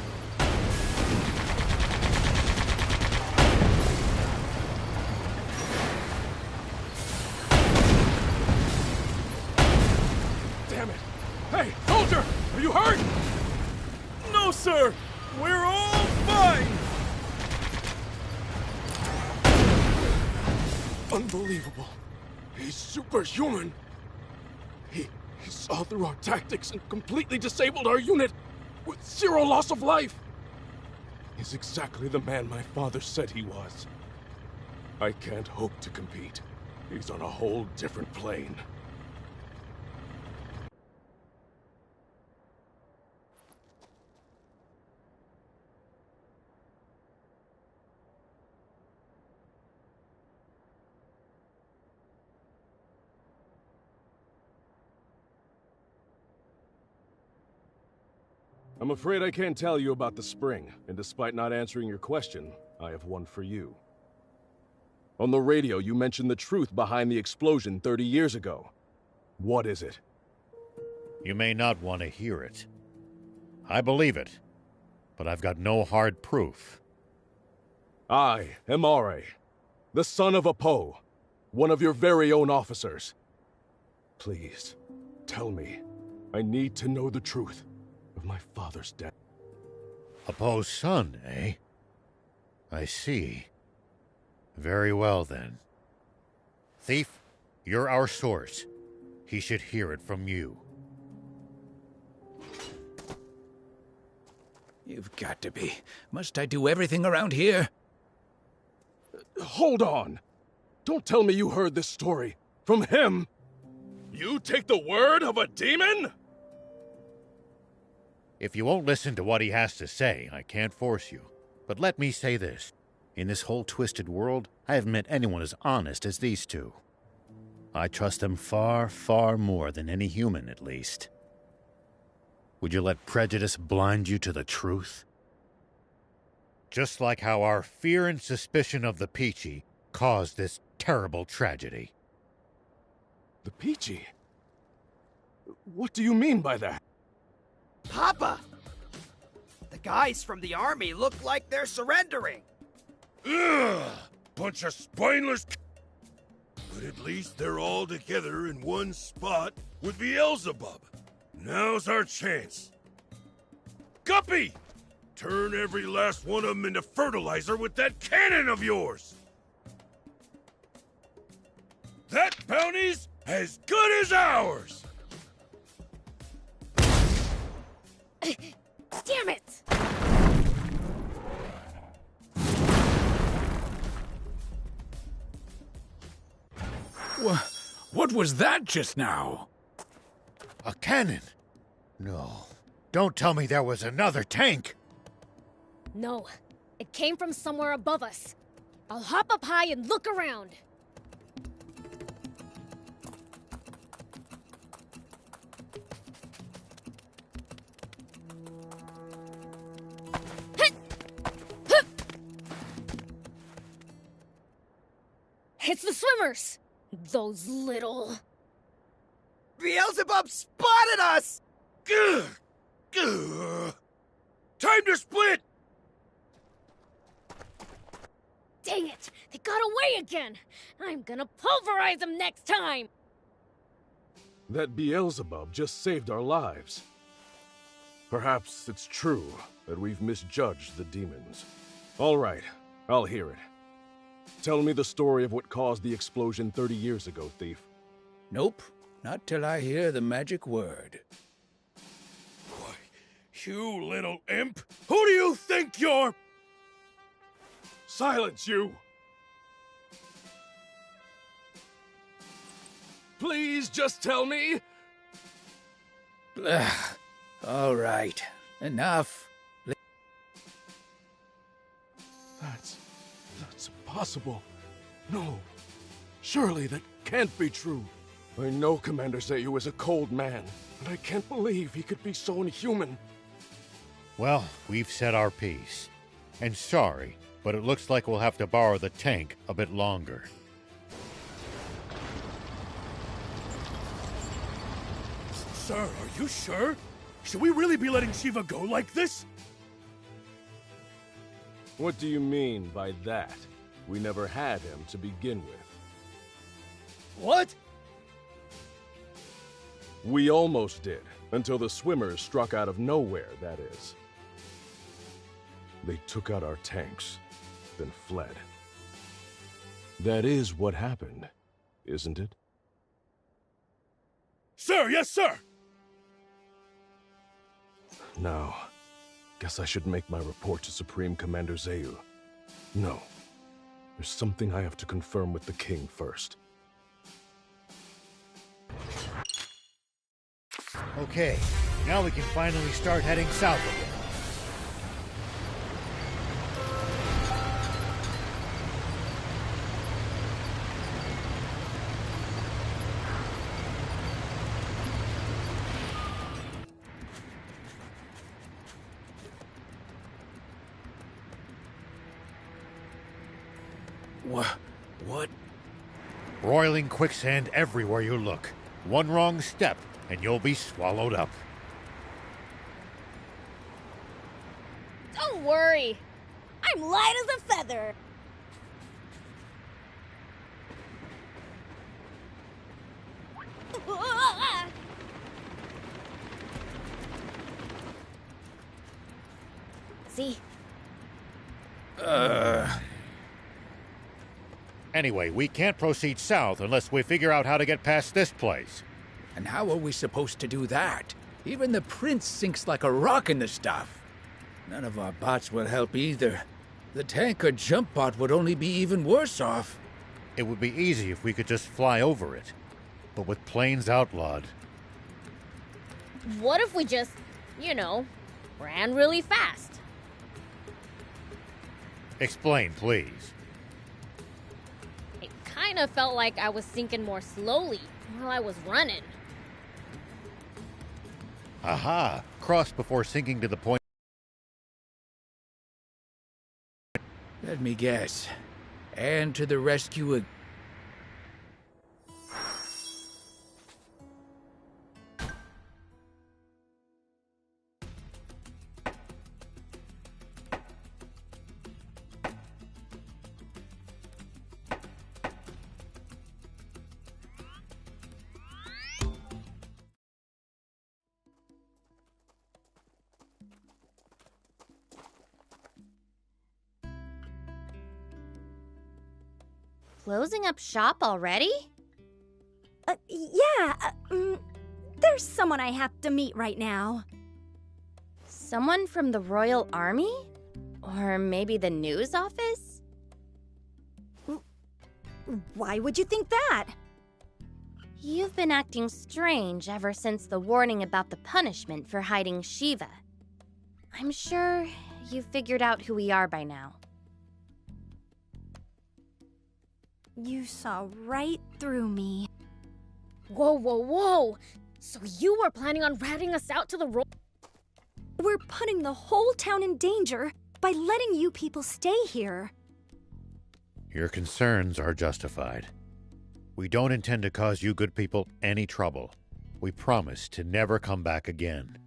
Speaker 22: Damn it! Hey, soldier! Are you hurt?
Speaker 10: No, sir! We're all fine!
Speaker 22: Unbelievable. He's superhuman. He saw through our tactics and completely disabled our unit with 0 loss of life. He's exactly the man my father said he was. I can't hope to compete. He's on a whole different plane. I'm afraid I can't tell you about the spring, and despite not answering your question, I have one for you. On the radio, you mentioned the truth behind the explosion 30 years ago. What is it?
Speaker 20: You may not want to hear it. I believe it, but I've got no hard proof.
Speaker 22: I am Are, the son of Apo, one of your very own officers. Please, tell me. I need to know the truth of my father's death.
Speaker 20: Apo's son, eh? I see. Very well, then. Thief, you're our source. He should hear it from you.
Speaker 5: You've got to be. Must I do everything around here?
Speaker 22: Hold on! Don't tell me you heard this story from him! You take the word of a demon?!
Speaker 20: If you won't listen to what he has to say, I can't force you. But let me say this. In this whole twisted world, I haven't met anyone as honest as these two. I trust them far, far more than any human, at least. Would you let prejudice blind you to the truth? Just like how our fear and suspicion of the Peachy caused this terrible tragedy.
Speaker 22: The Peachy? What do you mean by that?
Speaker 9: Papa! The guys from the army look like they're surrendering.
Speaker 22: Ugh! Bunch of spineless... But at least they're all together in one spot with Beelzebub. Now's our chance. Guppy! Turn every last one of them into fertilizer with that cannon of yours! That bounty's as good as ours!
Speaker 3: Damn it!
Speaker 5: What was that just now?
Speaker 20: A cannon? No. Don't tell me there was another tank!
Speaker 3: No, it came from somewhere above us. I'll hop up high and look around. It's the swimmers! Those little...
Speaker 9: Beelzebub spotted us!
Speaker 22: Gah! Gah! Time to split!
Speaker 3: Dang it! They got away again! I'm gonna pulverize them next time!
Speaker 11: That Beelzebub just saved our lives. Perhaps it's true that we've misjudged the demons. All right, I'll hear it. Tell me the story of what caused the explosion 30 years ago, thief.
Speaker 5: Nope, not till I hear the magic word.
Speaker 22: Why, you little imp! Who do you think you're...
Speaker 11: Silence, you! Please just tell me!
Speaker 5: All right, enough.
Speaker 11: That's impossible. No. Surely that can't be true. I know Commander Zayu is a cold man, and I can't believe he could be so inhuman.
Speaker 20: Well, we've said our piece. And sorry, but it looks like we'll have to borrow the tank a bit longer.
Speaker 22: Sir, are you sure? Should we really be letting Shiva go like this?
Speaker 11: What do you mean by that? We never had him to begin with.
Speaker 22: What?
Speaker 11: We almost did, until the swimmers struck out of nowhere, that is. They took out our tanks, then fled. That is what happened, isn't it?
Speaker 22: Sir, yes, sir!
Speaker 11: Now, guess I should make my report to Supreme Commander Zayu. No. There's something I have to confirm with the king first.
Speaker 20: Okay, now we can finally start heading south again.
Speaker 5: What?
Speaker 20: Roiling quicksand everywhere you look. One wrong step, and you'll be swallowed up.
Speaker 3: Don't worry! I'm light as a feather! See?
Speaker 20: Anyway, we can't proceed south unless we figure out how to get past this place.
Speaker 5: And how are we supposed to do that? Even the prince sinks like a rock in the stuff. None of our bots will help either. The tank or jump bot would only be even worse off.
Speaker 20: It would be easy if we could just fly over it. But with planes outlawed...
Speaker 3: What if we just, ran really fast?
Speaker 20: Explain, please.
Speaker 3: It kind of felt like I was sinking more slowly while I was running.
Speaker 20: Aha! Cross before sinking to the point...
Speaker 5: Let me guess. And to the rescue...
Speaker 2: Closing up shop already?
Speaker 13: There's someone I have to meet right now.
Speaker 2: Someone from the Royal Army? Or maybe the news office?
Speaker 13: Why would you think that?
Speaker 2: You've been acting strange ever since the warning about the punishment for hiding Shiva. I'm sure you've figured out who we are by now.
Speaker 13: You saw right through me.
Speaker 3: Whoa! So you were planning on ratting us out to the
Speaker 13: We're putting the whole town in danger by letting you people stay here.
Speaker 20: Your concerns are justified. We don't intend to cause you good people any trouble. We promise to never come back again.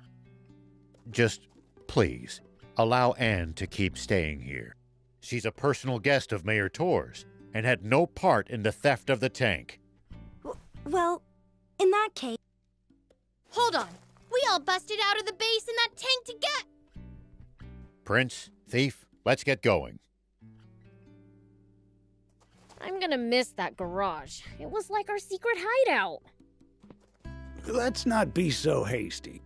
Speaker 20: Just, please, allow Anne to keep staying here. She's a personal guest of Mayor Tor's and had no part in the theft of the tank.
Speaker 13: Well, in that case...
Speaker 2: Hold on! We all busted out of the base in that tank to get...
Speaker 20: Prince, Thief, let's get going.
Speaker 3: I'm gonna miss that garage. It was like our secret hideout.
Speaker 1: Let's not be so hasty.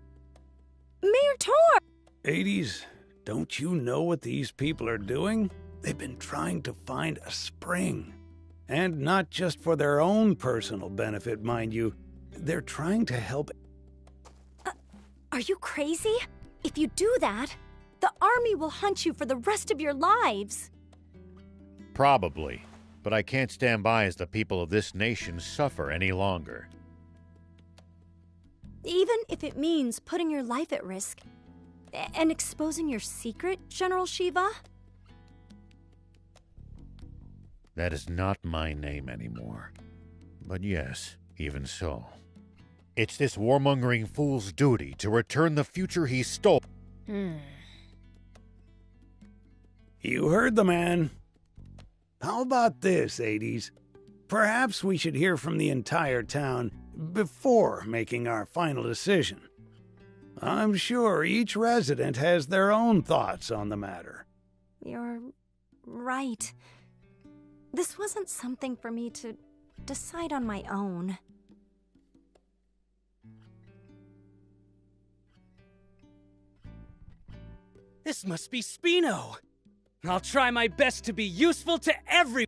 Speaker 13: Mayor Tor!
Speaker 1: Hades, don't you know what these people are doing? They've been trying to find a spring. And not just for their own personal benefit, mind you. They're trying to help...
Speaker 13: Are you crazy? If you do that, the army will hunt you for the rest of your lives.
Speaker 20: Probably. But I can't stand by as the people of this nation suffer any longer.
Speaker 13: Even if it means putting your life at risk and exposing your secret, General Shiva?
Speaker 20: That is not my name anymore. But yes, even so. It's this warmongering fool's duty to return the future he stole.
Speaker 1: You heard the man. How about this, Hades? Perhaps we should hear from the entire town before making our final decision. I'm sure each resident has their own thoughts on the matter.
Speaker 13: You're right. This wasn't something for me to decide on my own.
Speaker 7: This must be Spino. I'll try my best to be useful to everyone.